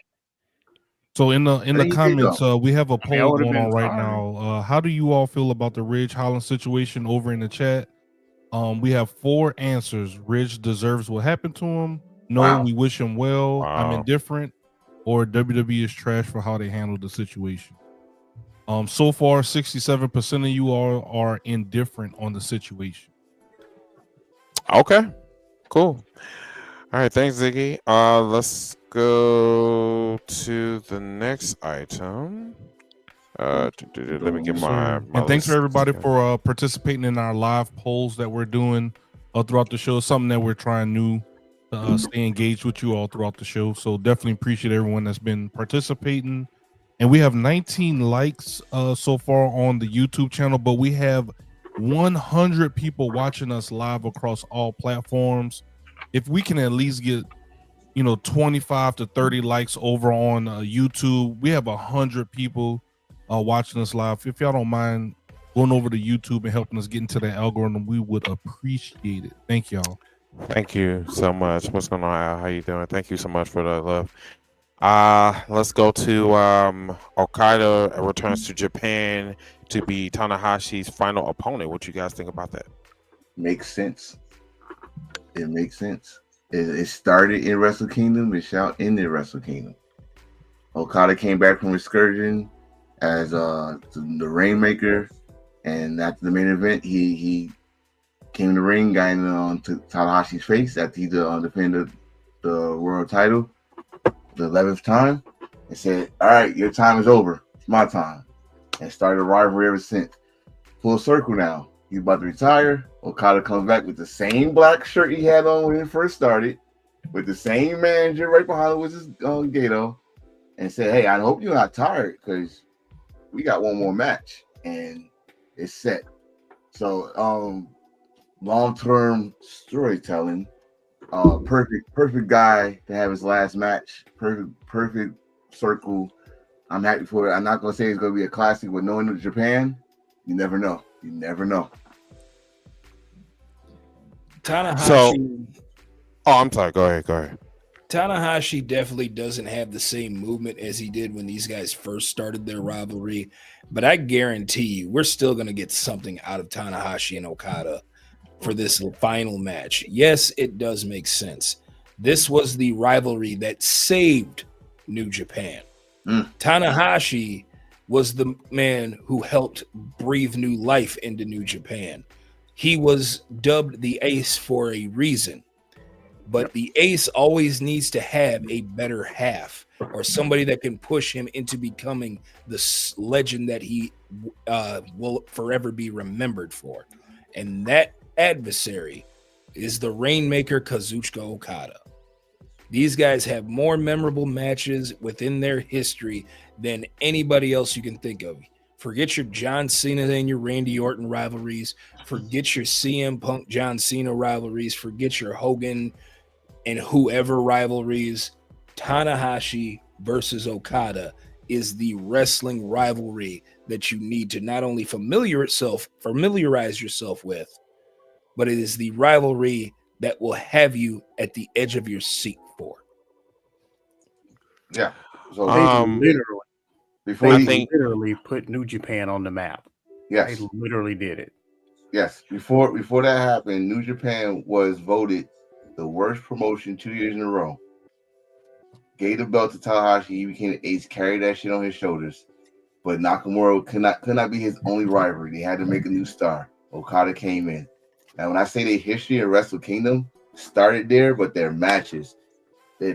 So in the comments, we have a poll going on right now. How do you all feel about the Ridge Holland situation over in the chat? We have 4 answers. Ridge deserves what happened to him. No, we wish him well. I'm indifferent. Or WWE is trash for how they handled the situation. So far, 67% of you all are indifferent on the situation. Okay, cool. All right, thanks, Ziggy. Let's go to the next item. Let me get my and thanks for everybody for participating in our live polls that we're doing throughout the show. Something that we're trying new to stay engaged with you all throughout the show. So definitely appreciate everyone that's been participating. And we have 19 likes so far on the YouTube channel, but we have 100 people watching us live across all platforms. If we can at least get 25 to 30 likes over on YouTube, we have 100 people watching us live. If y'all don't mind going over to YouTube and helping us get into the algorithm, we would appreciate it. Thank y'all. Thank you so much. What's going on, Al? How you doing? Thank you so much for the love. Let's go to Okada returns to Japan to be Tanahashi's final opponent. What you guys think about that? Makes sense. It makes sense. It started in Wrestle Kingdom. It's out in the Wrestle Kingdom. Okada came back from excursion as the Rainmaker, and after the main event, he came in the ring, got in to Tanahashi's face after he defended the world title the 11th time, and said, "All right, your time is over. It's my time." And started a rivalry ever since. Full circle now. He's about to retire. Okada comes back with the same black shirt he had on when he first started, with the same manager right behind him with his Gato, and said, "Hey, I hope you're not tired because we got one more match and it's set." So long-term storytelling, perfect guy to have his last match, perfect circle. I'm happy for it. I'm not gonna say it's gonna be a classic, but knowing Japan, you never know. You never know. Tanahashi. I'm sorry. Go ahead. Tanahashi definitely doesn't have the same movement as he did when these guys first started their rivalry, but I guarantee you we're still going to get something out of Tanahashi and Okada for this final match. Yes, it does make sense. This was the rivalry that saved New Japan. Tanahashi was the man who helped breathe new life into New Japan. He was dubbed the Ace for a reason. But the ace always needs to have a better half or somebody that can push him into becoming the legend that he will forever be remembered for. And that adversary is the Rainmaker Kazuchika Okada. These guys have more memorable matches within their history than anybody else you can think of. Forget your John Cena and your Randy Orton rivalries. Forget your CM Punk John Cena rivalries. Forget your Hogan and whoever rivalries. Tanahashi versus Okada is the wrestling rivalry that you need to not only familiarize yourself with, but it is the rivalry that will have you at the edge of your seat for. Yeah. So literally put New Japan on the map. Yes. They literally did it. Yes. Before that happened, New Japan was voted the worst promotion 2 years in a row. Gave the belt to Tanahashi. He became the ace, carried that shit on his shoulders. But Nakamura could not be his only rivalry. They had to make a new star. Okada came in. Now, when I say their history in Wrestle Kingdom started there, but their matches, they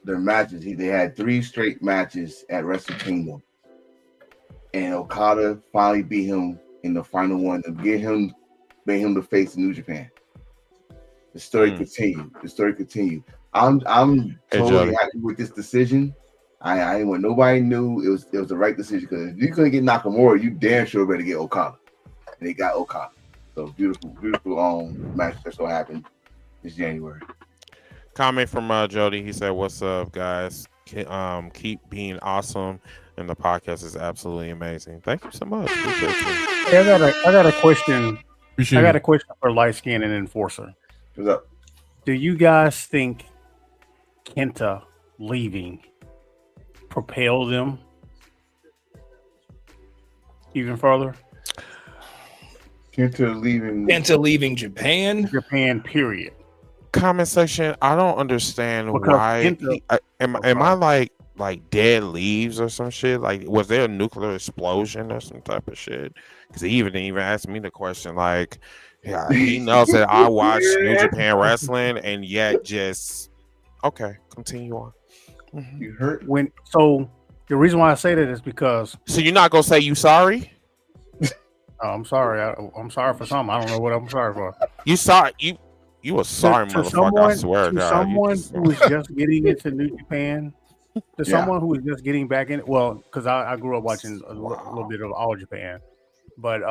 had 3 straight matches at Wrestle Kingdom. And Okada finally beat him in the final one to made him the face of New Japan. The story continued. I'm totally happy with this decision. I ain't want nobody knew it was the right decision, because if you couldn't get Nakamura, you damn sure better get Okada. And they got Okada. So beautiful match that's what happened this January. Comment from Jody. He said, "What's up, guys? Keep being awesome, and the podcast is absolutely amazing. Thank you so much." Hey, I got a question. I got a question for Light Skin and Enforcer. What's up? Do you guys think Kenta leaving propelled them even further? Kenta leaving Japan? Japan, period. Comment section. I don't understand why. Am I like dead leaves or some shit? Like, was there a nuclear explosion or some type of shit? Because he didn't even ask me the question. Like, yeah, he knows that I watch New Japan wrestling, and yet just okay. Continue on. You hurt So the reason why I say that is because. So you're not gonna say you sorry? I'm sorry. I'm sorry for something. I don't know what I'm sorry for. You sorry? You a sorry motherfucker? I swear to God. Someone who is just getting into New Japan. To someone who is just getting back in. Well, because I grew up watching a little bit of All Japan, but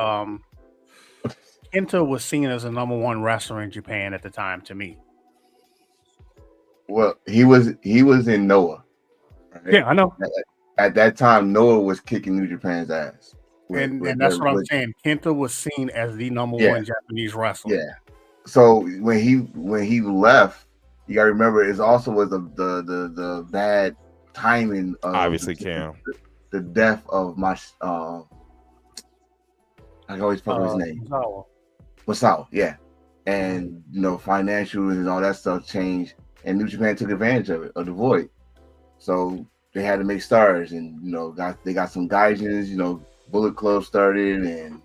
Kenta was seen as a #1 wrestler in Japan at the time. To me. Well, he was in Noah. Right? Yeah, I know. At that time, Noah was kicking New Japan's ass. And that's what I'm saying. Kenta was seen as the #1 Japanese wrestler. Yeah. So when he left, you gotta remember it also was the bad timing of obviously the death of my I always forget his name. Masao, yeah. And financial and all that stuff changed, and New Japan took advantage of it, of the void. So they had to make stars, and they got some Gaijins, Bullet Club started, and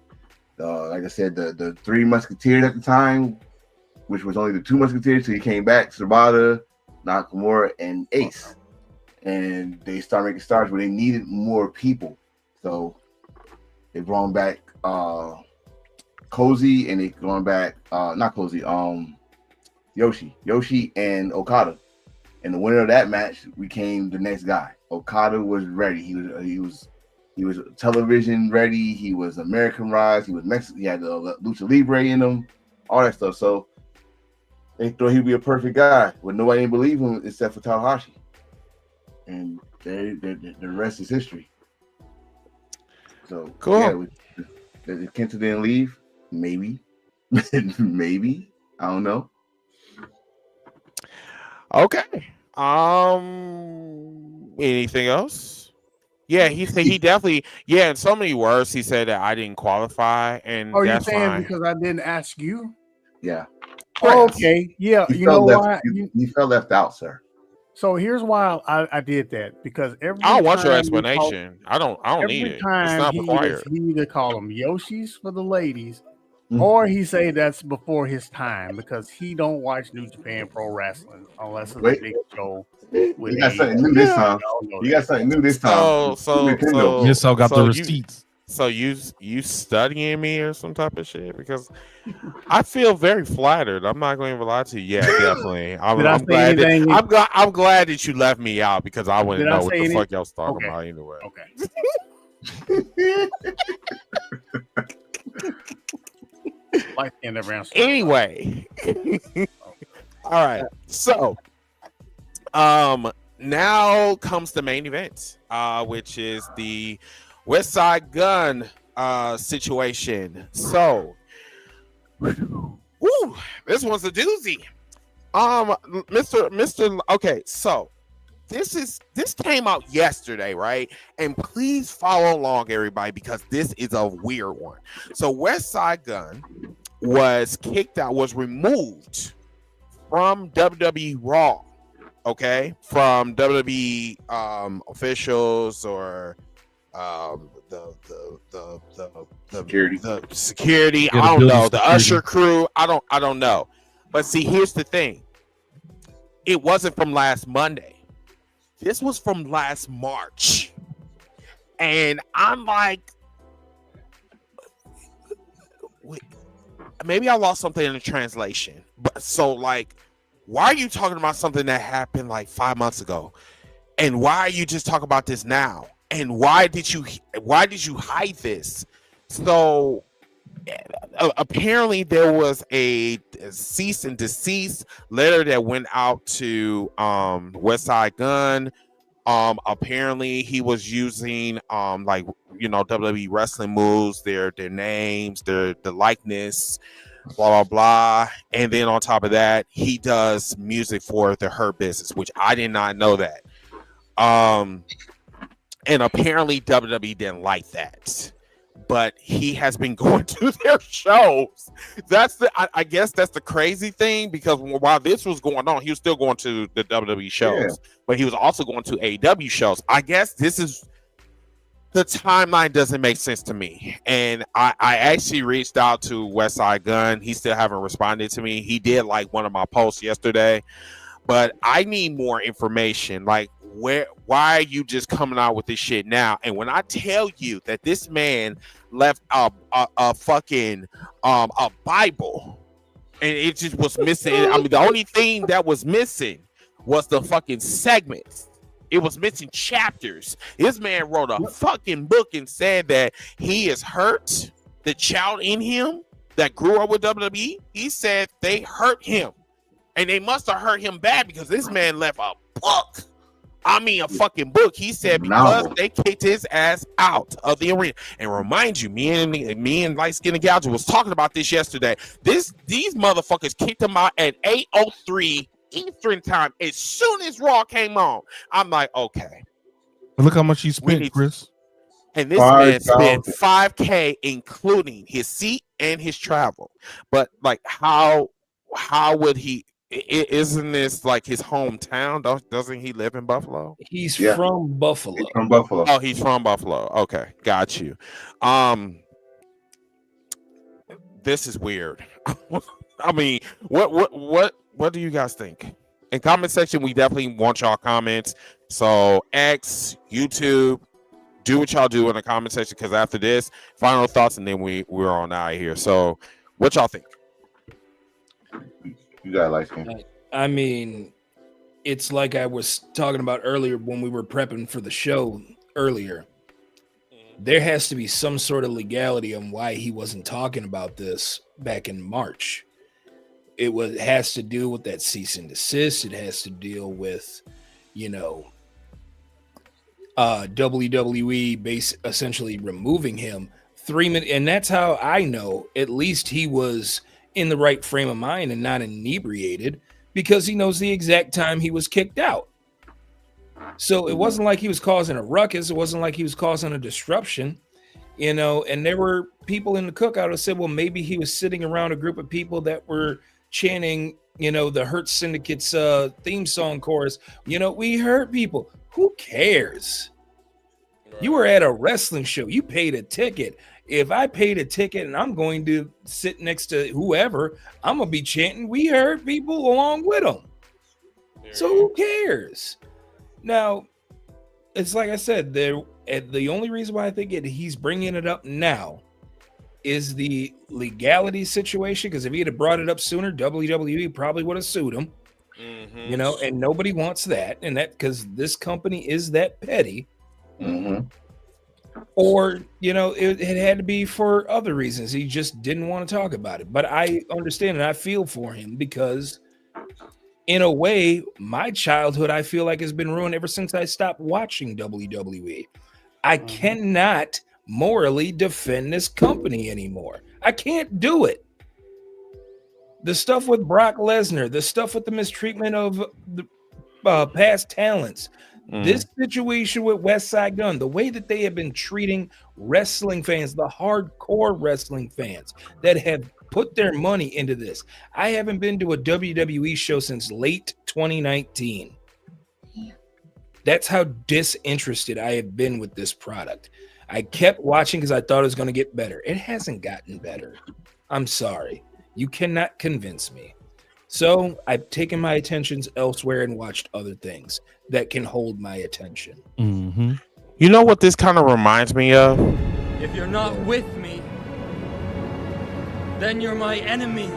Like I said, the three Musketeers at the time, which was only the two Musketeers, so he came back, Sabata, Nakamura, and Ace. And they started making stars, but they needed more people. So they brought back Cozy, and they going back not Cozy, Yoshi and Okada. And the winner of that match became the next guy. Okada was ready. He was television ready. He was Americanized. He was Mexican. He had the Lucha Libre in him, all that stuff. So they thought he'd be a perfect guy, but nobody didn't believe him except for Tanahashi. And the rest is history. So cool. Yeah, if Kenta didn't leave, maybe, maybe, I don't know. Okay. Anything else? Yeah, he said he definitely. Yeah, in so many words, he said that I didn't qualify, and Oh, you're that's saying fine. because I didn't ask you? Yeah. Oh, okay. Yeah. You You know felt why? you felt left out, sir. So here's why I did that, because every I don't want your time we explanation. I don't need it. every It's time not he required. either call them Yoshis for the ladies, or he say that's before his time because he don't watch New Japan Pro Wrestling unless it's a big show. With You got something new this time. You got something new this time. Missile got the receipts. So you studying me or some type of shit? Because I feel very flattered. I'm not going to lie to you. Yeah, definitely. I'm glad. I'm glad that you left me out because I wouldn't know what the fuck y'all was talking about anyway. Life can't never answer. Anyway, all right. So, now comes the main event, which is the Westside Gunn situation. So, this one's a doozy. Mr. Okay, so this came out yesterday, right? And please follow along, everybody, because this is a weird one. So Westside Gunn was kicked out, was removed from WWE RAW, okay, from WWE officials or the security. I don't know, the usher crew. I don't know. But see, here's the thing. It wasn't from last Monday. This was from last March. And I'm like, wait, maybe I lost something in the translation. But so like, why are you talking about something that happened like 5 months ago? And why are you just talking about this now? And why did you hide this? So apparently there was a cease and desist letter that went out to Westside Gunn. Apparently he was using like, you know, WWE wrestling moves, their names, the likeness, blah blah blah. And then on top of that, he does music for the Hurt Business, which I did not know that. And apparently WWE didn't like that. But he has been going to their shows. I guess that's the crazy thing, because while this was going on, he was still going to the WWE shows, but he was also going to AEW shows. I guess this is the timeline doesn't make sense to me. And I actually reached out to Westside Gunn. He still haven't responded to me. He did like one of my posts yesterday, but I need more information. Like, why are you just coming out with this shit now? And when I tell you that this man left a fucking a Bible, and it just was missing. I mean, the only thing that was missing was the fucking segments. It was missing chapters. This man wrote a fucking book and said that he is hurt. The child in him that grew up with WWE, he said they hurt him, and they must have hurt him bad, because this man left a book. I mean, a fucking book. He said because they kicked his ass out of the arena. And remind you, me and Light Skin and Gouger was talking about this yesterday. These motherfuckers kicked him out at 8:03 Eastern time. As soon as Raw came on, I'm like, okay. Look how much he spent, Chris. And this man spent $5,000, including his seat and his travel. But like, how would he? Isn't this like his hometown? Doesn't he live in Buffalo? He's from Buffalo. He's from Buffalo. Oh, he's from Buffalo. Okay, got you. this is weird. I mean, what do you guys think? In comment section, we definitely want y'all comments. So X, YouTube, do what y'all do in the comment section, because after this, final thoughts, and then we're on out of here. So what y'all think? You got light skin. I mean, it's like I was talking about earlier when we were prepping for the show earlier. There has to be some sort of legality on why he wasn't talking about this back in March. It has to do with that cease and desist. It has to deal with, WWE essentially removing him 3 minutes. And that's how I know at least he was in the right frame of mind and not inebriated, because he knows the exact time he was kicked out. So it wasn't like he was causing a ruckus. It wasn't like he was causing a disruption, and there were people in the cookout who said, well, maybe he was sitting around a group of people that were chanting, the Hurt Syndicate's theme song chorus. We hurt people. Who cares? You were at a wrestling show. You paid a ticket. If I paid a ticket and I'm going to sit next to whoever, I'm going to be chanting, we hurt people along with them. So who cares? Now, it's like I said, the only reason why I think he's bringing it up now is the legality situation, because if he had brought it up sooner, WWE probably would have sued him. And nobody wants that, and that because this company is that petty. Or it had to be for other reasons. He just didn't want to talk about it. But I understand and I feel for him, because in a way, my childhood, I feel like, has been ruined ever since I stopped watching WWE. I cannot morally defend this company anymore. I can't do it. The stuff with Brock Lesnar, the stuff with the mistreatment of the past talents, this situation with Westside Gunn, the way that they have been treating wrestling fans, the hardcore wrestling fans that have put their money into this. I haven't been to a WWE show since late 2019. That's how disinterested I have been with this product. I kept watching because I thought it was going to get better. It hasn't gotten better. I'm sorry. You cannot convince me. So I've taken my attentions elsewhere and watched other things that can hold my attention. You know what this kind of reminds me of? If you're not with me, then you're my enemy.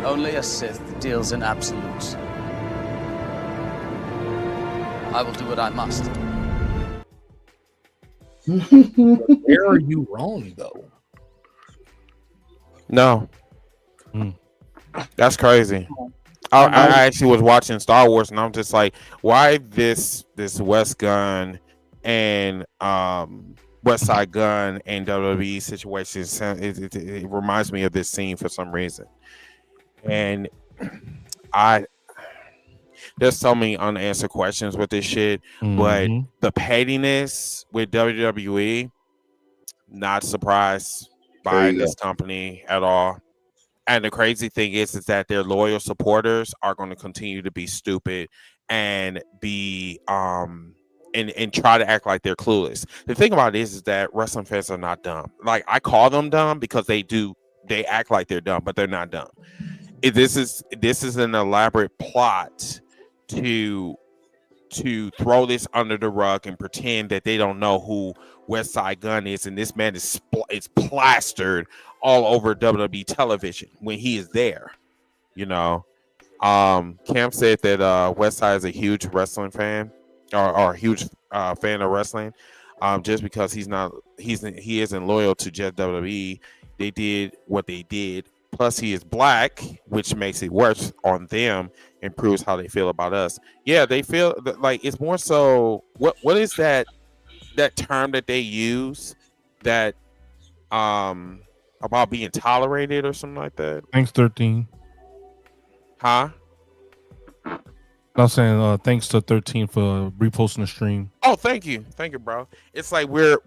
Only a Sith deals in absolutes. I will do what I must. Where are you wrong, though? No. That's crazy. I actually was watching Star Wars, and I'm just like, why this WestGunn and Westside Gunn and WWE situation? It reminds me of this scene for some reason, and there's so many unanswered questions with this shit. But the pettiness with WWE, not surprised by this company at all. And the crazy thing is that their loyal supporters are going to continue to be stupid and be and try to act like they're clueless. The thing about it is that wrestling fans are not dumb. Like, I call them dumb because they act like they're dumb, but they're not dumb. This is an elaborate plot to throw this under the rug and pretend that they don't know who Westside Gunn is, and this man is plastered all over WWE television when he is there. Cam said that Westside is a huge wrestling fan or a huge fan of wrestling. Just because he isn't loyal to just WWE. They did what they did. Plus, he is black, which makes it worse on them and proves how they feel about us. Yeah, they feel like it's more so. What is that term that they use that about being tolerated or something like that? Thanks, 13. Huh? I was saying thanks to 13 for reposting the stream. Oh, thank you, bro. It's like we're.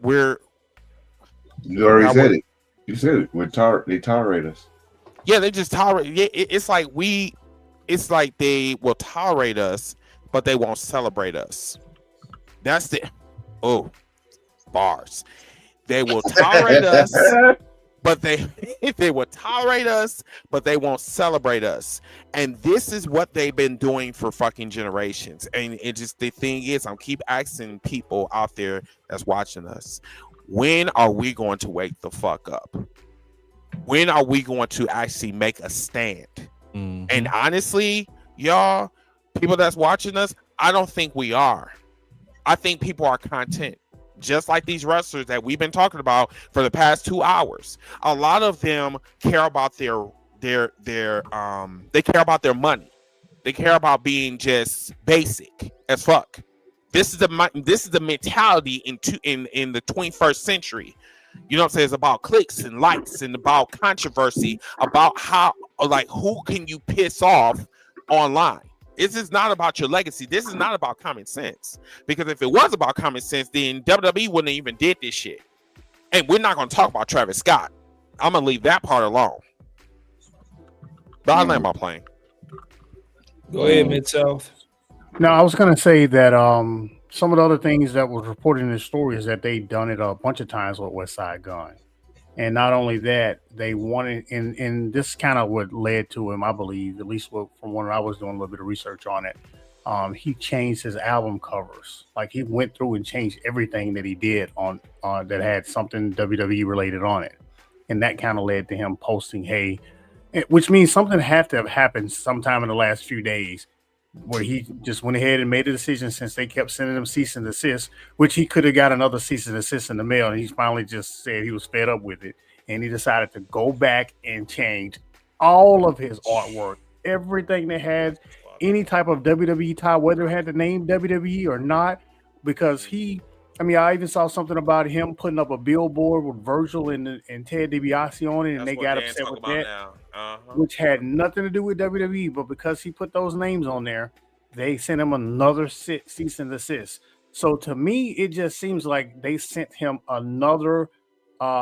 You already said it. You said it. They tolerate us. Yeah, they just tolerate. Yeah, it's like they will tolerate us, but they won't celebrate us. That's the bars. They will tolerate us. but they will tolerate us, but they won't celebrate us. And this is what they've been doing for fucking generations. And it just, the thing is, I'm keep asking people out there that's watching us, when are we going to wake the fuck up? When are we going to actually make a stand? And honestly, y'all, people that's watching us, I don't think we are. I think people are content. Just like these wrestlers that we've been talking about for the past 2 hours. A lot of them care about they care about their money. They care about being just basic as fuck. This is the mentality in the 21st century. You know what I'm saying? It's about clicks and likes and about controversy, about how, like, who can you piss off online. This is not about your legacy. This is not about common sense. Because if it was about common sense, then WWE wouldn't even did this shit. And we're not going to talk about Travis Scott. I'm going to leave that part alone. But I land my plane. Go ahead, Mid-South. No, I was going to say that some of the other things that was reported in the story is that they done it a bunch of times with Westside Gunn. And not only that, they wanted, and this kind of what led to him, I believe, at least from when I was doing a little bit of research on it. He changed his album covers. Like, he went through and changed everything that he did on that had something WWE related on it. And that kind of led to him posting, hey, which means something had to have happened sometime in the last few days where he just went ahead and made a decision, since they kept sending him cease and desist, which he could have got another cease and desist in the mail. And he finally just said he was fed up with it. And he decided to go back and change all of his artwork, everything that had any type of WWE tie, whether it had the name WWE or not, because I even saw something about him putting up a billboard with Virgil and Ted DiBiase on it, and they got upset with that, which had nothing to do with WWE. But because he put those names on there, they sent him another cease and desist. So to me, it just seems like they sent him another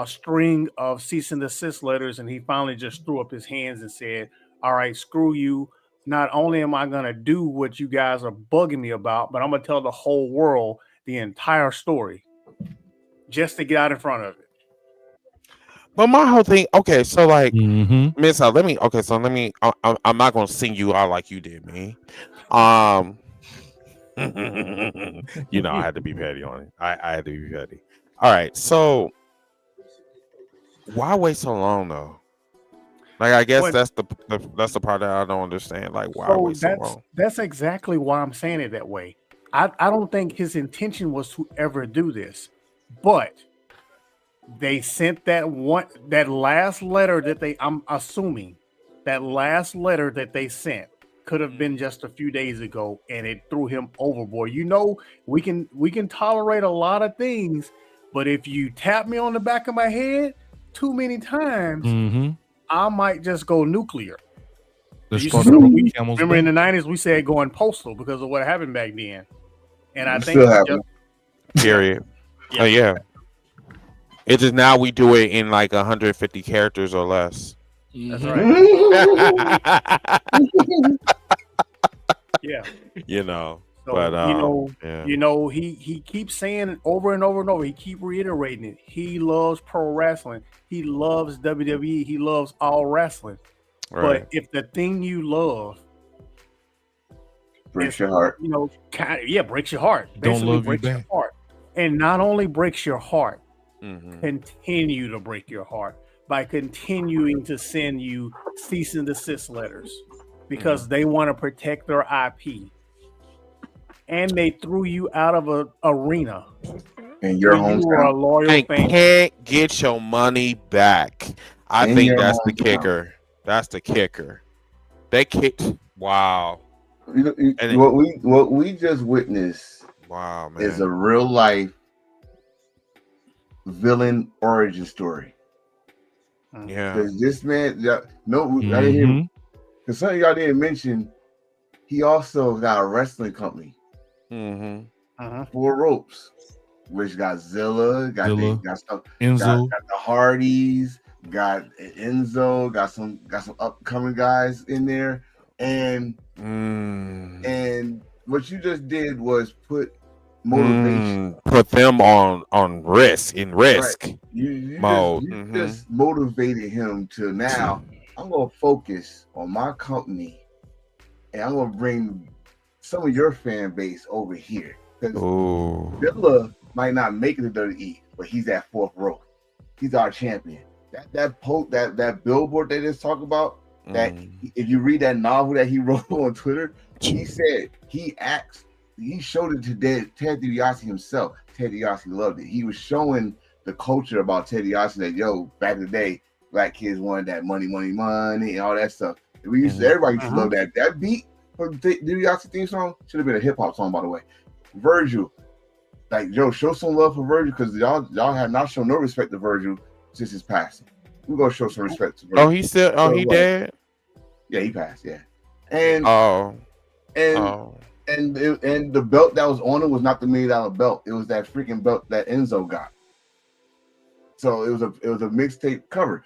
string of cease and desist letters, and he finally just threw up his hands and said, all right, screw you. Not only am I going to do what you guys are bugging me about, but I'm going to tell the whole world the entire story just to get out in front of it. But my whole thing, okay, so like, Miss, I'm not gonna sing you out like you did me. You know, I had to be petty on it. I had to be petty. All right, so why wait so long though? Like, I guess that's the part that I don't understand. Like, why wait so long? That's exactly why I'm saying it that way. I don't think his intention was to ever do this, but they sent that last letter that I'm assuming that last letter that they sent could have been just a few days ago, and it threw him overboard. You know, we can tolerate a lot of things, but if you tap me on the back of my head too many times, I might just go nuclear. Remember in the 90s, we said going postal because of what happened back then. And I think period. Yeah. Oh yeah. It's just now we do it in like 150 characters or less. That's right. Yeah. You know. So, but he keeps saying it over and over and over. He keep reiterating it. He loves pro wrestling. He loves WWE. He loves all wrestling. Right. But if the thing you love breaks your heart, breaks your heart. Basically breaks your heart. And not only breaks your heart, continue to break your heart by continuing to send you cease and desist letters because they want to protect their IP. And they threw you out of an arena. In your hometown. You were a loyal fan. Can't get your money back. I think that's the kicker. That's the kicker. They kicked. Wow. What we just witnessed, wow, man, is a real life villain origin story. Yeah, because this man, I didn't hear. Because some of y'all didn't mention, he also got a wrestling company, Four Ropes, which got Zilla, got stuff, Enzo, got the Hardys, got Enzo, got some upcoming guys in there. And what you just did was put motivation. Put them on risk Right. You mode. just motivated him to now. I'm gonna focus on my company, and I'm gonna bring some of your fan base over here. Because Dilla might not make it to WWE, but he's at 4th row. He's our champion. That billboard they just talked about. That if you read that novel that he wrote on Twitter, he said he showed it to Ted DiBiase himself. Ted DiBiase loved it. He was showing the culture about Ted DiBiase that back in the day, black kids wanted that money, and all that stuff. Everybody used to love that. That beat for the DiBiase theme song should have been a hip hop song, by the way. Virgil, show some love for Virgil because y'all have not shown no respect to Virgil since his passing. We're gonna show some respect to Virgil. Oh, he's still. Oh, he dead. Yeah, he passed. Yeah, and the belt that was on him was not the $1 million belt. It was that freaking belt that Enzo got. So it was a mixtape cover.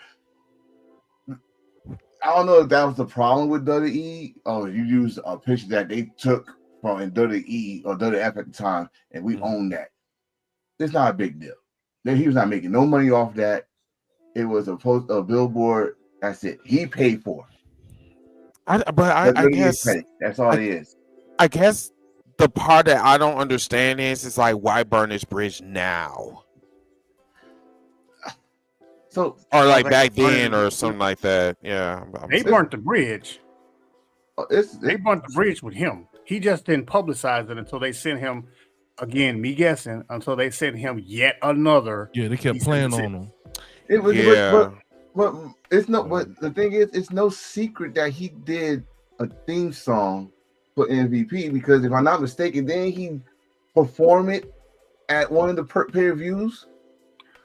I don't know if that was the problem with WWE. Oh, you use a picture that they took from in WWE or WWF at the time, and we own that. It's not a big deal. Then he was not making no money off that. It was a billboard. That's it. He paid for it. I guess that's all it is. I guess the part that I don't understand is like, why burn this bridge now? So, or like back then, or something like that. Yeah, they burnt the bridge. They burnt the bridge with him. He just didn't publicize it until they sent him. Again, me guessing, until they sent him yet another. Yeah, they kept playing on him. It was, but it's no. But the thing is, it's no secret that he did a theme song for MVP because, if I'm not mistaken, then he performed it at one of the pay-per-views.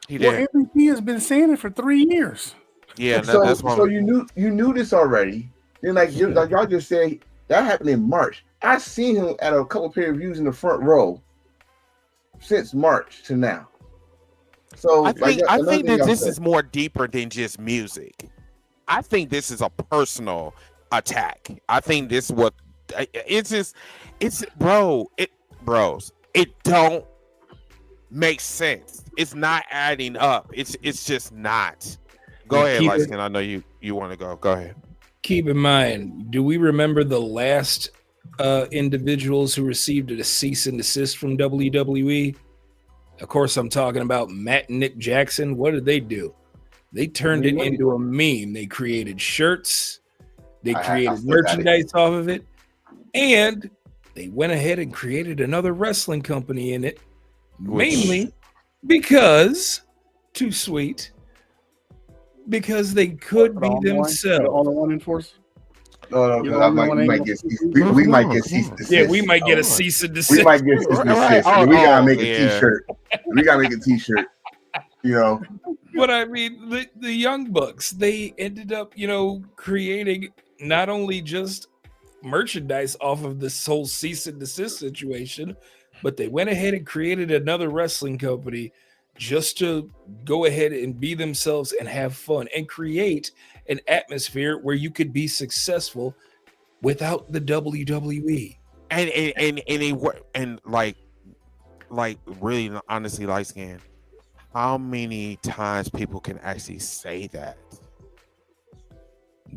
He did. Well, MVP has been saying it for 3 years. Yeah, so you knew this already. Then like y'all just say that happened in March. I've seen him at a couple pay-per-views in the front row since March to now. So I think that this is more deeper than just music. I think this is a personal attack. I think this is what it don't make sense. It's not adding up. It's just not. Go ahead, Lyskin. I know you want to go. Go ahead. Keep in mind, do we remember the last individuals who received a cease and desist from WWE? Of course, I'm talking about Matt and Nick Jackson. What did they do? They turned it into a meme. They created shirts. They created merchandise off of it. And they went ahead and created another wrestling company in it. Mainly because, too sweet, because they could be themselves. The only one in force? No, we might get cease and desist. Yeah, we might get a cease and desist. We might get cease and desist. We gotta make a t-shirt. We gotta make a t-shirt. But I mean, the Young Bucks, they ended up, creating not only just merchandise off of this whole cease and desist situation, but they went ahead and created another wrestling company just to go ahead and be themselves and have fun and create an atmosphere where you could be successful without the WWE. And like really honestly, Lyskin, how many times people can actually say that?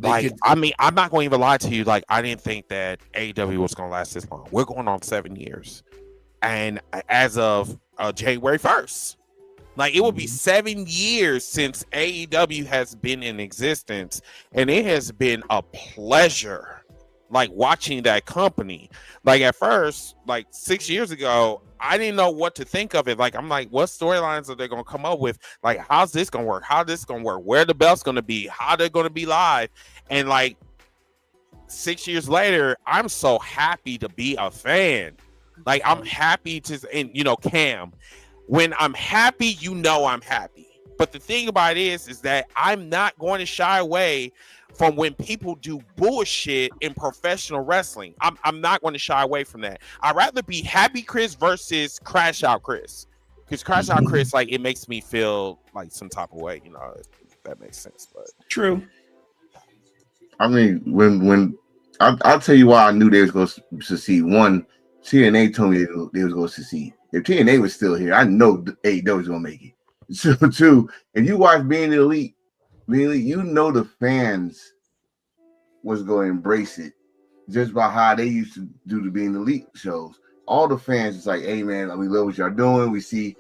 I mean, I'm not going to even lie to you. Like, I didn't think that AEW was going to last this long. We're going on 7 years. And as of January 1st, like, it will be 7 years since AEW has been in existence. And it has been a pleasure, like, watching that company. Like, at first, like 6 years ago, I didn't know what to think of it. Like, I'm like, what storylines are they going to come up with? Like, how's this going to work? How this going to work? Where the belt's going to be? How they're going to be live? And like 6 years later, I'm so happy to be a fan. Like, I'm happy to, and Cam, when I'm happy, I'm happy. But the thing about it is that I'm not going to shy away from when people do bullshit in professional wrestling. I'm not going to shy away from that. I'd rather be Happy Chris versus Crash Out Chris. Because Crash Out Chris, like, it makes me feel like some type of way, if that makes sense. But true. I mean, when I'll tell you why I knew they was going to succeed. One, TNA told me they was going to succeed. if TNA was still here, I know AEW was gonna make it. So too, if you watch Being Elite, you know the fans was gonna embrace it just by how they used to do the Being Elite shows. All the fans is like, hey man, we love what y'all doing. We see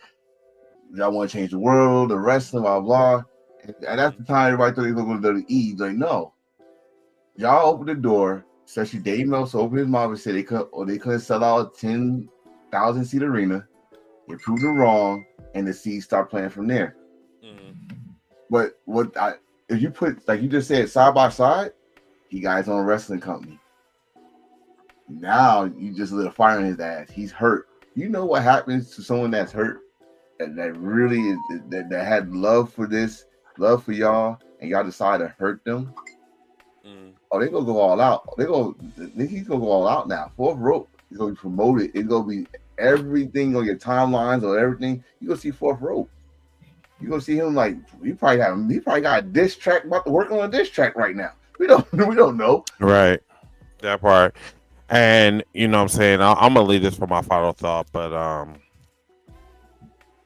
y'all want to change the world, the wrestling, blah blah. And that's the time everybody thought they were going to go to E. Like, no, y'all opened the door. Especially Dave Meltzer opened his mouth and said they couldn't sell out a 10,000 seat arena. They proved them wrong, and the seeds start playing from there. But if you put, like you just said, side by side, he got his own wrestling company. Now you just lit a fire in his ass. He's hurt. You know what happens to someone that's hurt, that really is, that had love for this, love for y'all, and y'all decide to hurt them? Oh, they're gonna go all out. He's gonna go all out now. Fourth Rope is gonna be promoted. It's gonna be everything on your timelines or everything. You're gonna see Fourth Rope. You're gonna see him like he probably got a diss track, about to work on a diss track right now. We don't know. Right. That part. And you know what I'm saying? I'm gonna leave this for my final thought, but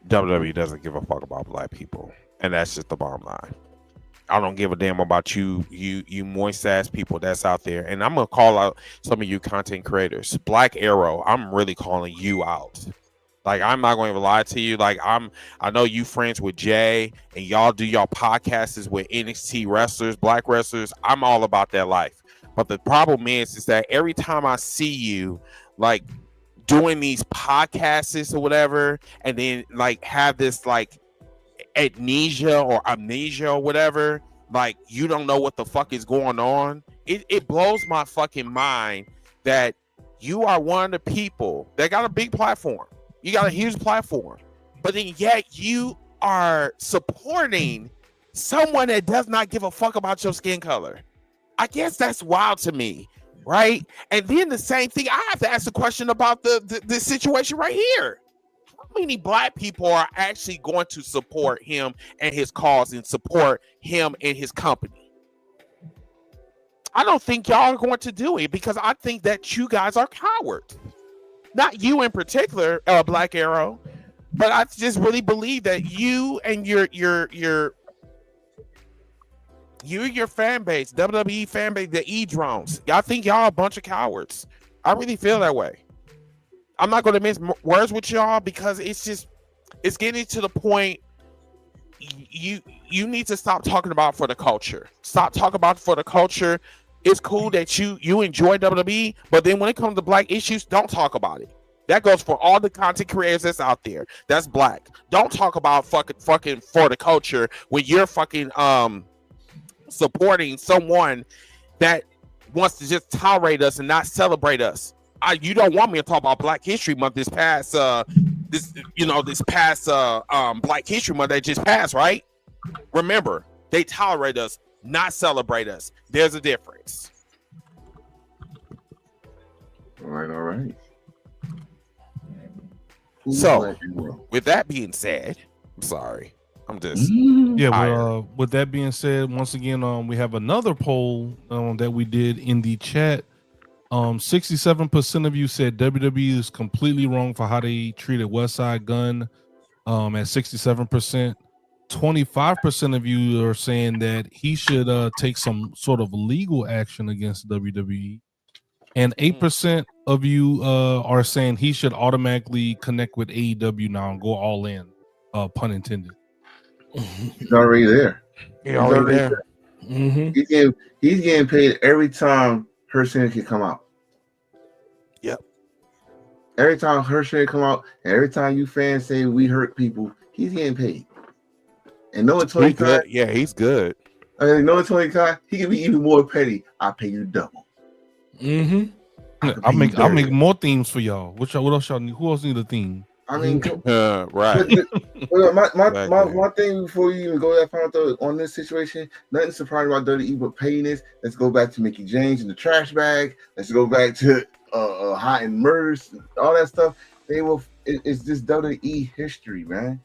WWE doesn't give a fuck about black people. And that's just the bottom line. I don't give a damn about you moist ass people that's out there. And I'm gonna call out some of you content creators. Black Arrow, I'm really calling you out. Like, I'm not going to lie to you. Like, I know you friends with Jay, and y'all do y'all podcasts with NXT wrestlers, black wrestlers. I'm all about that life. But the problem is that every time I see you, like, doing these podcasts or whatever, and then like have this like amnesia or whatever, like you don't know what the fuck is going on. It blows my fucking mind that you are one of the people that got a big platform. You got a huge platform, but then yet you are supporting someone that does not give a fuck about your skin color. I guess that's wild to me, right? And then the same thing, I have to ask a question about the situation right here. How many black people are actually going to support him and his cause and support him and his company? I don't think y'all are going to do it, because I think that you guys are cowards. Not you in particular, Black Arrow, but I just really believe that you and your fan base, WWE fan base, the E-drones, y'all think y'all a bunch of cowards. I really feel that way. I'm not going to miss words with y'all, because it's getting to the point. You need to stop talking about for the culture. Stop talking about for the culture. It's cool that you enjoy WWE, but then when it comes to black issues, don't talk about it. That goes for all the content creators that's out there. That's black. Don't talk about fucking for the culture when you're fucking supporting someone that wants to just tolerate us and not celebrate us. You don't want me to talk about Black History Month this past Black History Month that just passed, right? Remember, they tolerate us, not celebrate us. There's a difference. All right. So, with that being said, I'm sorry. I'm just with that being said, once again, we have another poll that we did in the chat. 67% of you said WWE is completely wrong for how they treated Westside Gunn. At 67%, 25% of you are saying that he should take some sort of legal action against WWE, and 8% of you are saying he should automatically connect with AEW now and go all in. Pun intended. He's already there. He's already there. Mm-hmm. He's getting paid every time her sin can come out. Yep. Every time her sin come out, and every time you fans say we hurt people, he's getting paid. And knowing Tony Khan, he's good. Knowing Tony Khan, he can be even more petty. I'll pay you double. I'll make more themes for y'all. What else y'all need? Who else need a theme? I mean, right. My thing before you even go that far though on this situation, nothing surprising about WWE but pettiness. Let's go back to Mickey James in the trash bag. Let's go back to Hot and Murders, all that stuff. It's just WWE history, man.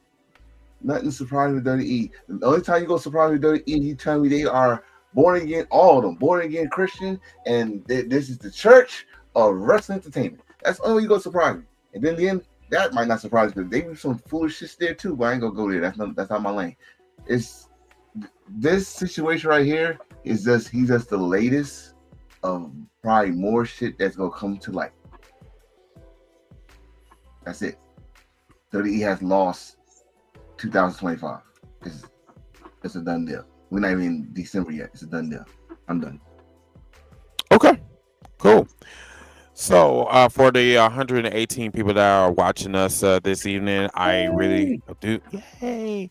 Nothing surprising with WWE. The only time you go surprise with WWE, you tell me they are born again, all of them, born again Christian, and this is the church of wrestling entertainment. That's the only way you go surprise me. And then that might not surprise me. They do some foolish shit there too, but I ain't gonna go there. That's not my lane. It's this situation right here is just he's just the latest of probably more shit that's gonna come to light. That's it. WWE has lost 2025. It's a done deal. We're not even in December yet. It's a done deal. I'm done. Okay, cool. So for the 118 people that are watching us this evening, I really do. Yay!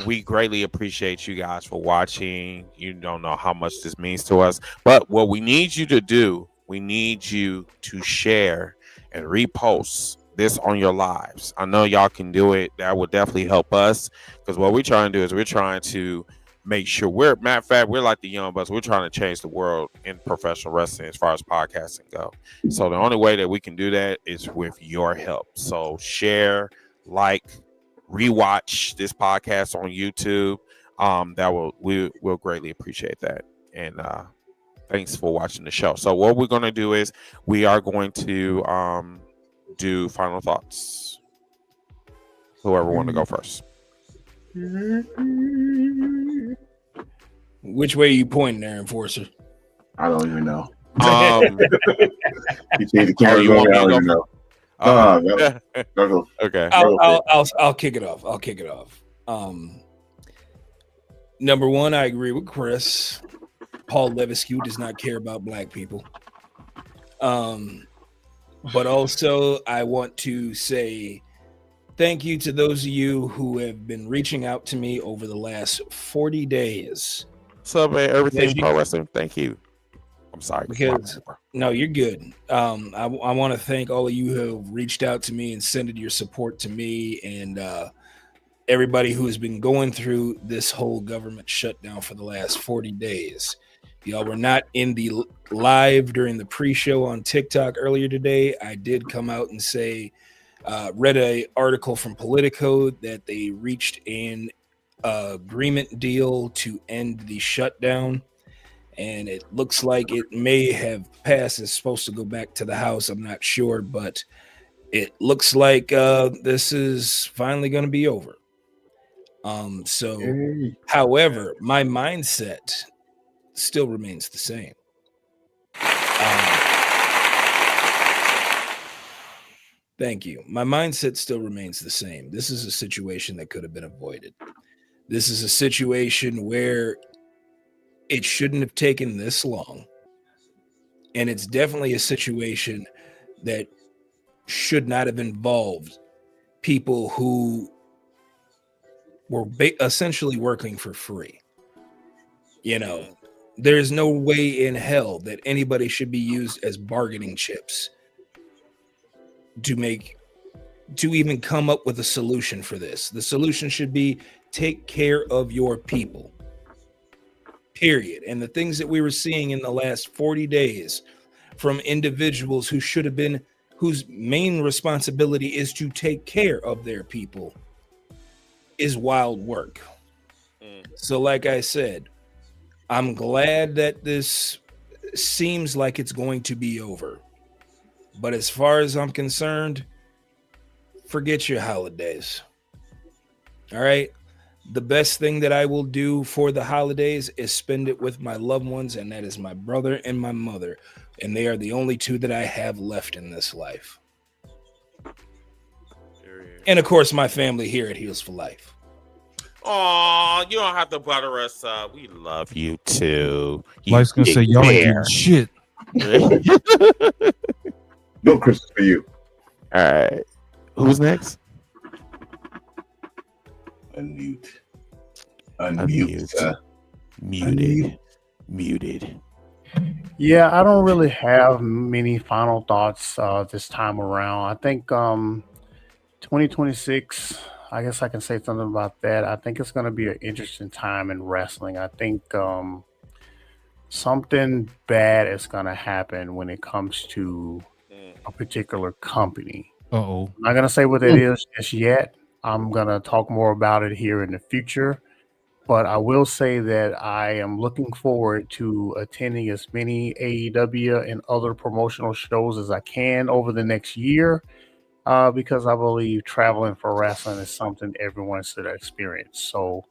We greatly appreciate you guys for watching. You don't know how much this means to us, but what we need you to do, we need you to share and repost this on your lives. I know y'all can do it. That would definitely help us, because what we're trying to do is we're trying to make sure matter of fact, we're like the Young Bucks. We're trying to change the world in professional wrestling as far as podcasting go. So the only way that we can do that is with your help. So share, like, rewatch this podcast on YouTube. We'll greatly appreciate that. And thanks for watching the show. So what we're going to do is we are going to do final thoughts. Whoever want to go first. Which way are you pointing there, Enforcer? I don't even know. You see the camera. You want me to go? Okay. I'll kick it off. Number one, I agree with Chris. Paul Levesque does not care about black people. But also, I want to say thank you to those of you who have been reaching out to me over the last 40 days. What's up, man? Everything Pro Wrestling. Thank you. I'm sorry. Because no, you're good. I want to thank all of you who have reached out to me and sent your support to me, and everybody who has been going through this whole government shutdown for the last 40 days. Y'all were not in the live during the pre-show on TikTok earlier today. I did come out and say, read an article from Politico that they reached an agreement deal to end the shutdown, and it looks like it may have passed. It's supposed to go back to the House. I'm not sure, but it looks like this is finally going to be over. However, my mindset still remains the same. Thank you. My mindset still remains the same. This is a situation that could have been avoided. This is a situation where it shouldn't have taken this long. And it's definitely a situation that should not have involved people who were essentially working for free. You know, there's no way in hell that anybody should be used as bargaining chips to even come up with a solution for this. The solution should be take care of your people, period. And the things that we were seeing in the last 40 days from individuals who should have been, whose main responsibility is to take care of their people, is wild work. So like I said, I'm glad that this seems like it's going to be over. But as far as I'm concerned, forget your holidays. All right? The best thing that I will do for the holidays is spend it with my loved ones, and that is my brother and my mother. And they are the only two that I have left in this life. And of course, my family here at Heels for Life. Oh, you don't have to butter us up. We love you too. Life's gonna say y'all ain't getting shit. No Christmas for you. All right. Who's next? Unmute. Muted. Yeah, I don't really have many final thoughts this time around. I think 2026, I guess I can say something about that. I think it's going to be an interesting time in wrestling. I think something bad is going to happen when it comes to a particular company. Uh-oh. I'm not going to say what it is just yet. I'm going to talk more about it here in the future. But I will say that I am looking forward to attending as many AEW and other promotional shows as I can over the next year. because I believe traveling for wrestling is something everyone should experience. So,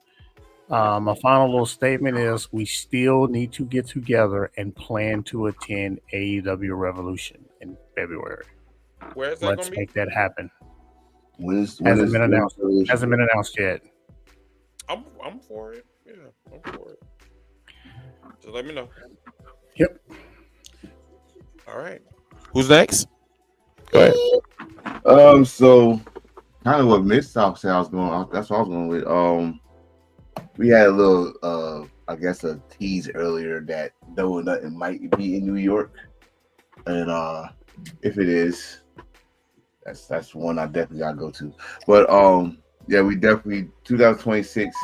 my final little statement is we still need to get together and plan to attend AEW Revolution in February. Where is that Let's gonna be? make that happen. Hasn't been announced. Hasn't been announced yet. I'm for it. Yeah, I'm for it. Just let me know. Yep. All right. Who's next? Go ahead. So kind of what Miss South said I was going. That's what I was going with. We had a little, I guess, a tease earlier that Double Nothing might be in New York, and if it is, that's one I definitely gotta go to. But yeah, we definitely 2026.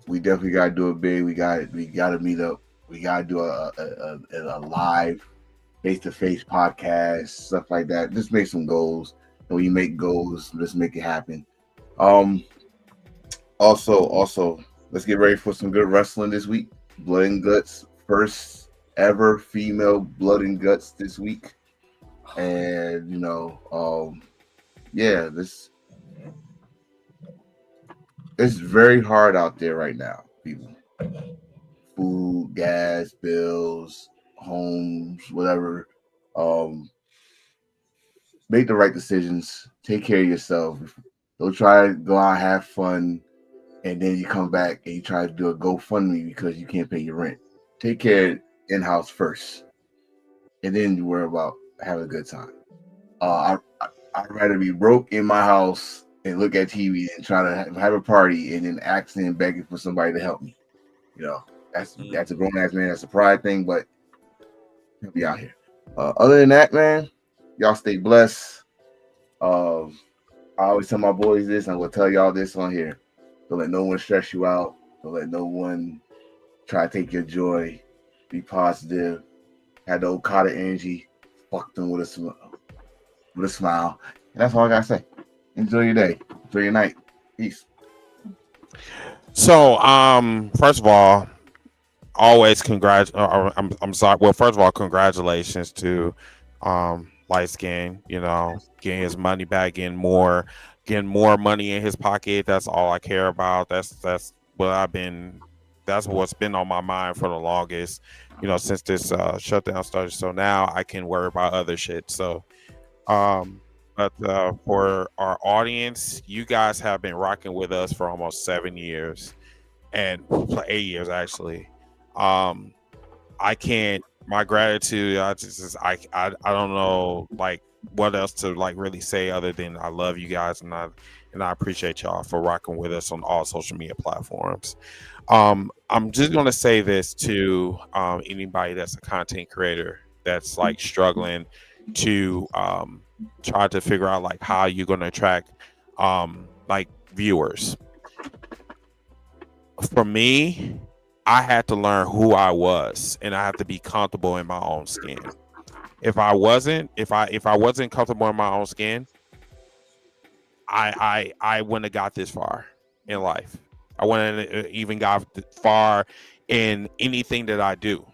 We definitely gotta do it big. We gotta meet up. We gotta do a live face-to-face podcast, stuff like that. Just make some goals. And when you make goals, let's make it happen. Also, let's get ready for some good wrestling this week. Blood and Guts, first ever female Blood and Guts this week. And yeah, it's very hard out there right now, people. Food, gas, bills, homes, whatever. Make the right decisions. Take care of yourself. Don't try to go out and have fun, and then you come back and you try to do a GoFundMe because you can't pay your rent. Take care in-house first, and then you worry about having a good time. I'd rather be broke in my house and look at TV and try to have a party and then asking and begging for somebody to help me. That's a grown-ass man. That's a pride thing, but he'll be out here. Other than that, man, y'all stay blessed. I always tell my boys this, and I'm going to tell y'all this on here. Don't let no one stress you out. Don't let no one try to take your joy. Be positive. Have the Okada energy. Fuck them with a smile. And that's all I got to say. Enjoy your day. Enjoy your night. Peace. So, first of all, always I'm sorry. Well, first of all, congratulations to Light Skin, getting his money back, getting more money in his pocket. That's all I care about. That's what's been on my mind for the longest, since this shutdown started. So now I can worry about other shit. So but for our audience, you guys have been rocking with us for almost 7 years, and 8 years actually. My gratitude, I don't know what else to really say other than I love you guys, and I appreciate y'all for rocking with us on all social media platforms. I'm just gonna say this to anybody that's a content creator that's struggling to try to figure out how you're gonna attract viewers. For me, I had to learn who I was, and I have to be comfortable in my own skin. If I wasn't comfortable in my own skin, I wouldn't have got this far in life. I wouldn't have even got far in anything that I do.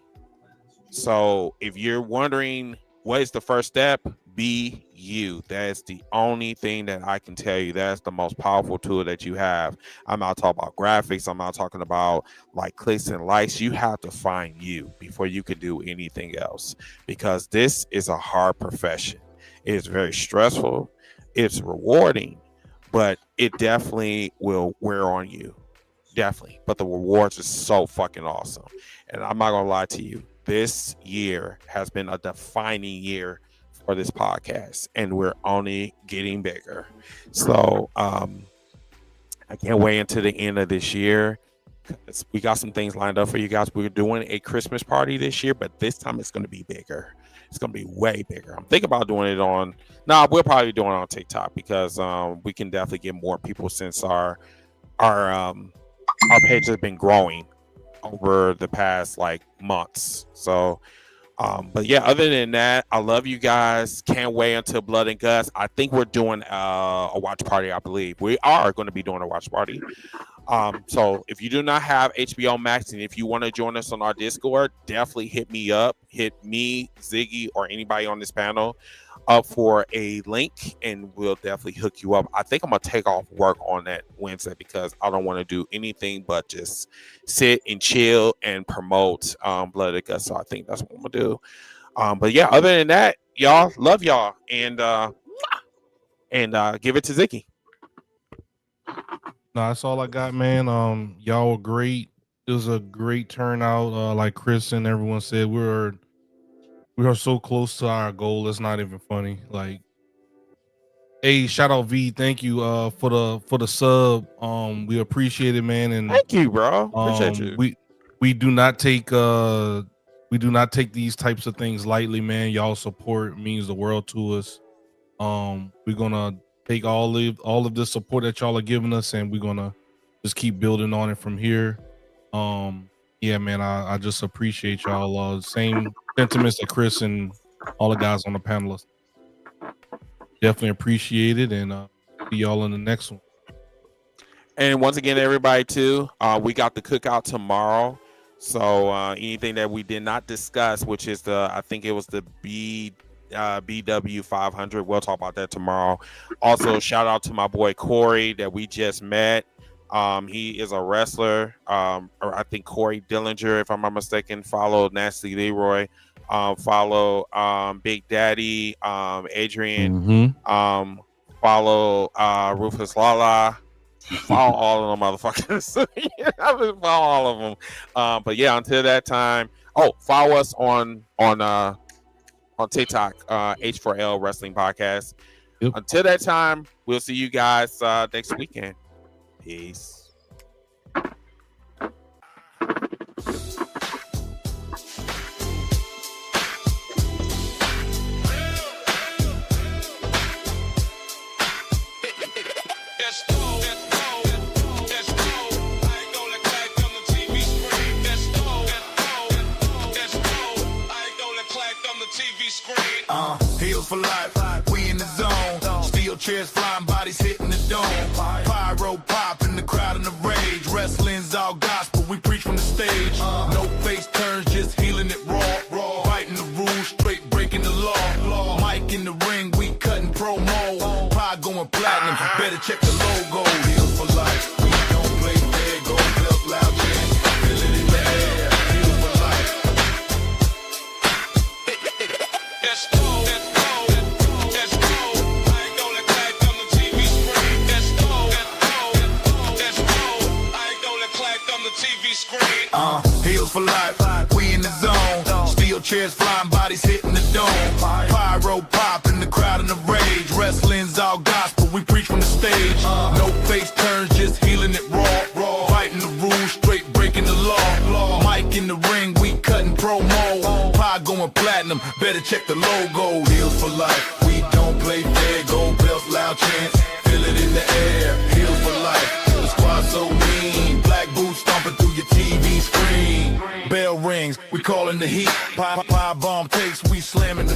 So if you're wondering what is the first step, be you. That's the only thing that I can tell you. That's the most powerful tool that you have. I'm not talking about graphics. I'm not talking about clicks and likes. You have to find you before you can do anything else, because this is a hard profession. It is very stressful. It's rewarding, but it definitely will wear on you. Definitely. But the rewards are so fucking awesome. And I'm not going to lie to you. This year has been a defining year for this podcast, and we're only getting bigger. So I can't wait until the end of this year. We got some things lined up for you guys. We're doing a Christmas party this year, but this time it's going to be bigger. It's going to be way bigger. I'm thinking about doing it we'll probably do it on TikTok, because we can definitely get more people, since our page has been growing over the past months. So but yeah, other than that, I love you guys. Can't wait until Blood and Guts. I think we're doing a watch party. I believe we are going to be doing a watch party. So if you do not have HBO Max, and if you want to join us on our Discord, definitely hit me up, hit me, Ziggy, or anybody on this panel up for a link, and we'll definitely hook you up. I think I'm gonna take off work on that Wednesday because I don't want to do anything but just sit and chill and promote Blood and Guts. So I think that's what I'm gonna do. But yeah, other than that, y'all, love y'all, and give it to Ziggy. No, that's all I got, man. Y'all were great. It was a great turnout. Like Chris and everyone said, we are so close to our goal. It's not even funny. Like, hey, shout out V. Thank you for the sub. We appreciate it, man. And thank you, bro. Appreciate you. We do not take these types of things lightly, man. Y'all support means the world to us. We're gonna take all of the support that y'all are giving us, and we're gonna just keep building on it from here. Yeah, man, I just appreciate y'all. Same sentiments that Chris and all the guys on the panel. Definitely appreciate it, and see y'all in the next one. And once again, everybody, too, we got the cookout tomorrow. So anything that we did not discuss, which is I think it was the BW 500. We'll talk about that tomorrow. Also, shout out to my boy Corey that we just met. He is a wrestler. Or I think Corey Dillinger, if I'm not mistaken. Follow Nasty Leroy. Follow Big Daddy, Adrian. Follow Rufus Lala. Follow all of them motherfuckers. I've been follow all of them. But yeah, until that time. Oh, follow us on TikTok, H4L Wrestling Podcast. Yep. Until that time, we'll see you guys next weekend. Peace. Heels for life, we in the zone. Steel chairs flying, bodies hitting the dome. Pyro pop in the crowd in the rage. Wrestling's all gospel, we preach from the stage. No face turns, just healing it raw. Fighting the rules, straight breaking the law. Mike in the ring, we cutting promo. Pie going platinum, better check the logo. Heels for life, we don't play fair. Go belt loud chant, feel it in the air. Heels for life. Let's go. Heels for life, we in the zone. Steel chairs flying, bodies hitting the dome. Pyro pop in the crowd in the rage. Wrestling's all gospel, we preach from the stage. No face turns, just healing it raw. Fighting the rules, straight breaking the law. Mike in the ring, we cutting promo. Pie going platinum, better check the logo. Heels for life, we don't play fair. Gold belts, loud chants, feel it in the air. Heels for life, the squad so mean. Black boots stomping through your TV screen. Bell rings, we calling the heat. Pie bomb takes, we slamming the